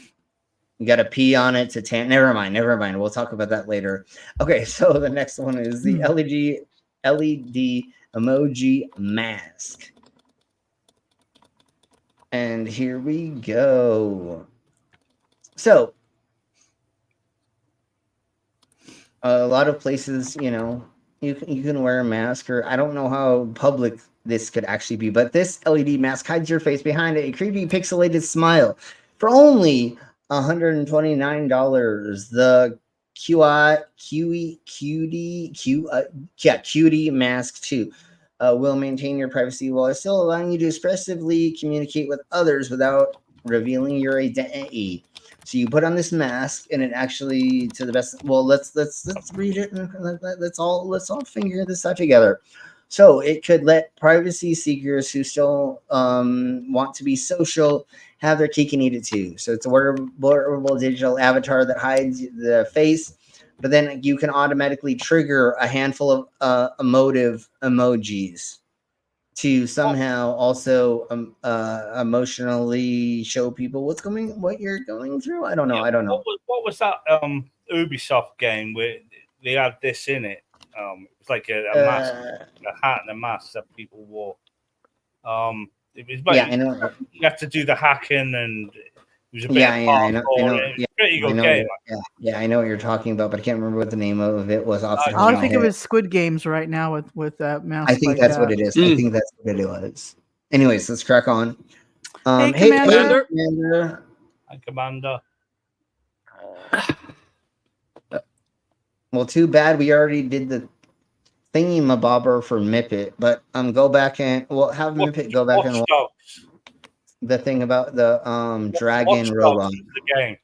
S6: You got to pee on it to tan. Never mind. We'll talk about that later. Okay, so the next one is the LED emoji mask. And here we go. So, a lot of places, you can wear a mask, or I don't know how public this could actually be, but this LED mask hides your face behind a creepy pixelated smile for only $129. The Cutie Mask 2 will maintain your privacy while still allowing you to expressively communicate with others without revealing your identity. So you put on this mask, and it actually, to the best. Well, let's read it, and let's all figure this out together. So it could let privacy seekers who still want to be social have their cake and eat it too. So it's a wearable digital avatar that hides the face, but then you can automatically trigger a handful of emotive emojis to somehow also emotionally show people what you're going through. I don't know.
S13: What was that Ubisoft game where they had this in it? It's like a mask, a hat and a mask that people wore. It was
S6: I know.
S13: You have to do the hacking, and it was a bit
S6: I know.
S13: Pretty good game.
S6: I know what you're talking about, but I can't remember what the name of it was off the top
S15: All
S6: of
S15: I
S6: my
S15: think
S6: head.
S15: of is Squid Games right now with that mask.
S6: I think that's what it is. I think that's what it was. Anyways, let's crack on.
S15: Hey, Commander.
S13: Hi, Commander.
S6: Well, too bad we already did the thingy mabobber for Mippet, but go back and have Mippet go back and watch the thing about the dragon robot.
S13: The game.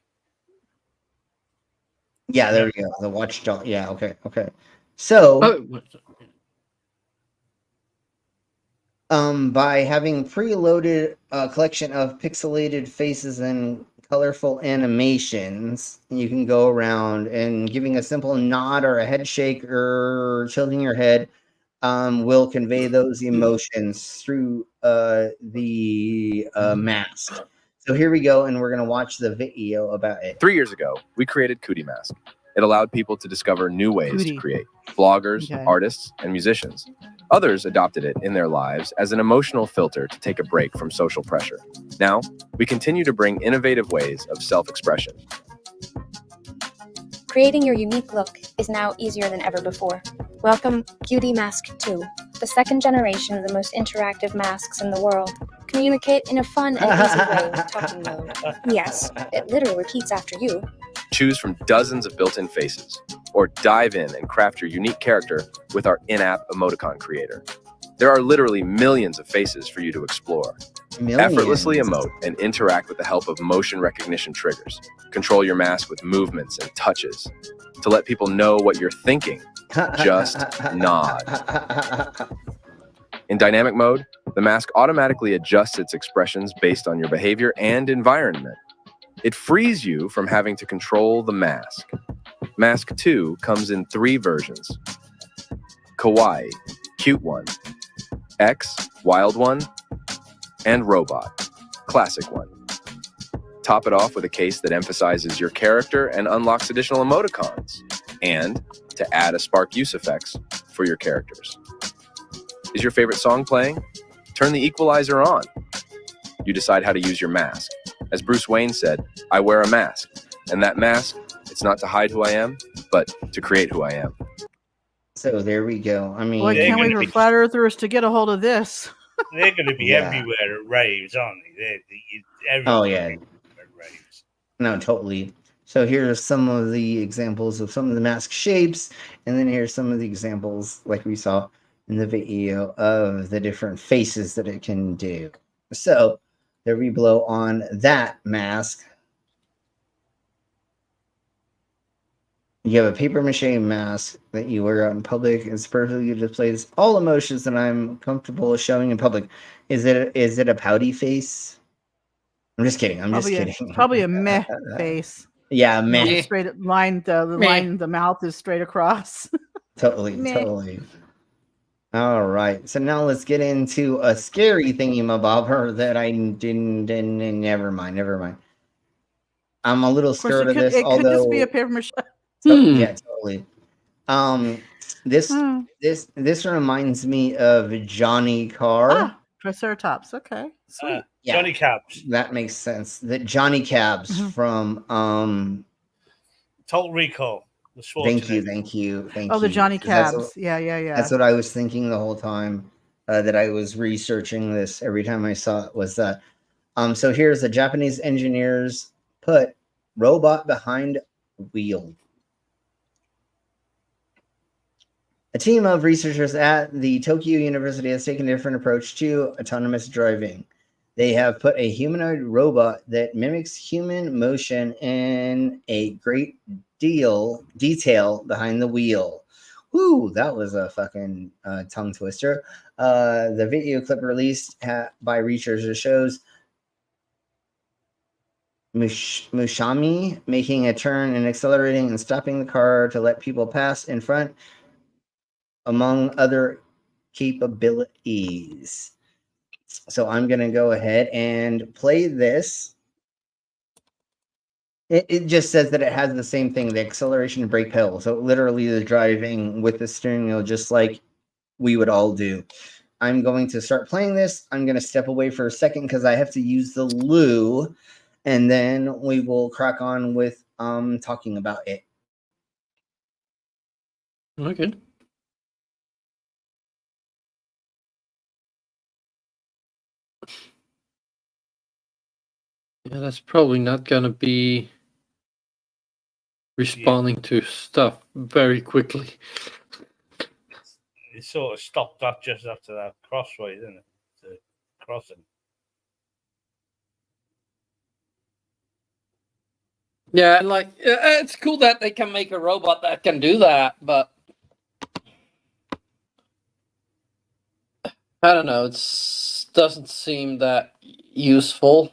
S6: Yeah, there we go. The watchdog. Yeah, okay. So by having preloaded a collection of pixelated faces and colorful animations, you can go around and giving a simple nod or a head shake or tilting your head will convey those emotions through the mask. So here we go, and we're going to watch the video about it.
S20: 3 years ago, we created Cootie Mask. It allowed people to discover new ways to create. Bloggers, artists, and musicians. Others adopted it in their lives as an emotional filter to take a break from social pressure. Now, we continue to bring innovative ways of self-expression.
S21: Creating your unique look is now easier than ever before. Welcome Cutie Mask 2, the second generation of the most interactive masks in the world. Communicate in a fun and easy way with talking mode. Yes, it literally repeats after you.
S20: Choose from dozens of built-in faces, or dive in and craft your unique character with our in-app emoticon creator. There are literally millions of faces for you to explore.
S6: Millions.
S20: Effortlessly emote and interact with the help of motion recognition triggers. Control your mask with movements and touches. To let people know what you're thinking, just nod. In dynamic mode, the mask automatically adjusts its expressions based on your behavior and environment. It frees you from having to control the mask. Mask 2 comes in 3 versions. Kawaii, cute one. X, wild one. And robot, classic one. Top it off with a case that emphasizes your character and unlocks additional emoticons. And to add a spark use effects for your characters. Is your favorite song playing? Turn the equalizer on. You decide how to use your mask. As Bruce Wayne said, I wear a mask. And that mask, it's not to hide who I am, but to create who I am.
S6: So there we go. I mean,
S15: Well, I can't wait for flat earthers to get a hold of this.
S13: They're going to be everywhere at raves, aren't they?
S6: Oh, yeah. No, totally. So here's some of the examples of some of the mask shapes, and then here's some of the examples, like we saw in the video, of the different faces that it can do. So there we blow on that mask. You have a paper mache mask that you wear out in public. It's perfectly displays all emotions that I'm comfortable showing in public. Is it a pouty face? I'm just kidding. I'm just kidding.
S15: Probably a meh face.
S6: Yeah, meh.
S15: Straight line. The mouth is straight across.
S6: Totally, totally. All right. So now let's get into a scary thingy-mabobber that I didn't. Never mind. I'm a little scared of this.
S15: It could just be a paper mache.
S6: Yeah, totally. This reminds me of Johnny Carr.
S15: Triceratops. Okay, sweet.
S13: Johnny Cabs.
S6: That makes sense. That Johnny Cabs from
S13: Total Recall.
S6: Thank you.
S15: Oh, the Johnny Cabs. Yeah.
S6: That's what I was thinking the whole time that I was researching this. Every time I saw it was that. So here's the Japanese engineers put robot behind wheel. A team of researchers at the Tokyo University has taken a different approach to autonomous driving. They have put a humanoid robot that mimics human motion in a great detail behind the wheel. Woo, that was a fucking tongue twister. The video clip released by researchers shows Mushami making a turn and accelerating and stopping the car to let people pass in front, among other capabilities. So I'm going to go ahead and play this. It just says that it has the same thing, the acceleration and brake pedal. So literally the driving with the steering wheel, just like we would all do. I'm going to start playing this. I'm going to step away for a second because I have to use the loo. And then we will crack on with talking about it.
S16: Okay. Yeah, that's probably not gonna be responding to stuff very quickly.
S13: It sort of stopped that just after that crossway, didn't it? The crossing.
S16: Yeah, and like it's cool that they can make a robot that can do that, but I don't know. It doesn't seem that useful.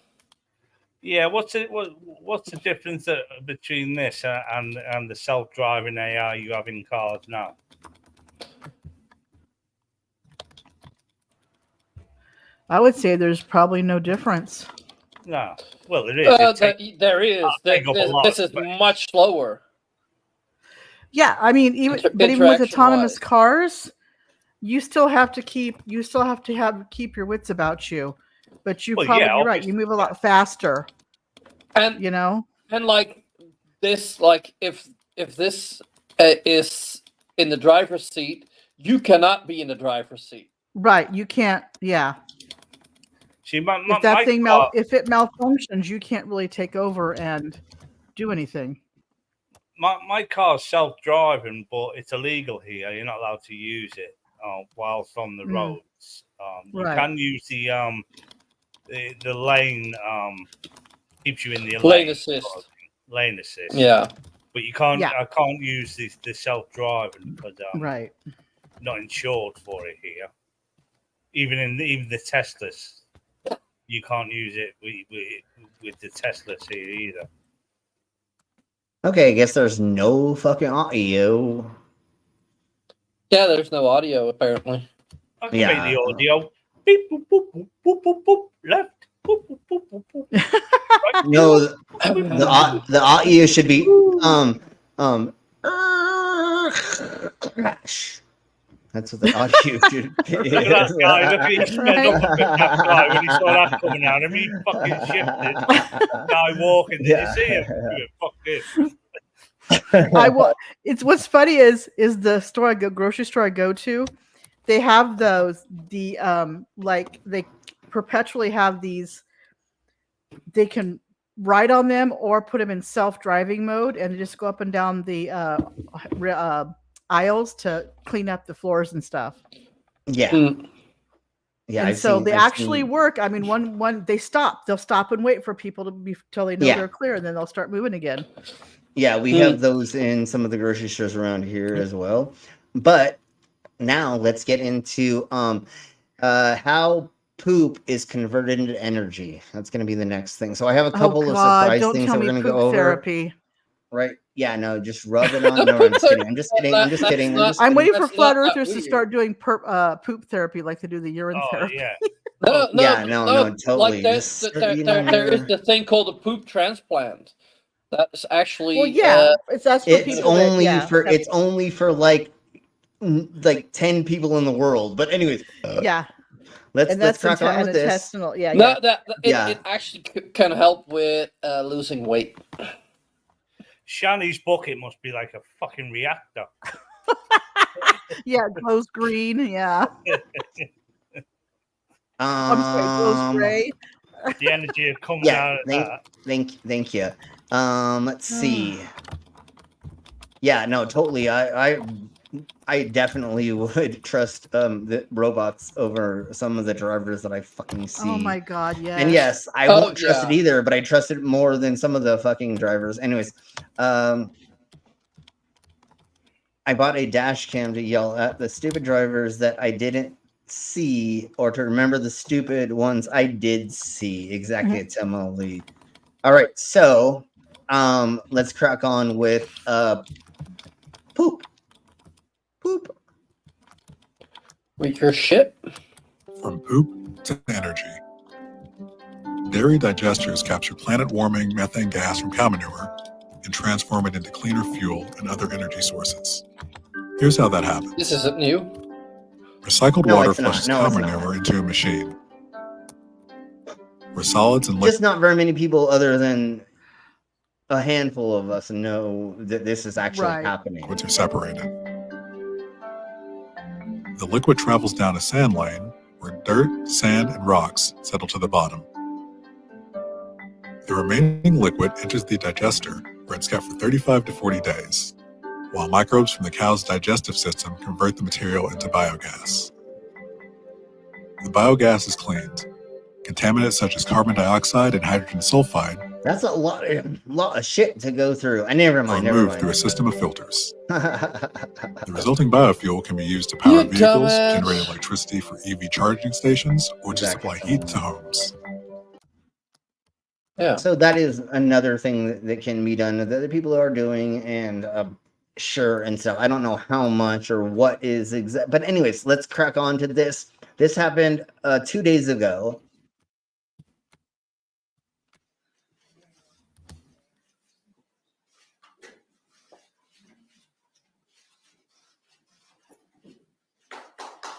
S13: Yeah, what's the difference between this and the self-driving AI you have in cars now?
S15: I would say there's probably no difference.
S13: No, well, there is.
S16: There is. This is much slower.
S15: Yeah, I mean, even with autonomous cars, you still have to keep keep your wits about you. But you're right. You move a lot faster,
S16: and
S15: you know.
S16: And like this, like if this is in the driver's seat, you cannot be in the driver's seat.
S15: Right. You can't. Yeah.
S13: See,
S15: If that thing if it malfunctions, you can't really take over and do anything.
S13: My car's self-driving, but it's illegal here. You're not allowed to use it whilst on the roads. You
S15: Right.
S13: can use the lane keeps you in the
S16: Lane assist.
S13: Lane assist.
S16: Yeah.
S13: But you can't.
S15: Yeah.
S13: I can't use the self-driving because
S15: Right.
S13: not insured for it here. Even the Teslas, you can't use it with the Teslas here either.
S6: Okay, I guess there's no fucking audio.
S16: Yeah, there's no audio apparently.
S13: I can make the audio. Beep, boop, boop, boop, boop, boop, boop, left. Boop, boop, boop, boop, boop. Right,
S6: No, the audio should be crash. That's what the audio should be.
S13: Look at that guy. Look at he sped up a bit, that guy, when he saw that coming out. I mean, he fucking shifted. Guy walking. Did you see him? Fuck this.
S15: It's what's funny is the store grocery store I go to, they have those like they perpetually have these. They can ride on them or put them in self-driving mode and just go up and down the aisles to clean up the floors and stuff.
S6: Yeah. Yeah.
S15: And they actually work. I mean, one they stop. They'll stop and wait for people to be till they know they're clear, and then they'll start moving again.
S6: Yeah, we have those in some of the grocery stores around here as well. But now let's get into how poop is converted into energy. That's going to be the next thing. So I have a couple of surprise things that we're going to go over.
S15: Therapy.
S6: Right? Yeah, no, just rub it on. No, I'm just kidding. I'm just kidding. I'm just kidding.
S15: I'm waiting for flat earthers to start doing poop therapy like they do the urine therapy.
S13: Yeah.
S6: No, totally.
S16: Like there is the thing called a poop transplant. That's actually
S15: it's
S6: only for like 10 people in the world. But anyways, let's crack on with this.
S16: It actually can help with losing weight.
S13: Shani's bucket must be like a fucking reactor.
S15: Yeah, it glows green. Yeah. I'm sorry, it glows gray.
S13: The energy comes out of that.
S6: Thank you. Let's see. Yeah, no, totally. I definitely would trust the robots over some of the drivers that I fucking see.
S15: Oh my god, yes.
S6: And yes, I won't trust it either, but I trust it more than some of the fucking drivers. Anyways, I bought a dash cam to yell at the stupid drivers that I didn't see, or to remember the stupid ones I did see. Exactly, it's Emily. All right, so let's crack on with poop. Poop.
S16: With your shit?
S2: From poop to energy. Dairy digesters capture planet-warming methane gas from cow manure and transform it into cleaner fuel and other energy sources. Here's how that happens.
S16: This isn't new.
S2: Recycled water flushes cow manure into a machine, where solids and
S6: just not very many people other than a handful of us know that this is actually happening.
S2: Liquids are separated. The liquid travels down a sand lane where dirt, sand, and rocks settle to the bottom. The remaining liquid enters the digester, where it's kept for 35 to 40 days, while microbes from the cow's digestive system convert the material into biogas. The biogas is cleaned. Contaminants such as carbon dioxide and hydrogen sulfide
S6: that's a lot of shit to go through. Never mind.
S2: Through a system of filters. The resulting biofuel can be used to power vehicles, generate electricity for EV charging stations, or to supply heat to homes.
S6: Yeah. So that is another thing that can be done that the people are doing, and sure and stuff. I don't know how much or what is exact, but anyways, let's crack on to this. This happened 2 days ago.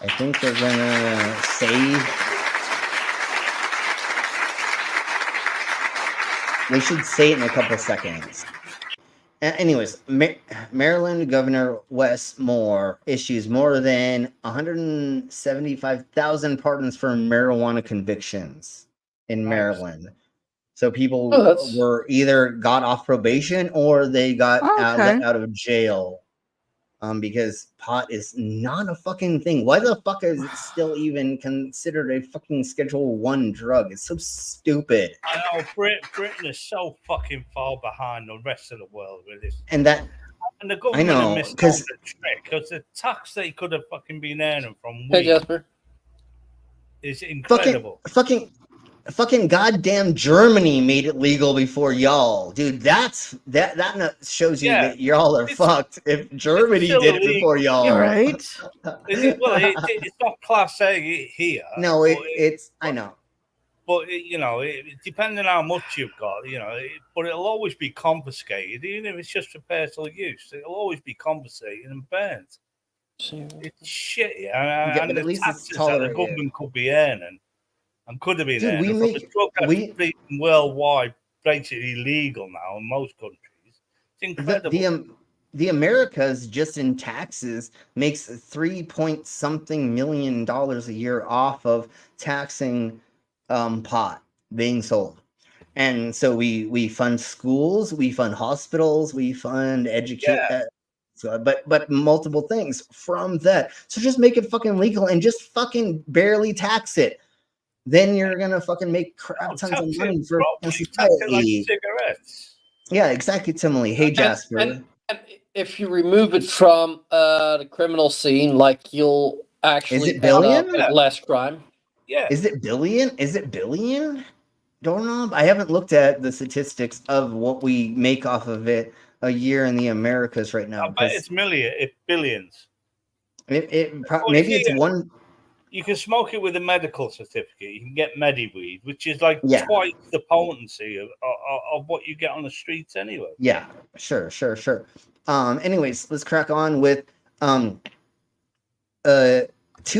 S6: I think they're gonna save. They should say it in a couple seconds. Anyways, Maryland Governor Wes Moore issues more than 175,000 pardons for marijuana convictions in Maryland. So people were either got off probation or they got let out of jail. Because pot is not a fucking thing. Why the fuck is it still even considered a fucking Schedule 1 drug? It's so stupid.
S13: I know Britain is so fucking far behind the rest of the world with this.
S6: And the
S13: government have missed out the trick because the tax they could have fucking been earning from weed is incredible.
S6: Fucking goddamn Germany made it legal before y'all, dude. That shows you that y'all are fucked. If Germany did it before y'all,
S15: right?
S13: It's not Class A here.
S6: No, it's I know.
S13: But depending on how much you've got, but it'll always be confiscated, even if it's just for personal use. It'll always be confiscated and burnt. It's shit, and
S6: but at
S13: the
S6: least
S13: taxes
S6: it's
S13: that the
S6: tolerated.
S13: government could be earning and could have been
S6: Dude,
S13: earning from a drug that's being worldwide basically illegal now in most countries. It's incredible.
S6: The Americas just in taxes makes $3 million a year off of taxing pot being sold. And so we fund schools, we fund hospitals, we fund education, but multiple things from that. So just make it fucking legal and just fucking barely tax it. Then you're gonna fucking make crap tons of money for society.
S13: Like cigarettes.
S6: Yeah, exactly, Timely. Hey, Jasper.
S16: And if you remove it from the criminal scene, like you'll actually end up with less crime.
S13: Yeah.
S6: Is it billion? Is it billion? Doorknob? I haven't looked at the statistics of what we make off of it a year in the Americas right now.
S13: I bet it's billions.
S6: Maybe it's one.
S13: You can smoke it with a medical certificate. You can get MediWeed, which is like twice the potency of what you get on the streets anyway.
S6: Yeah, sure. Anyways, let's crack on with 2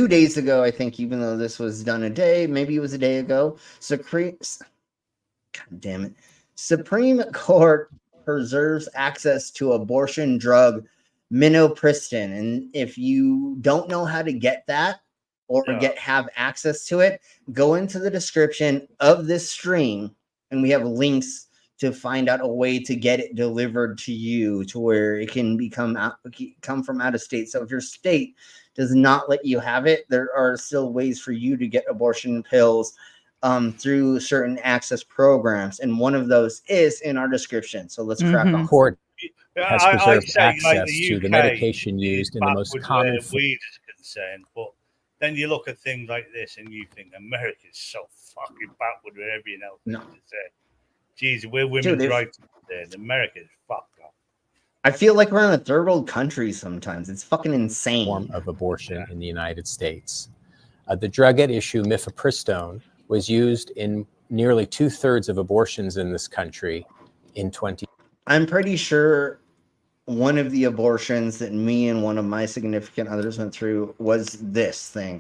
S6: days ago, I think, even though this was done a day, maybe it was a day ago. God damn it. Supreme Court preserves access to abortion drug minopristone. And if you don't know how to get that, or have access to it, go into the description of this stream, and we have links to find out a way to get it delivered to you to where it can come from out of state. So if your state does not let you have it, there are still ways for you to get abortion pills through certain access programs, and one of those is in our description. So let's crack on.
S5: Court has preserved access
S13: to
S5: the medication used in the most common
S13: weed is concerned, but then you look at things like this and you think America's so fucking backward with everything else.
S6: No.
S13: Jeez, we're women's rights there. America's fucked up.
S6: I feel like we're in a third world country sometimes. It's fucking insane.
S5: Form of abortion in the United States. The drug at issue, mifepristone, was used in nearly 2/3 of abortions in this country in 20.
S6: I'm pretty sure one of the abortions that me and one of my significant others went through was this thing.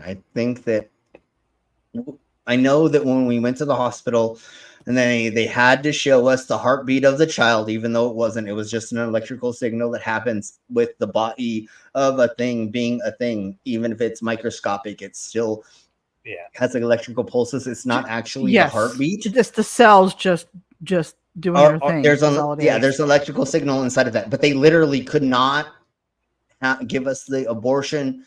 S6: I know that when we went to the hospital and they had to show us the heartbeat of the child, even though it was just an electrical signal that happens with the body of a thing being a thing. Even if it's microscopic, it's still has like electrical pulses. It's not actually the heartbeat.
S15: Just the cells just doing their thing.
S6: There's electrical signal inside of that, but they literally could not give us the abortion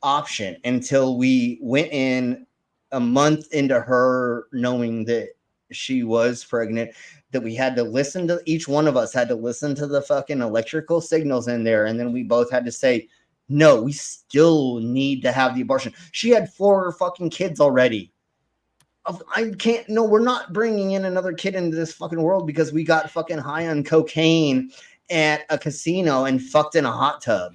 S6: option until we went in a month into her knowing that she was pregnant, that we had to listen to, each one of us had to listen to the fucking electrical signals in there, and then we both had to say, no, we still need to have the abortion. She had 4 fucking kids already. We're not bringing in another kid into this fucking world because we got fucking high on cocaine at a casino and fucked in a hot tub.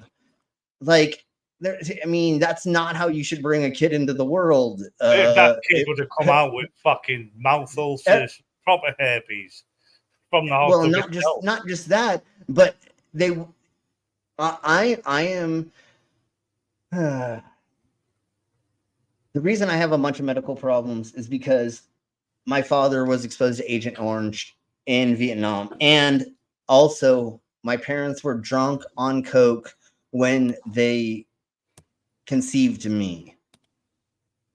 S6: That's not how you should bring a kid into the world.
S13: If that kid would have come out with fucking mouth ulcers, proper herpes from the hospital.
S6: Well, not just that, but I am. The reason I have a bunch of medical problems is because my father was exposed to Agent Orange in Vietnam, and also my parents were drunk on coke when they conceived me.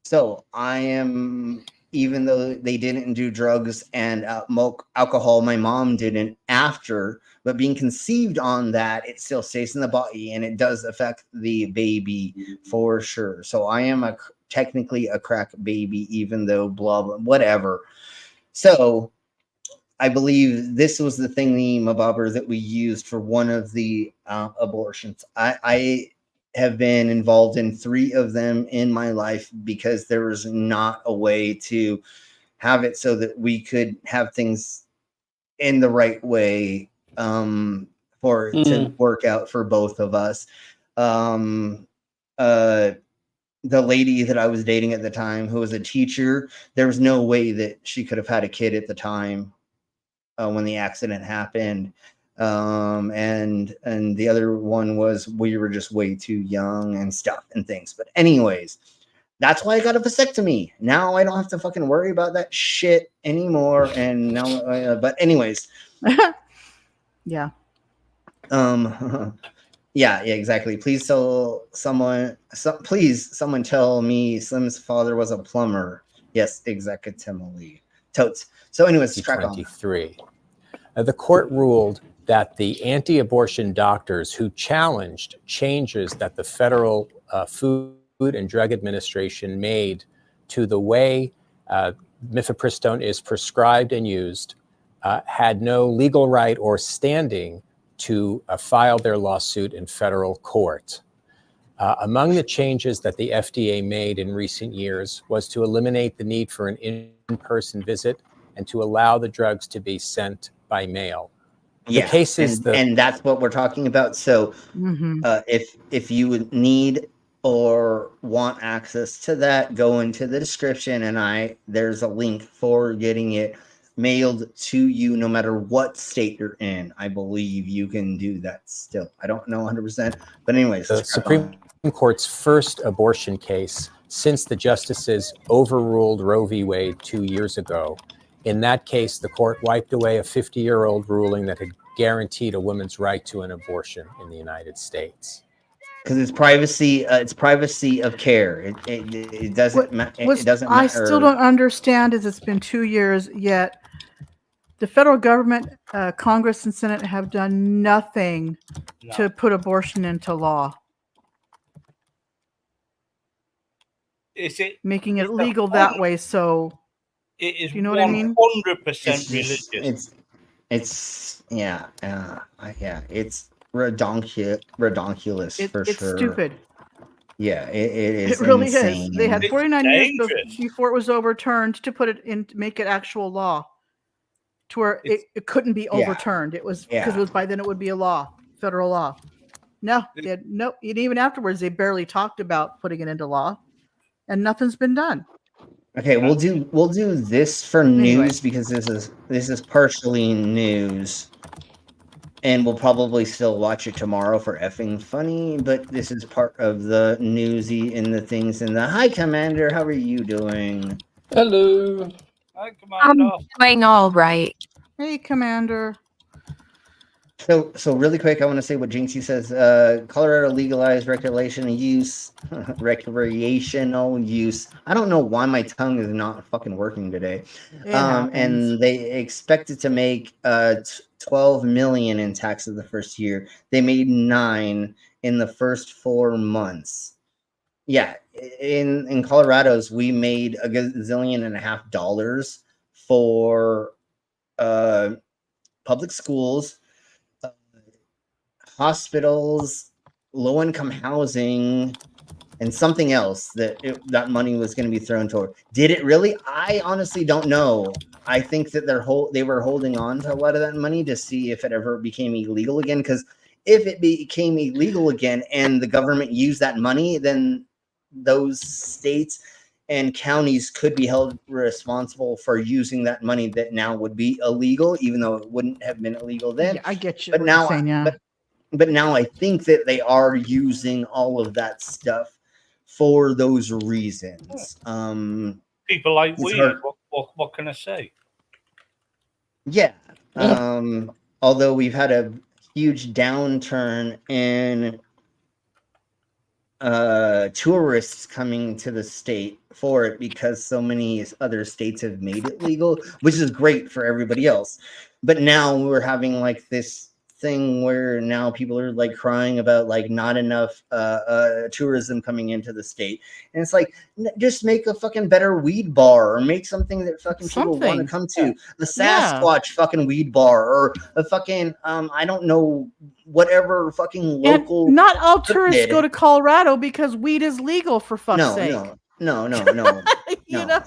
S6: So I am, even though they didn't do drugs and alcohol, my mom didn't after, but being conceived on that, it still stays in the body and it does affect the baby for sure. So I am technically a crack baby, even though blah, blah, whatever. So I believe this was the thingy-mabobber that we used for one of the abortions. I have been involved in 3 of them in my life because there was not a way to have it so that we could have things in the right way for it to work out for both of us. The lady that I was dating at the time, who was a teacher, there was no way that she could have had a kid at the time when the accident happened. And the other one was we were just way too young and stuff and things. But anyways, that's why I got a vasectomy. Now I don't have to fucking worry about that shit anymore. And now, but anyways,
S15: yeah.
S6: Yeah, exactly. Please tell someone. Please, someone tell me Slim's father was a plumber. Yes, executively. Totes. So, anyways, track on.
S5: 23. The court ruled that the anti-abortion doctors who challenged changes that the federal Food and Drug Administration made to the way mifepristone is prescribed and used had no legal right or standing to file their lawsuit in federal court. Among the changes that the FDA made in recent years was to eliminate the need for an in-person visit and to allow the drugs to be sent by mail.
S6: Yeah, and that's what we're talking about. So if you would need or want access to that, go into the description and there's a link for getting it mailed to you no matter what state you're in. I believe you can do that still. I don't know 100%, but anyways.
S5: The Supreme Court's first abortion case since the justices overruled Roe v. Wade 2 years ago. In that case, the court wiped away a 50-year-old ruling that had guaranteed a woman's right to an abortion in the United States.
S6: Because it's privacy of care. It doesn't it doesn't matter.
S15: I still don't understand, as it's been 2 years yet. The federal government, Congress and Senate have done nothing to put abortion into law. Making it legal that way? So
S13: it is,
S15: you know what I mean?
S13: 100% religious.
S6: It's redonkulous for
S15: it's
S6: sure.
S15: Stupid.
S6: Yeah, it is.
S15: It really
S6: insane.
S15: is. They had 49 years before it was overturned to put it in, to make it actual law, to where it couldn't be overturned. It was because it was by then it would be a law, federal law. No, they had no. And even afterwards, they barely talked about putting it into law, and nothing's been done.
S6: Okay, we'll do this for news because this is partially news, and we'll probably still watch it tomorrow for effing funny. But this is part of the newsy and the things. And the hi, Commander, how are you doing?
S16: Hello.
S13: Hi, Commander.
S7: I'm doing all right.
S15: Hey, Commander.
S6: So really quick, I want to say what Jinxie says. Colorado legalized recreational use. I don't know why my tongue is not fucking working today. And they expected to make $12 million in taxes the first year. They made $9 million in the first 4 months. Yeah, in Colorado's, we made $1.5 billion for public schools, hospitals, low-income housing, and something else that money was going to be thrown toward. Did it really? I honestly don't know. I think that they were holding on to a lot of that money to see if it ever became illegal again. Because if it became illegal again and the government used that money, then those states and counties could be held responsible for using that money that now would be illegal, even though it wouldn't have been illegal then.
S15: Yeah, I get you.
S6: But now, but now I think that they are using all of that stuff for those reasons.
S13: People like weed. What can I say?
S6: Yeah. Although we've had a huge downturn in tourists coming to the state for it because so many other states have made it legal, which is great for everybody else. But now we're having like this thing where now people are like crying about like not enough tourism coming into the state, and it's like just make a fucking better weed bar or make something that fucking people want to come to. The Sasquatch fucking weed bar or a fucking I don't know, whatever fucking local.
S15: And not all tourists go to Colorado because weed is legal, for fuck's sake.
S6: No,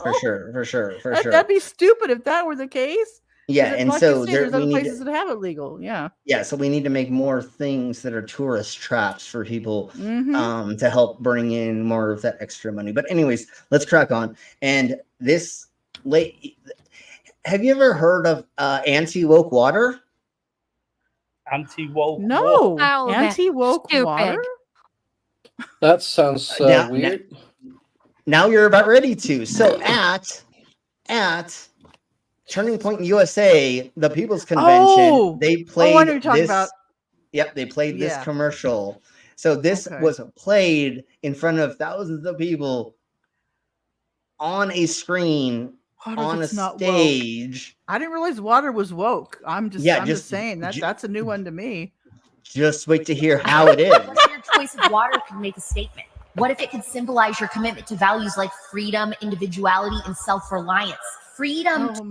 S6: for sure.
S15: That'd be stupid if that were the case.
S6: Yeah, and
S15: like
S6: so
S15: you say, there's other places that have it legal. Yeah.
S6: Yeah, so we need to make more things that are tourist traps for people to help bring in more of that extra money. But anyways, let's crack on. And this have you ever heard of anti-woke water?
S13: Anti-woke?
S15: No.
S21: Oh,
S15: anti-woke
S21: stupid.
S15: water?
S16: That sounds weird.
S6: Now you're about ready to. So at Turning Point USA, the People's Convention, they played
S15: I know what you're talking
S6: this.
S15: about.
S6: Yep, they played this commercial. So this was played in front of thousands of people on a screen on a stage.
S15: I didn't realize water was woke. I'm just saying that's a new one to me.
S6: Just wait to hear how it is.
S7: What if your choice of water could make a statement? What if it could symbolize your commitment to values like freedom, individuality, and self-reliance? Freedom to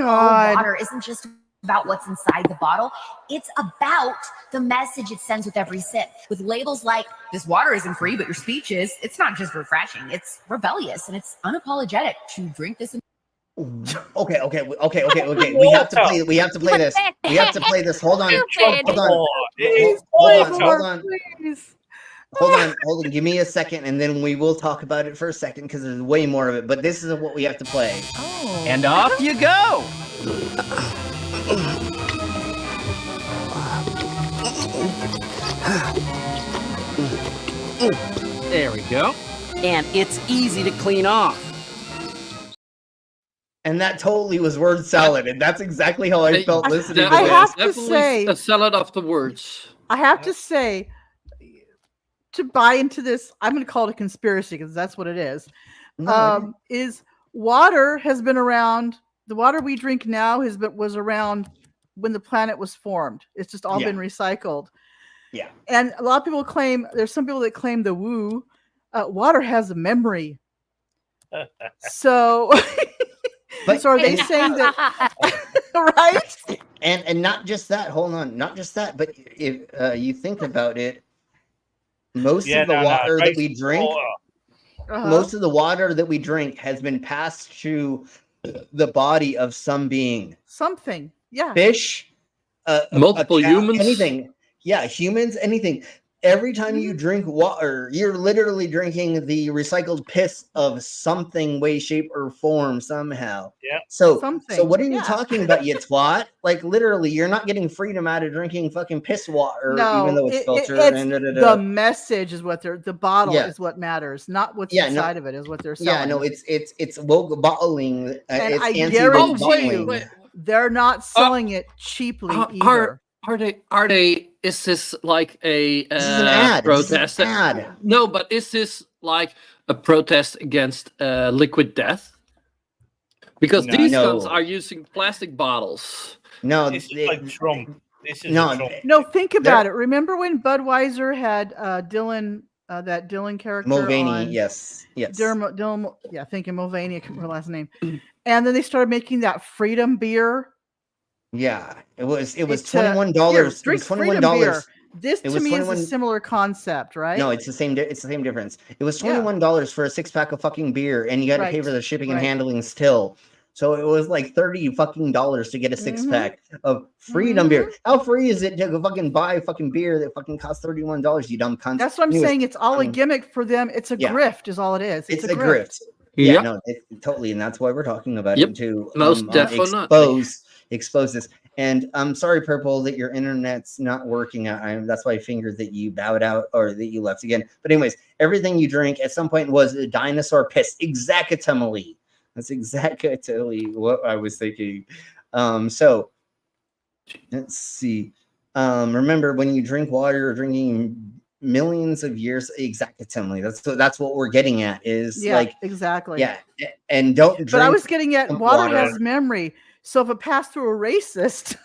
S7: all water isn't just about what's inside the bottle. It's about the message it sends with every sip. With labels like, this water isn't free, but your speech is. It's not just refreshing. It's rebellious, and it's unapologetic to drink this.
S6: Okay. We have to play this. We have to play this. Hold on. Hold on. Give me a second, and then we will talk about it for a second because there's way more of it. But this is what we have to play.
S15: Oh.
S22: And off you go. There we go. And it's easy to clean off.
S6: And that totally was word salad, and that's exactly how I felt listening to
S15: I
S6: this.
S15: have to say,
S16: a salad of the words.
S15: I have to say, to buy into this, I'm going to call it a conspiracy because that's what it is. Is water has been around. The water we drink now was around when the planet was formed. It's just all been recycled.
S6: Yeah.
S15: And a lot of people claim, there's some people that claim the water has a memory. So, so are they saying that, right?
S6: And not just that, hold on, not just that, but if you think about it, most of the water that we drink, most of the water that we drink has been passed through the body of some being.
S15: Something, yeah.
S6: Fish,
S16: multiple humans,
S6: anything. Yeah, humans, anything. Every time you drink water, you're literally drinking the recycled piss of something, way, shape, or form somehow.
S13: Yeah.
S6: So what are you talking about, you twat? Like literally, you're not getting freedom out of drinking fucking piss water, even though it's filtered.
S15: The message is what the bottle is what matters, not what's inside of it is what they're selling.
S6: Yeah, no, it's woke bottling.
S15: And
S6: it's
S15: I
S6: anti-woke
S15: guarantee
S6: bottling.
S15: you, they're not selling it cheaply either.
S16: Are they? Is this like a
S6: This is an ad.
S16: protest?
S6: This is an ad.
S16: No, but is this like a protest against liquid death? Because these guns are using plastic bottles.
S6: No,
S13: this is like Trump. This is
S6: No,
S13: Trump.
S15: No, think about it. Remember when Budweiser had Dylan, that Dylan character?
S6: Mulvaney,
S15: on
S6: yes.
S15: Dylan, yeah, thinking Mulvaney, I can't remember her last name. And then they started making that Freedom beer.
S6: Yeah, it was $21. It was $21.
S15: This to me is a similar concept, right?
S6: No, it's the same. It's the same difference. It was $21 for a 6-pack of fucking beer, and you got to pay for the shipping and handling still. So it was like $30 fucking to get a 6-pack of Freedom beer. How free is it to go fucking buy fucking beer that fucking costs $31? You dumb cunt.
S15: That's what I'm saying. It's all a gimmick for them. It's a grift, is all it is.
S6: It's a grift. Yeah, no, totally, and that's why we're talking about it to
S16: Most definitely
S6: expose this. And I'm sorry, Purple, that your internet's not working. That's why I figured that you bowed out or that you left again. But anyways, everything you drink at some point was a dinosaur piss. Exactly. That's exactly what I was thinking. So let's see.
S9: Remember, when you drink water, you're drinking millions of years exactly. That's what we're getting at is
S15: exactly.
S9: Yeah. And don't drink.
S15: But I was getting at water has memory. So if it passed through a racist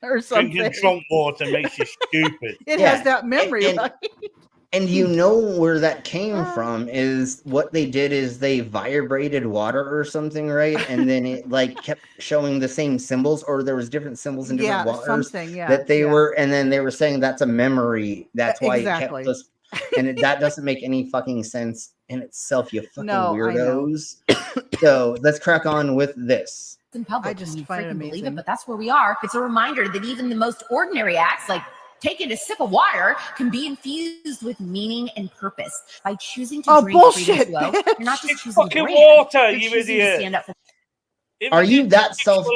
S15: or something,
S13: drinking Trump water makes you stupid.
S15: It has that memory, right?
S9: And you know where that came from is what they did is they vibrated water or something, right? And then it kept showing the same symbols, or there was different symbols in different waters that they were, and then they were saying that's a memory. That's why it kept us. And that doesn't make any fucking sense in itself, you fucking weirdos. So let's crack on with this.
S7: In public,
S15: I just
S7: you
S15: find it
S7: freaking believe
S15: amazing.
S7: it, but that's where we are. It's a reminder that even the most ordinary acts, like taking a sip of water, can be infused with meaning and purpose. By choosing to drink
S15: bullshit,
S7: Freedom Slow, you're not just choosing
S13: fucking
S7: brand,
S13: water,
S7: you're
S13: you
S7: choosing to
S13: idiot.
S7: stand up for.
S9: Are you that self?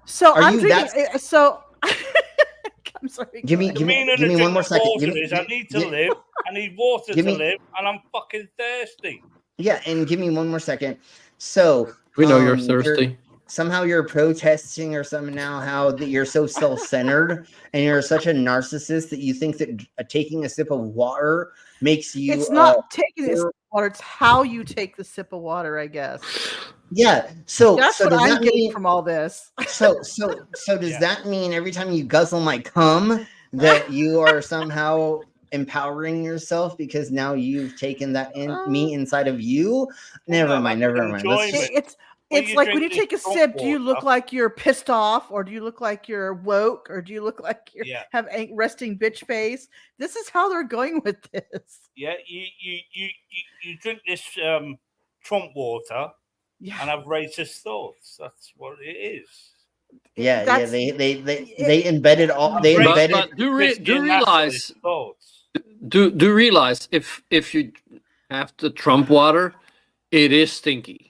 S15: So
S9: Are
S15: I'm
S9: you
S15: drinking.
S9: that-
S15: So I'm sorry.
S9: Give me one more second.
S13: I need to live. I need water to live, and I'm fucking thirsty.
S9: Yeah, and give me one more second. So
S10: We know you're thirsty.
S9: Somehow you're protesting or somehow how that you're so self-centered and you're such a narcissist that you think that taking a sip of water makes you.
S15: It's not taking the sip of water; it's how you take the sip of water, I guess.
S9: Yeah. So
S15: that's
S9: so
S15: what
S9: does
S15: I'm
S9: that
S15: getting
S9: mean,
S15: from all this.
S9: So does that mean every time you guzzle my cum that you are somehow empowering yourself because now you've taken that me inside of you? Never mind.
S15: It's like when you take a sip, do you look like you're pissed off, or do you look like you're woke, or do you look like you have a resting bitch face? This is how they're going with this.
S13: Yeah, you drink this Trump water and have racist thoughts. That's what it is.
S9: Yeah, they embedded all. They embedded.
S10: But do realize. Do realize if you have the Trump water, it is stinky.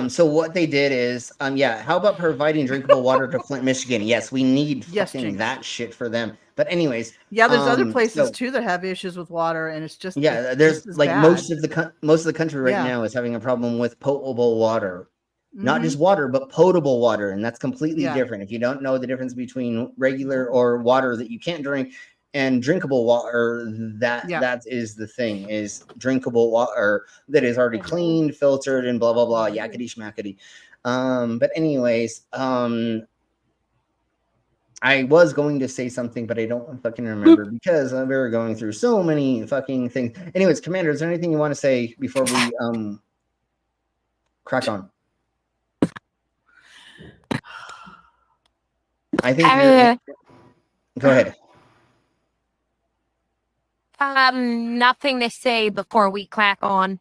S9: So what they did is, how about providing drinkable water to Flint, Michigan? Yes, we need fucking that shit for them. But anyways,
S15: there's other places too that have issues with water, and it's just
S9: there's
S15: just
S9: like
S15: bad.
S9: most of the country right now is having a problem with potable water. Not just water, but potable water, and that's completely different. If you don't know the difference between regular or water that you can't drink and drinkable water, that is the thing, is drinkable water that is already cleaned, filtered, and blah blah blah, yakety schmackety. But anyways, I was going to say something, but I don't fucking remember because we were going through so many fucking things. Anyways, Commander, is there anything you want to say before we crack on? I think go ahead.
S11: Nothing to say before we crack on.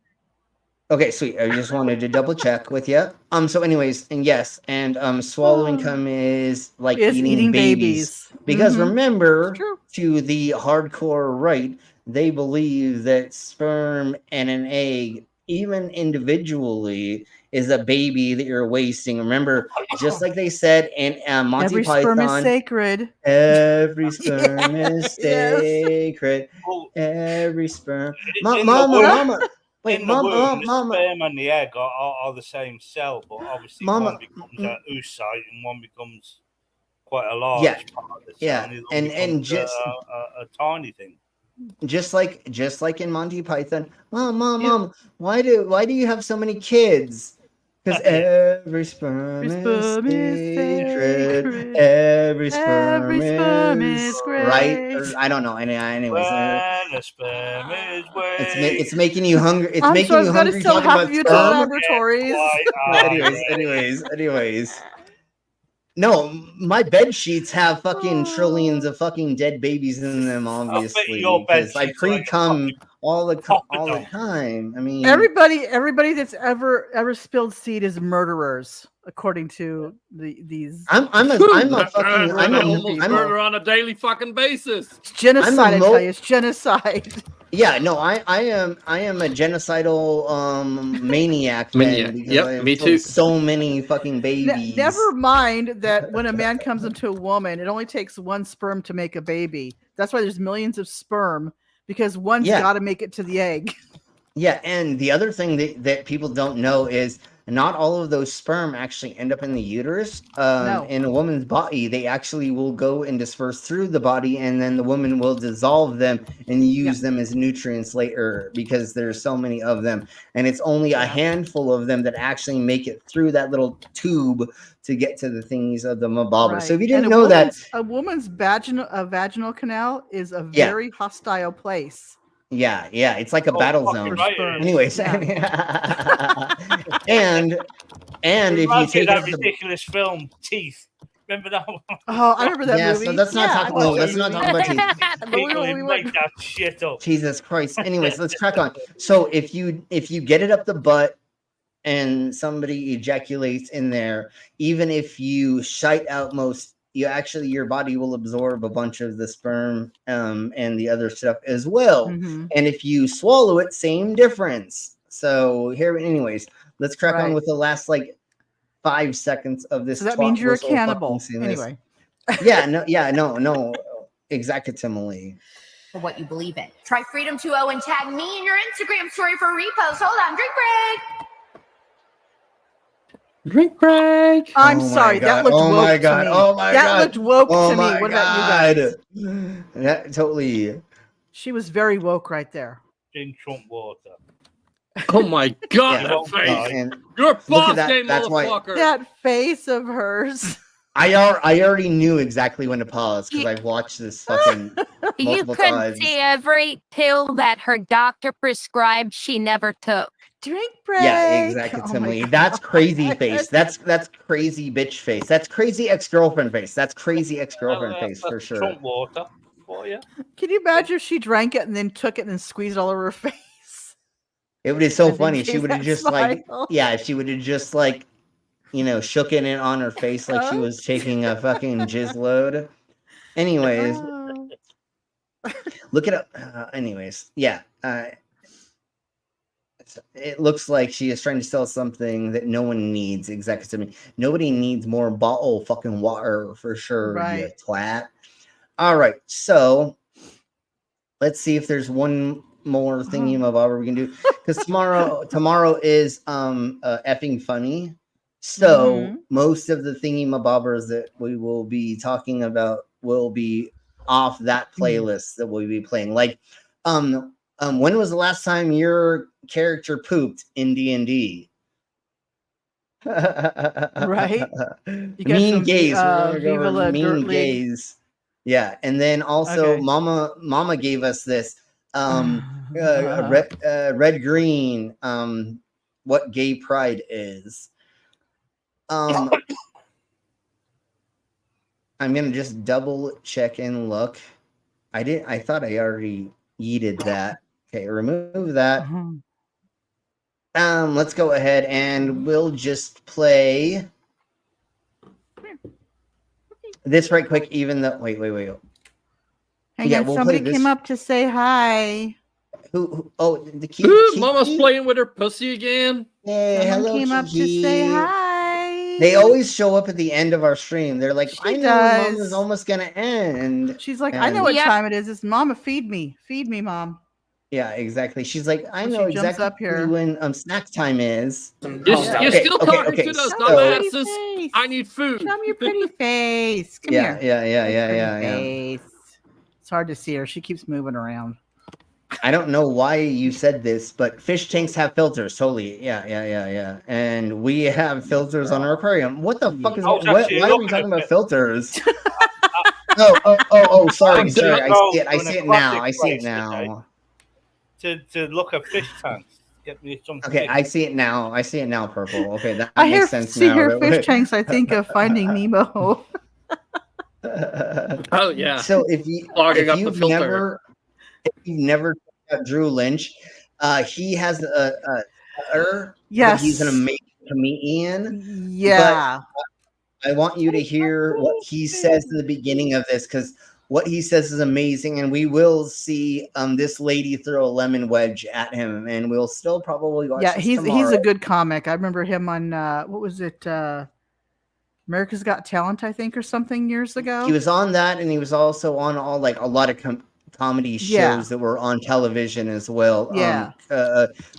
S9: Okay, sweet. I just wanted to double check with you. So anyways, and yes, and swallowing cum is like eating babies. Because remember, to the hardcore right, they believe that sperm and an egg, even individually, is a baby that you're wasting. Remember, just like they said in Monty
S15: Every
S9: Python,
S15: sperm is sacred.
S9: Every sperm is sacred. Every sperm. Mama. Wait, Mama.
S13: The sperm and the egg are the same cell, but obviously one becomes an oocyte and one becomes quite a large part of the cell.
S9: And just
S13: a tiny thing.
S9: Just like in Monty Python, Mom, why do you have so many kids? Because every sperm is sacred. Every sperm is great. Right? I don't know. Anyways,
S13: the sperm is
S9: it's making you hungry. It's making you hungry talking about sperm.
S15: Laboratories.
S9: Anyways. No, my bed sheets have fucking trillions of fucking dead babies in them, obviously. Because I pre-cum all the time. I mean,
S15: everybody that's ever spilled seed is murderers, according to these.
S10: I'm a murderer on a daily fucking basis.
S15: It's genocide. I tell you, it's genocide.
S9: Yeah, no, I am a genocidal maniac.
S10: Yep, me too.
S9: So many fucking babies.
S15: Never mind that when a man comes into a woman, it only takes one sperm to make a baby. That's why there's millions of sperm, because one's got to make it to the egg.
S9: Yeah, and the other thing that people don't know is not all of those sperm actually end up in the uterus.
S15: No.
S9: In a woman's body, they actually will go and disperse through the body, and then the woman will dissolve them and use them as nutrients later because there's so many of them. And it's only a handful of them that actually make it through that little tube to get to the thingies of the mabobber. So if you didn't know that,
S15: a woman's vaginal canal is a very hostile place.
S9: yeah, it's like a battle zone.
S13: Right.
S9: Anyways, and if you take
S13: that
S9: the
S13: ridiculous film Teeth, remember that one?
S15: Oh, I remember that movie.
S9: So let's not talk. No, let's not talk about teeth.
S13: People who make that shit up.
S9: Jesus Christ. Anyways, let's crack on. So if you get it up the butt and somebody ejaculates in there, even if you shite out most, your body will absorb a bunch of the sperm and the other stuff as well. And if you swallow it, same difference. So here, anyways, let's crack on with the last 5 seconds of this.
S15: So that means you're a cannibal. Anyway.
S9: No, exactly.
S7: For what you believe in. Try Freedom20 and tag me in your Instagram story for a repost. Hold on, drink break.
S16: Drink break.
S15: I'm sorry. That looked woke to me.
S9: Oh my god.
S15: That looked woke to me. What about you guys?
S9: That totally.
S15: She was very woke right there.
S13: In Trump water.
S16: Oh my god, that face. You're a boss game, motherfucker.
S15: That face of hers.
S9: I already knew exactly when to pause because I've watched this fucking
S11: You
S9: multiple
S11: could
S9: times.
S11: see every pill that her doctor prescribed she never took.
S15: Drink break.
S9: Yeah, exactly. That's crazy face. That's crazy bitch face. That's crazy ex-girlfriend face. That's crazy ex-girlfriend face for sure.
S13: Trump water for you.
S15: Can you imagine if she drank it and then took it and squeezed it all over her face?
S9: It would be so funny. She
S15: gave
S9: would have
S15: that
S9: just
S15: smile.
S9: she would have just shooken it on her face like she was taking a fucking jizz load. Anyways, look it up. It looks like she is trying to sell something that no one needs. Exactly. Nobody needs more bottle fucking water for sure.
S15: Right.
S9: You twat. All right. So let's see if there's one more thingy mabobber we can do because tomorrow is effing funny. So most of the thingy mabobbers that we will be talking about will be off that playlist that we'll be playing. Like, when was the last time your character pooped in D&D?
S15: Right.
S9: Mean gays.
S15: Viva la
S9: Mean
S15: Dirt League.
S9: gays. Yeah, and then also Mama gave us this red green. What gay pride is. I'm gonna just double check and look. I thought I already yeeted that. Okay, remove that. Let's go ahead and we'll just play this right quick. Even though wait.
S15: Hang on, somebody came up to say hi.
S9: Who? Oh, the Kiki.
S16: Mama's playing with her pussy again.
S9: Hey,
S15: Someone
S9: hello,
S15: came up
S9: Kiki.
S15: to say hi.
S9: They always show up at the end of our stream. They're like, I know
S15: does.
S9: Mama's almost gonna end.
S15: She's like, I know what time it is. It's Mama, feed me, Mom.
S9: Yeah, exactly. She's like, I
S15: When
S9: know
S15: she jumps
S9: exactly
S15: up here.
S9: when snack time is.
S16: You're still talking to us, dumbasses. I need food.
S15: Show me your pretty face. Come
S9: Yeah.
S15: here. Face. It's hard to see her. She keeps moving around.
S9: I don't know why you said this, but fish tanks have filters. Totally. Yeah. And we have filters on our aquarium. What the fuck is why are we talking about filters? Sorry. I see it now.
S13: To look at fish tanks. Get me some.
S9: Okay, I see it now. Purple. Okay, that
S15: I
S9: makes sense
S15: see
S9: now.
S15: her fish tanks. I think of Finding Nemo.
S16: Oh yeah.
S9: So if you've never checked out Drew Lynch, he has
S15: yes,
S9: he's an amazing comedian.
S15: Yeah.
S9: But I want you to hear what he says in the beginning of this because what he says is amazing, and we will see this lady throw a lemon wedge at him, and we'll still probably watch.
S15: Yeah,
S9: this
S15: he's
S9: tomorrow.
S15: a good comic. I remember him on what was it? America's Got Talent, I think, or something years ago.
S9: He was on that, and he was also on all a lot of comedy shows
S15: Yeah.
S9: that were on television as well.
S15: Yeah.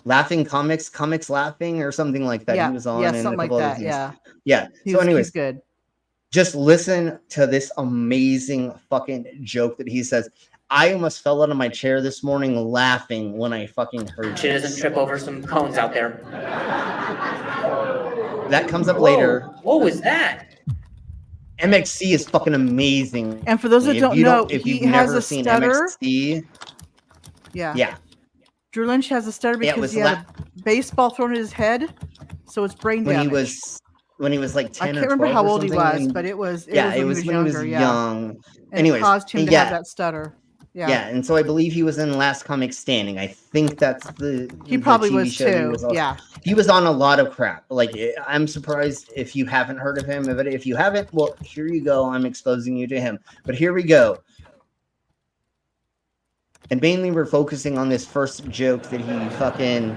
S9: Laughing Comics Laughing or something like that.
S15: Yeah.
S9: He was on
S15: Yeah,
S9: and a
S15: something like
S9: couple other
S15: that.
S9: things.
S15: Yeah.
S9: Yeah.
S15: He's
S9: So anyways,
S15: good.
S9: just listen to this amazing fucking joke that he says. I almost fell out of my chair this morning laughing when I fucking heard
S1: She
S9: this.
S1: doesn't trip over some cones out there.
S9: That comes up
S1: Whoa,
S9: later.
S1: what was that?
S9: MXC is fucking amazing.
S15: And for those that don't know,
S9: if
S15: he
S9: you've
S15: has
S9: never
S15: a
S9: seen
S15: stutter.
S9: MXC,
S15: Yeah.
S9: yeah,
S15: Drew Lynch has a stutter
S9: Yeah, it
S15: because
S9: was
S15: he had a baseball thrown at his head, so it's brain
S9: when
S15: damage.
S9: he was like 10
S15: I
S9: or
S15: can't remember
S9: 12
S15: how
S9: or
S15: old he
S9: something,
S15: was,
S9: and-
S15: but it was
S9: when
S15: when
S9: he was
S15: younger, yeah.
S9: young.
S15: And
S9: Anyways,
S15: it caused him to have that stutter. Yeah.
S9: Yeah, and so I believe he was in Last Comic Standing. I think that's
S15: He
S9: the
S15: probably
S9: TV
S15: was
S9: show that he
S15: too.
S9: was on.
S15: Yeah.
S9: He was on a lot of crap. Like, I'm surprised if you haven't heard of him. But if you haven't, well, here you go. I'm exposing you to him. But here we go. And mainly we're focusing on this first joke that he fucking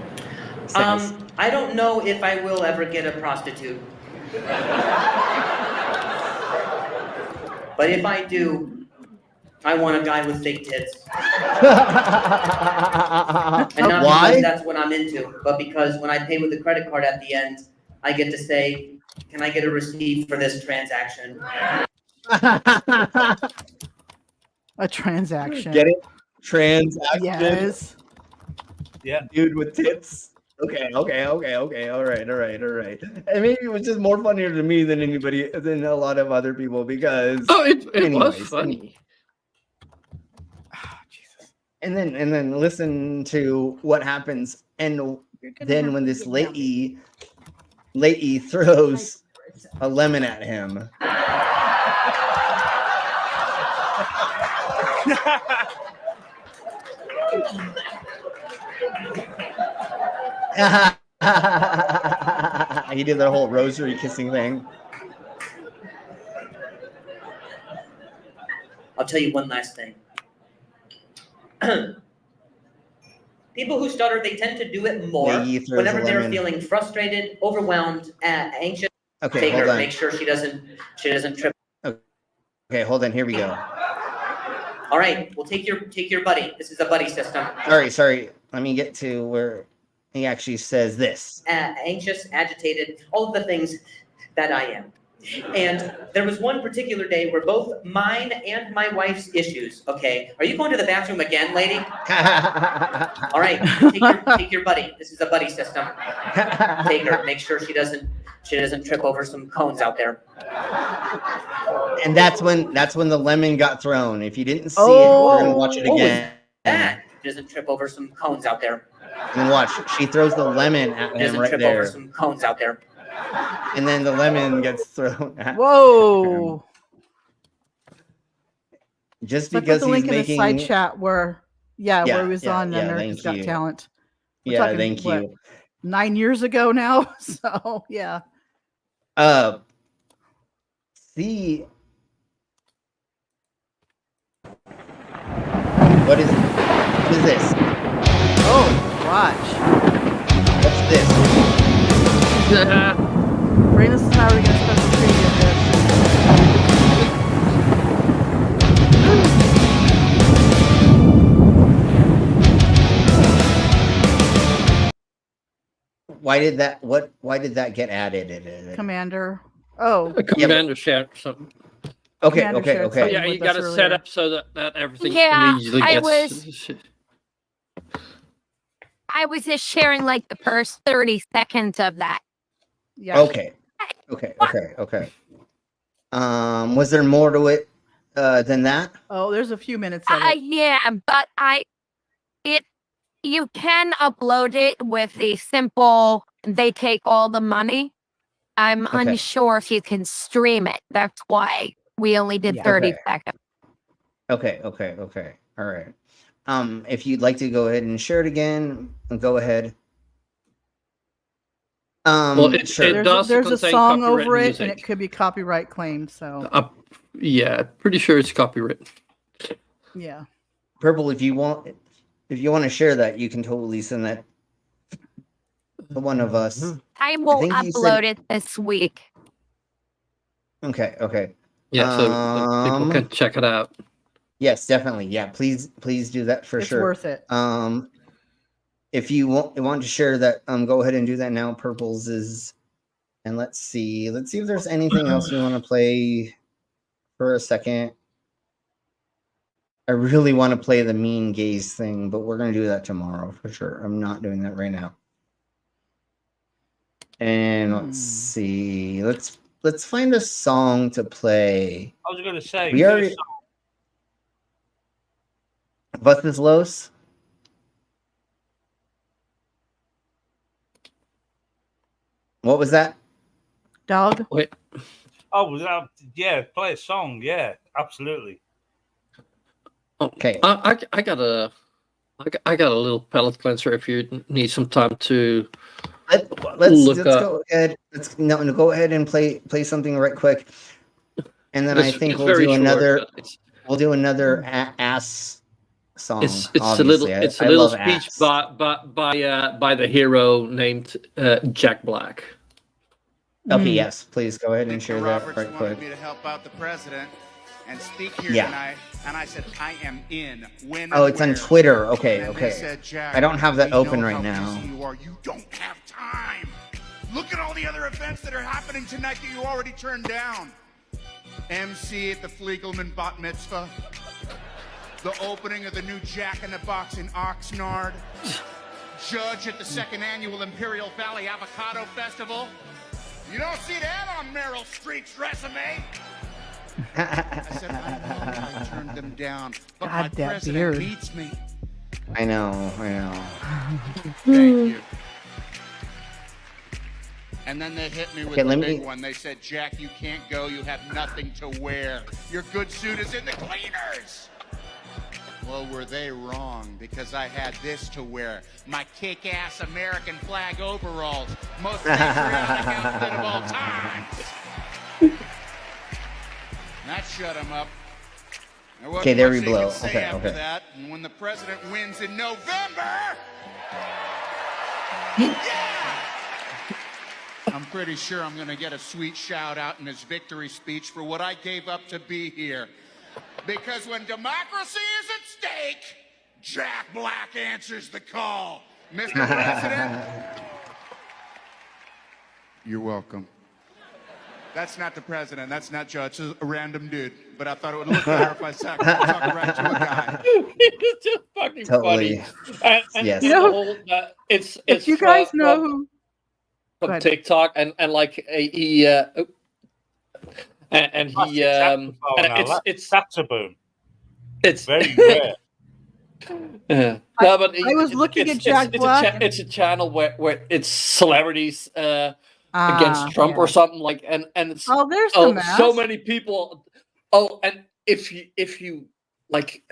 S9: says.
S1: I don't know if I will ever get a prostitute. But if I do, I want a guy with fake tits. And not
S9: Why?
S1: because that's what I'm into, but because when I pay with a credit card at the end, I get to say, can I get a receipt for this transaction?
S15: A transaction.
S9: Get it? Transaction.
S15: Yes.
S13: Yeah.
S9: Dude with tits. Okay. All right. And maybe it was just more funnier to me than a lot of other people because.
S16: Oh, it was funny.
S9: And then listen to what happens, and then when this lady throws a lemon at him. He did the whole rosary kissing thing.
S1: I'll tell you one last thing. People who stutter, they tend to do it more
S9: Yeah, he throws
S1: whenever
S9: a
S1: they're
S9: lemon.
S1: feeling frustrated, overwhelmed, anxious.
S9: Okay,
S1: Take
S9: hold
S1: her,
S9: on.
S1: make sure she doesn't trip.
S9: Okay, hold on. Here we go.
S1: All right, we'll take your buddy. This is a buddy system.
S9: All right, sorry. Let me get to where he actually says this.
S1: Anxious, agitated, all of the things that I am. And there was one particular day where both mine and my wife's issues. Okay, are you going to the bathroom again, lady? All right, take your buddy. This is a buddy system. Take her. Make sure she doesn't trip over some cones out there.
S9: And that's when the lemon got thrown. If you didn't see it, we're gonna watch it again.
S1: She doesn't trip over some cones out there.
S9: And then watch. She throws the lemon at
S1: She
S9: him
S1: doesn't
S9: right
S1: trip over
S9: there.
S1: some cones out there.
S9: And then the lemon gets thrown at
S15: Whoa.
S9: just
S15: So I
S9: because
S15: put the link
S9: he's
S15: in
S9: making.
S15: the side chat where he was on
S9: yeah,
S15: America's Got
S9: thank you.
S15: Talent. We're
S9: Yeah,
S15: talking,
S9: thank
S15: what,
S9: you.
S15: 9 years ago now. So yeah.
S9: See. What is this?
S15: Oh, watch.
S9: What's this?
S15: Brain, this is how we're gonna special treat
S9: Why did that get added?
S15: Commander. Oh.
S16: A commander shared something.
S9: Okay,
S15: Commander
S9: okay,
S15: shared
S9: okay.
S15: something
S16: Yeah, you
S15: with
S16: got
S15: us
S16: to set
S15: earlier.
S16: up so that everything
S11: Yeah,
S16: immediately
S11: I
S16: gets.
S11: I was just sharing like the first 30 seconds of that.
S15: Yeah.
S9: Okay. Was there more to it than that?
S15: Oh, there's a few minutes of it.
S11: Yeah, but you can upload it with a simple, they take all the money. I'm
S9: Okay.
S11: unsure if you can stream it. That's why we only did 30
S9: Okay.
S11: seconds.
S9: Okay. All right. If you'd like to go ahead and share it again, go ahead.
S16: Well, it
S9: sure.
S16: does
S15: There's a
S16: contain
S15: song
S16: copyright
S15: over it,
S16: music.
S15: and it could be copyright claimed. So
S16: Yeah, pretty sure it's copyrighted.
S15: yeah.
S9: Purple, if you want to share that, you can totally send that to one of us.
S11: I will
S9: think you
S11: upload
S9: said-
S11: it this week.
S9: Okay.
S16: Yeah, so people can check it out.
S9: Yes, definitely. Yeah, please do that for
S15: It's
S9: sure.
S15: worth it.
S9: If you want to share that, go ahead and do that now. Purples is, and let's see if there's anything else we want to play for a second. I really want to play the mean gaze thing, but we're gonna do that tomorrow for sure. I'm not doing that right now. And let's see. Let's find a song to play.
S13: I was going to say,
S9: We already Bustos Los. What was that?
S15: Dog.
S16: Wait.
S13: Oh, yeah, play a song. Yeah, absolutely.
S9: Okay.
S16: I got a little palate cleanser if you need some time to
S9: Let's go ahead. Go ahead and play something right quick, and then I think we'll do another. We'll do another ass song.
S16: It's a little speech by the hero named Jack Black.
S9: Okay, yes, please go ahead and share that
S4: Roberts
S9: right
S4: wanted
S9: quick.
S4: me to help out the president and speak here
S9: Yeah.
S4: tonight, and I said I am in. When
S9: Oh,
S4: and
S9: it's on
S4: where.
S9: Twitter. Okay,
S4: And they
S9: okay.
S4: said, Jack,
S9: I don't have that
S4: we
S9: open
S4: know
S9: right
S4: how
S9: now.
S4: busy you are. You don't have time. Look at all the other events that are happening tonight that you already turned down. MC at the Fliegelman Bat Mitzvah. The opening of the new Jack in the Box in Oxnard. Judge at the second annual Imperial Valley Avocado Festival. You don't see that on Meryl Streep's resume. I said, I know I turned them down, but my
S15: God, that
S4: president
S15: beard.
S4: beats me.
S9: I know.
S4: Thank you. And then they hit me with
S9: Okay,
S4: the
S9: let
S4: big
S9: me-
S4: one. They said, Jack, you can't go. You have nothing to wear. Your good suit is in the cleaners. Well, were they wrong? Because I had this to wear. My kick-ass American flag overalls. Most patriotic outfit of all time. That shut him up. There wasn't
S9: Okay, there
S4: much
S9: we
S4: they
S9: blow.
S4: could say
S9: Okay,
S4: after
S9: okay.
S4: that. And when the president wins in November, I'm pretty sure I'm going to get a sweet shout out in his victory speech for what I gave up to be here. Because when democracy is at stake, Jack Black answers the call. Mr. President, you're welcome. That's not the president. That's not Judge. It's a random dude. But I thought it would look better if I talked right to a guy.
S16: It's just fucking
S9: Totally.
S16: funny. And
S9: Yes.
S16: you know, the whole, it's
S15: If you guys
S16: from-
S15: know
S16: from-
S15: who. Go
S16: from
S15: ahead.
S16: TikTok and he and he
S13: That's a boom.
S16: it's
S13: Very rare.
S16: yeah. No, but
S15: I was looking at Jack Black.
S16: It's a channel where it's celebrities against Trump or something like, and it's
S15: Oh, there's the mask.
S16: so many people. Oh, and if you like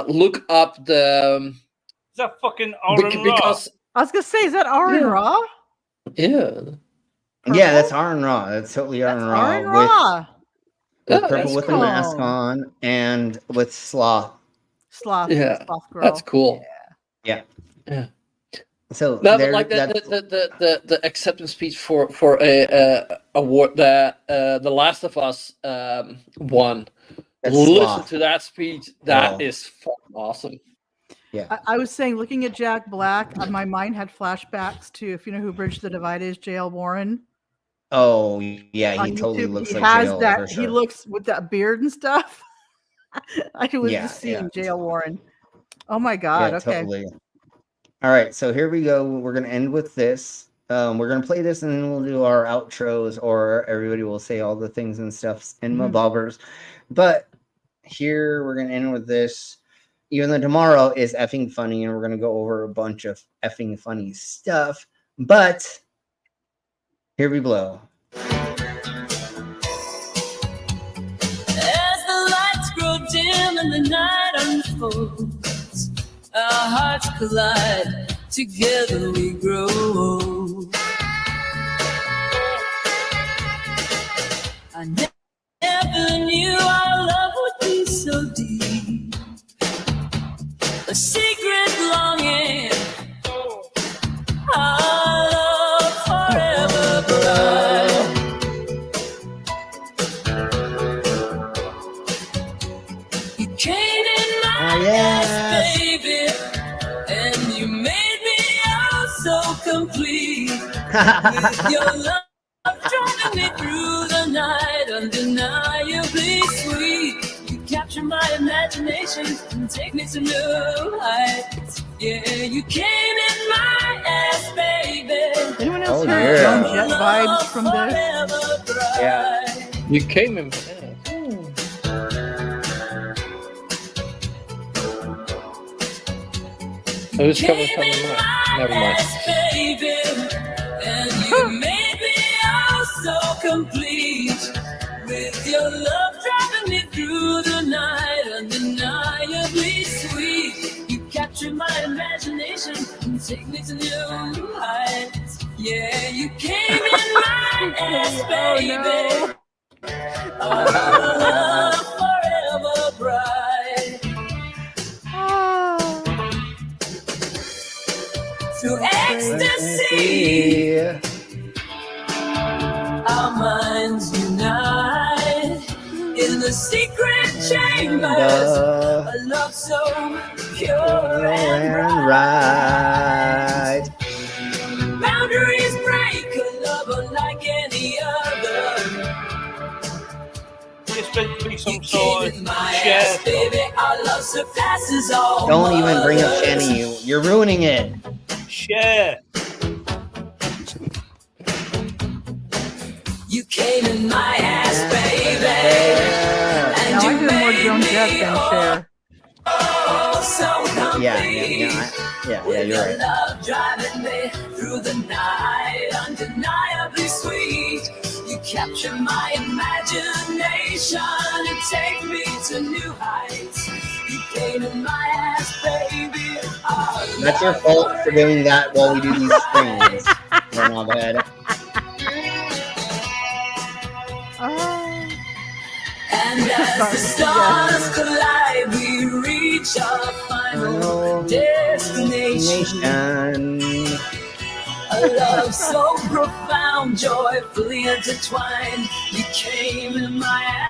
S16: look up the
S13: Is that fucking Aaron
S16: because
S15: I was gonna say, is that Aaron Raw?
S16: yeah.
S9: Yeah, that's Aaron Raw. That's totally Aaron Raw.
S15: Aaron Raw.
S9: With
S16: Yeah,
S9: purple
S16: that's
S9: with
S15: cool.
S9: the mask on and with Sloth.
S15: Sloth.
S16: Yeah,
S15: Sloth girl.
S16: that's cool.
S9: Yeah.
S16: Yeah.
S9: So
S16: No,
S9: there,
S16: but like
S9: that's,
S16: the acceptance speech for a award that The Last of Us won.
S9: That's
S16: Listen
S9: Sloth.
S16: to that speech. That
S9: Oh.
S16: is fucking awesome.
S9: yeah.
S15: I was saying, looking at Jack Black, my mind had flashbacks to, if you know who Bridge the Divide is, J.L. Warren.
S9: Oh yeah, he
S15: On
S9: totally
S15: YouTube.
S9: looks
S15: He
S9: like
S15: has
S9: Jail
S15: that.
S9: for sure.
S15: He looks with that beard and stuff. I was
S9: Yeah,
S15: just seeing
S9: yeah.
S15: J.L. Warren. Oh my God.
S9: Yeah,
S15: Okay.
S9: totally. All right, so here we go. We're gonna end with this. We're gonna play this, and then we'll do our outros, or everybody will say all the things and stuffs and
S15: Mhm.
S9: bobbers. But here we're gonna end with this. Even though tomorrow is effing funny, and we're gonna go over a bunch of effing funny stuff. But here we blow.
S3: As the lights grow dim and the night unfolds, our hearts collide, together we grow. I never knew our love would be so deep, a secret longing, our love forever bright. You came in
S9: yes.
S3: baby, and you made me all so complete. With your love driving me through the night, undeniably sweet. You capture my imagination and take me to new heights. Yeah, you came in my ass, baby.
S15: Anyone else
S9: Oh,
S15: hear
S9: yeah.
S15: Joan Jett vibes from this?
S10: Yeah. You came in. Who's coming from the mic? Never mind.
S3: Baby, and you made me all so complete. With your love driving me through the night, undeniably sweet. You capture my imagination and take me to new heights. Yeah, you came in my ass, baby. Oh, forever bright. Through ecstasy, our minds unite in the secret chambers. A love so pure and
S9: right.
S3: boundaries break, a love unlike any other.
S13: It's meant to be some sort of share.
S3: Baby, our love surpasses all.
S9: Don't even bring up Shanny. You're ruining it.
S13: Share.
S3: You came in my ass, baby. And
S15: Now I
S3: you
S15: do more Joan Jett than Cher.
S3: so complete.
S9: Yeah, you're right.
S3: Love driving me through the night, undeniably sweet. You capture my imagination and take me to new heights. You came in my ass, baby. Oh,
S9: That's your fault for doing that while we do these streams. We're not bad.
S3: and as the stars collide, we reach our final destination. A love so profound, joyfully intertwined. You came in my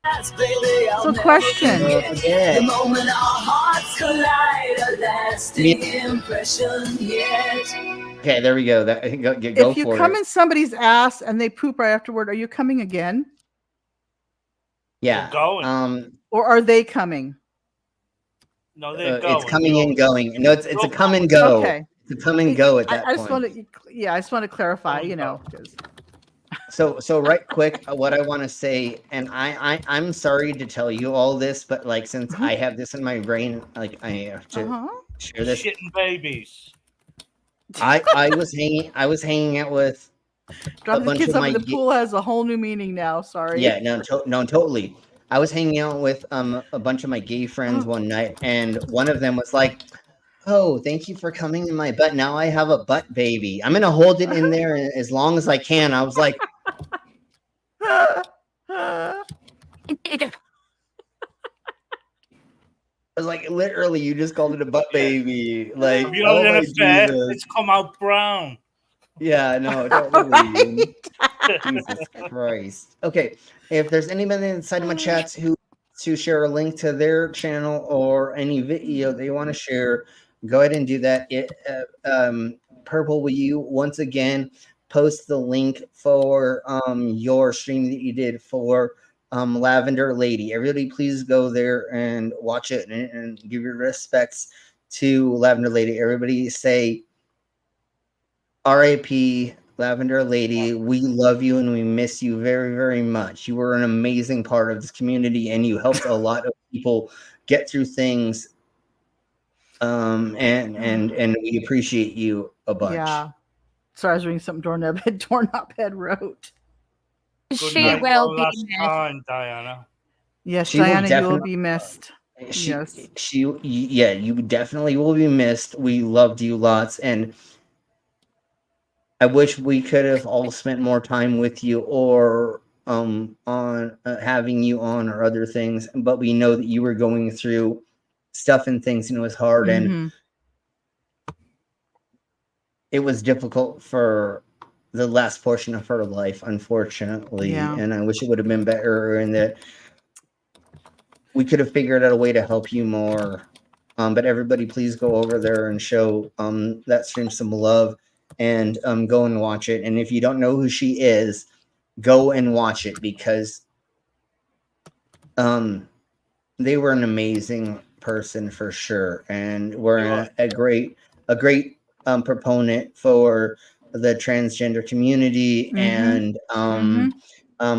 S3: ass, baby. I'll
S15: So
S3: never
S15: question.
S3: forget the moment our hearts collide, a lasting impression yet.
S9: Okay, there we go. Go
S15: If you
S9: for
S15: come
S9: it.
S15: in somebody's ass and they poop right afterward, are you coming again?
S9: Yeah.
S15: Or are they coming?
S13: No, they're going.
S9: It's coming and going. No, it's a come and go.
S15: Okay.
S9: It's a come and go at that
S15: I just
S9: point.
S15: want to, I just want to clarify, 'cause-
S9: So right quick, what I want to say, and I'm sorry to tell you all this, but like since I have this in my brain, like I have to share this.
S13: Shitting babies.
S9: I was hanging out with
S15: Dropping the
S9: bunch
S15: kids
S9: of
S15: up
S9: my
S15: in the pool has a whole new meaning now. Sorry.
S9: Yeah, no, totally. I was hanging out with a bunch of my gay friends one night, and one of them was like, "Oh, thank you for coming in my butt. Now I have a butt baby. I'm gonna hold it in there as long as I can." I was like, literally, you just called it a butt baby. Like,
S13: If you don't
S9: oh my
S13: affair,
S9: Jesus.
S13: it's come out brown.
S9: Yeah, no, totally. Jesus Christ. Okay, if there's anybody inside of my chats who to share a link to their channel or any video they want to share, go ahead and do that. Purple, will you once again post the link for your stream that you did for Lavender Lady? Everybody, please go there and watch it and give your respects to Lavender Lady. Everybody say R.I.P. Lavender Lady. We love you and we miss you very, very much. You were an amazing part of this community and you helped a lot of people get through things. And we appreciate you a bunch.
S15: Yeah. Sorry, I was reading something Doorknob Head wrote.
S11: She will be
S13: Last
S11: missed.
S13: time, Diana.
S15: Yes,
S9: She will
S15: Diana, you will
S9: definitely-
S15: be missed. Yes.
S9: Yeah, you definitely will be missed. We loved you lots, and I wish we could have all spent more time with you or on having you on or other things, but we know that you were going through stuff and things and it was hard and it was difficult for the last portion of her life, unfortunately.
S15: Yeah.
S9: And I wish it would have been better and that we could have figured out a way to help you more. But everybody, please go over there and show that stream some love, and go and watch it. And if you don't know who she is, go and watch it, because they were an amazing person for sure, and were a great proponent for the transgender community, and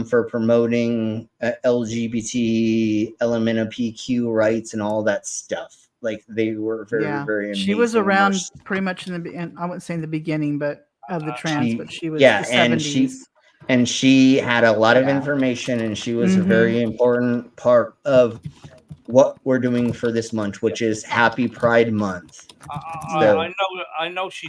S9: for promoting LGBT LMNOPQ rights and all that stuff. Like, they were very amazing.
S15: She was around pretty much in the I wouldn't say in the beginning, but of the trans, but she was the 70s.
S9: And she had a lot of information, and she was a very important part of what we're doing for this month, which is Happy Pride Month.
S13: I know she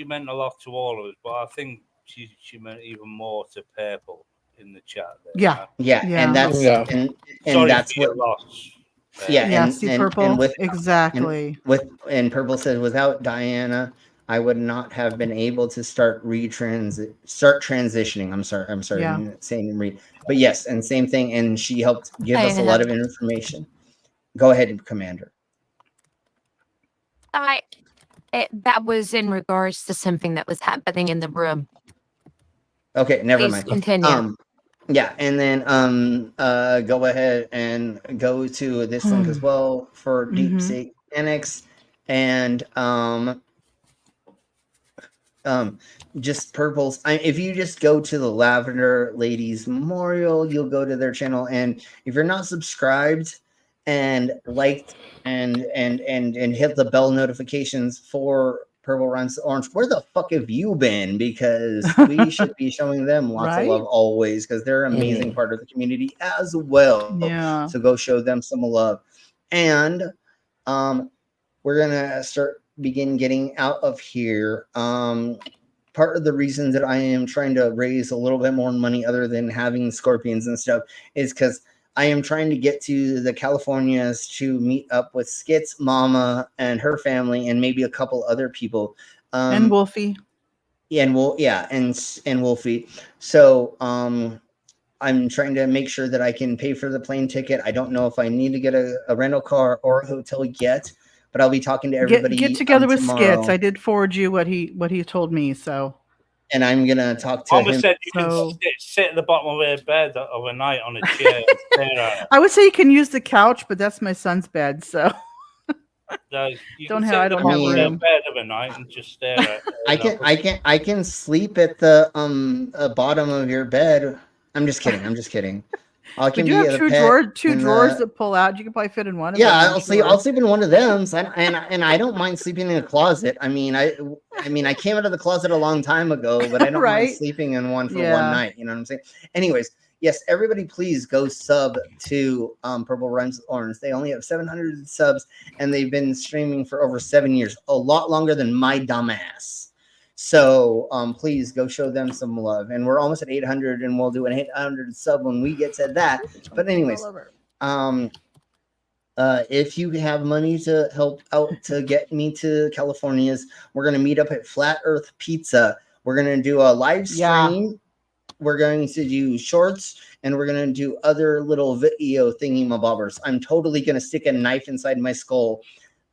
S13: meant a lot to all of us, but I think she meant even more to Purple in the chat there.
S9: And that's and that's what
S13: loss.
S15: Purple, exactly.
S9: And Purple said, without Diana, I would not have been able to start transitioning. I'm sorry, I'm saying read, but yes, and same thing. And she helped give us a lot of information. Go ahead, Commander.
S11: That was in regards to something that was happening in the room.
S9: Okay, never
S11: Please
S9: mind.
S11: continue.
S9: Yeah, and then go ahead and go to this link as well for Deep Satanics, and just Purple's. If you just go to the Lavender Ladies Memorial, you'll go to their channel, and if you're not subscribed and liked and hit the bell notifications for Purple Runs Orange, where the fuck have you been? Because we should be showing them lots of love always, because they're an amazing part of the community as well.
S15: Yeah.
S9: So go show them some love. And we're gonna begin getting out of here. Part of the reason that I am trying to raise a little bit more money, other than having scorpions and stuff, is because I am trying to get to the Californias to meet up with Skits Mama and her family, and maybe a couple other people.
S15: And Wolfie.
S9: Yeah, and Wolfie. So I'm trying to make sure that I can pay for the plane ticket. I don't know if I need to get a rental car or a hotel yet, but I'll be talking to everybody.
S15: Get together with
S9: tomorrow.
S15: Skits. I did forward you what he told me. So.
S9: And I'm gonna talk to him.
S13: Said you can sit at the bottom of her bed overnight on a chair. And stare at her.
S15: I would say you can use the couch, but that's my son's bed, so
S13: I
S15: don't have room.
S13: Bed overnight and just stare at her.
S9: I can sleep at the bottom of your bed. I'm just kidding. I can
S15: you have two drawers that pull out. You can probably fit in one of them.
S9: I'll sleep in one of them. So and I don't mind sleeping in a closet. I mean, I came out of the closet a long time ago, but I don't mind sleeping in one for one night. You know what I'm saying? Anyways, yes, everybody please go sub to Purple Runs Orange. They only have 700 subs, and they've been streaming for over 7 years, a lot longer than my dumbass. So please go show them some love. And we're almost at 800, and we'll do an 800 sub when we get to that. But anyways, if you have money to help out to get me to California's, we're going to meet up at Flat Earth Pizza. We're going to do a live stream. We're going to do shorts, and we're going to do other little video thingy-mabobbers. I'm totally going to stick a knife inside my skull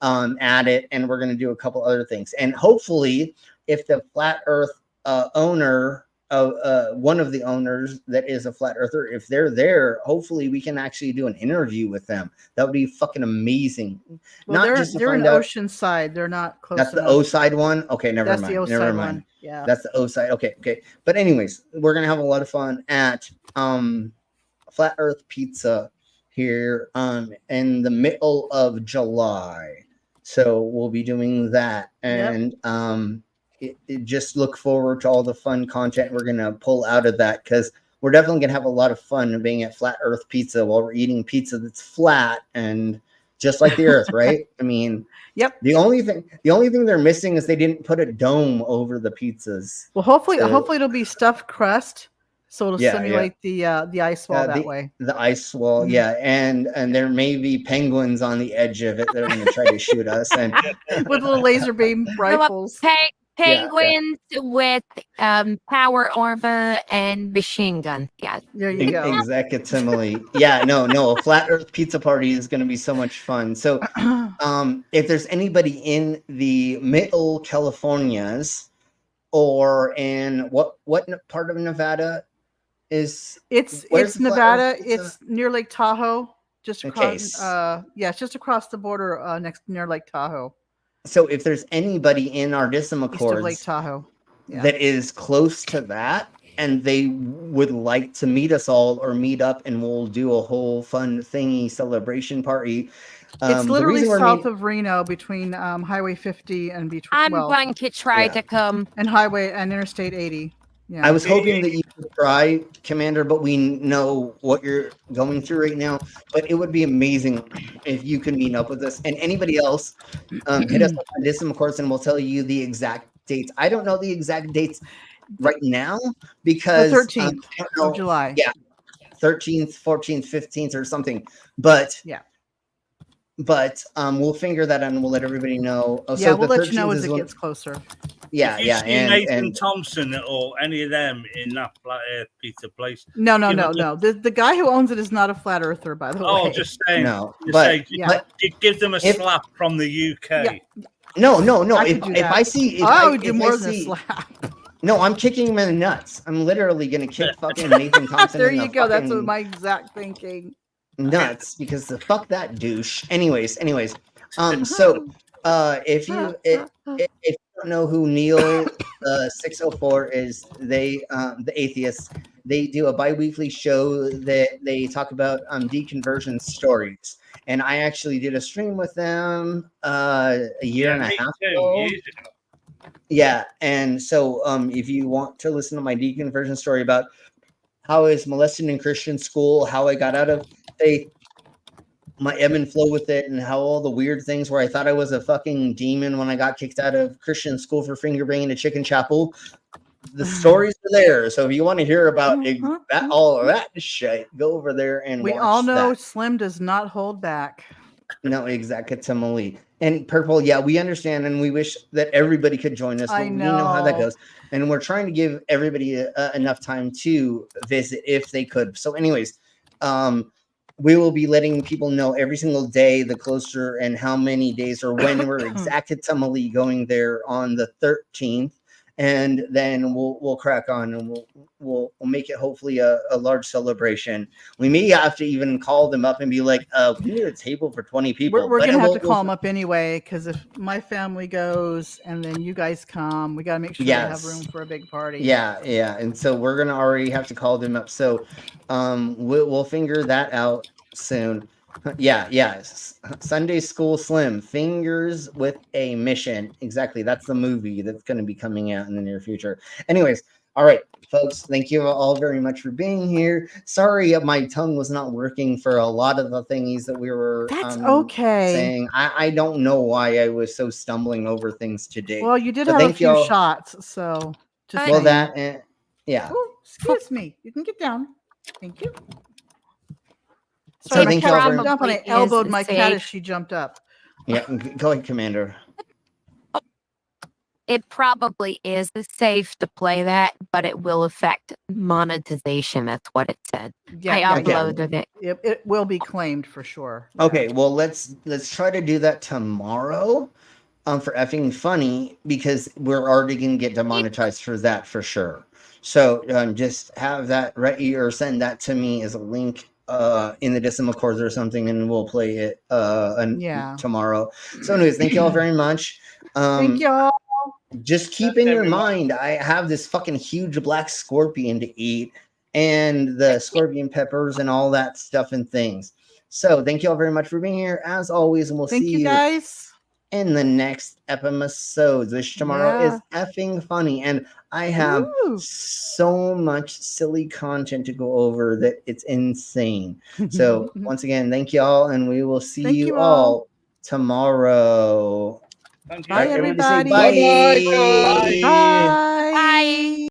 S9: at it, and we're going to do a couple other things. And hopefully, if the Flat Earth owner of one of the owners that is a flat earther, if they're there, hopefully we can actually do an interview with them. That would be fucking amazing.
S15: Well, they're in Oceanside. They're not close.
S9: That's the O side one. Okay, never mind.
S15: The O side one. Yeah,
S9: that's the O side. Okay. But anyways, we're gonna have a lot of fun at Flat Earth Pizza here in the middle of July. So we'll be doing that, and just look forward to all the fun content we're gonna pull out of that, because we're definitely gonna have a lot of fun being at Flat Earth Pizza while we're eating pizza that's flat and just like the Earth, right? I mean, The only thing they're missing is they didn't put a dome over the pizzas.
S15: Well, hopefully it'll be stuffed crust, so it'll simulate the ice wall that way.
S9: The ice wall, and there may be penguins on the edge of it that are going to try to shoot us, and
S15: with little laser beam rifles.
S11: penguins with power armor and machine gun. Yeah.
S15: There you go.
S9: Exactly. Yeah, no, a flat Earth pizza party is going to be so much fun. So, if there's anybody in the Middle Californias or in what part of Nevada is
S15: it's Nevada. It's near Lake Tahoe, just across.
S9: Okay.
S15: It's just across the border, near Lake Tahoe.
S9: So if there's anybody in our
S15: East of Lake
S9: Discord
S15: Tahoe. Yeah.
S9: that is close to that and they would like to meet us all or meet up and we'll do a whole fun thingy celebration party.
S15: It's literally south of Reno between Highway 50 and between.
S11: I'm going to try to come.
S15: And Highway and Interstate 80. Yeah.
S9: I was hoping that you could try, Commander, but we know what you're going through right now. But it would be amazing if you could meet up with us. And anybody else, hit us up on Dism, of course, and we'll tell you the exact dates. I don't know the exact dates right now because
S15: the 13th of July.
S9: Yeah, 13th, 14th, 15th, or something. But we'll figure that out and we'll let everybody know. Oh,
S15: yeah, we'll let you know as it gets closer.
S9: Yeah,
S13: if you see Nathan Thompson or any of them in that flat Earth pizza place.
S15: No. The guy who owns it is not a flat earther, by the way.
S13: Oh, just saying.
S9: No,
S13: but give them a slap from the UK.
S15: Yeah.
S9: No. If I see,
S15: I would do more than a slap.
S9: No, I'm kicking him in the nuts. I'm literally gonna kick fucking Nathan Thompson.
S15: There you go. That's what my exact thinking.
S9: Nuts, because the fuck that douche. Anyways. So if you don't know who Neil 604 is, they the atheists, they do a bi-weekly show that they talk about deconversion stories. And I actually did a stream with them a year and a half ago. Yeah, and so if you want to listen to my deconversion story about how I was molested in Christian school, how I got out of faith, my ebb and flow with it, and how all the weird things where I thought I was a fucking demon when I got kicked out of Christian school for finger banging a chicken chapel. The stories are there. So if you want to hear about all of that shit, go over there and
S15: we
S9: watch
S15: all know
S9: that.
S15: Slim does not hold back.
S9: No, exactly. And Purple, yeah, we understand, and we wish that everybody could join us.
S15: I
S9: We know how that
S15: know.
S9: goes, and we're trying to give everybody enough time to visit if they could. So, anyways, we will be letting people know every single day the closer and how many days or when we're exactly going there on the 13th. And then we'll crack on and we'll make it hopefully a large celebration. We may have to even call them up and be like, we need a table for 20 people.
S15: We're gonna have to call them up anyway, because if my family goes and then you guys come, we gotta make sure they have room for a big party.
S9: Yeah. And so we're gonna already have to call them up. So we'll figure that out soon. Yeah. Sunday School Slim, Fingers with a Mission. Exactly. That's the movie that's going to be coming out in the near future. Anyways, all right, folks, thank you all very much for being here. Sorry, my tongue was not working for a lot of the thingies that we were saying. I don't know why I was so stumbling over things today.
S15: Well, you did have a few shots, so just
S9: well, that yeah.
S15: Ooh, excuse me. You can get down. Thank you.
S9: So
S15: Sorry,
S9: thank
S15: my
S9: you
S15: cat
S9: all very
S15: jumped up and I elbowed my cat as she jumped up.
S9: Yeah, go ahead, Commander.
S11: It probably is safe to play that, but it will affect monetization. That's what it said. I uploaded it.
S15: It will be claimed for sure.
S9: Okay, well let's try to do that tomorrow, for effing funny, because we're already gonna get demonetized for that for sure. So just have that ready or send that to me as a link in the decimal chords or something, and we'll play it tomorrow. So anyways, thank you all very much.
S15: Thank y'all.
S9: Just keep in your mind, I have this fucking huge black scorpion to eat, and the scorpion peppers and all that stuff and things. So thank you all very much for being here as always, and we'll see you
S15: guys
S9: in the next episode, which tomorrow is effing funny. And I have so much silly content to go over that it's insane. So once again, thank you all, and we will see you all tomorrow.
S15: Bye, everybody.
S9: Bye.
S15: Bye.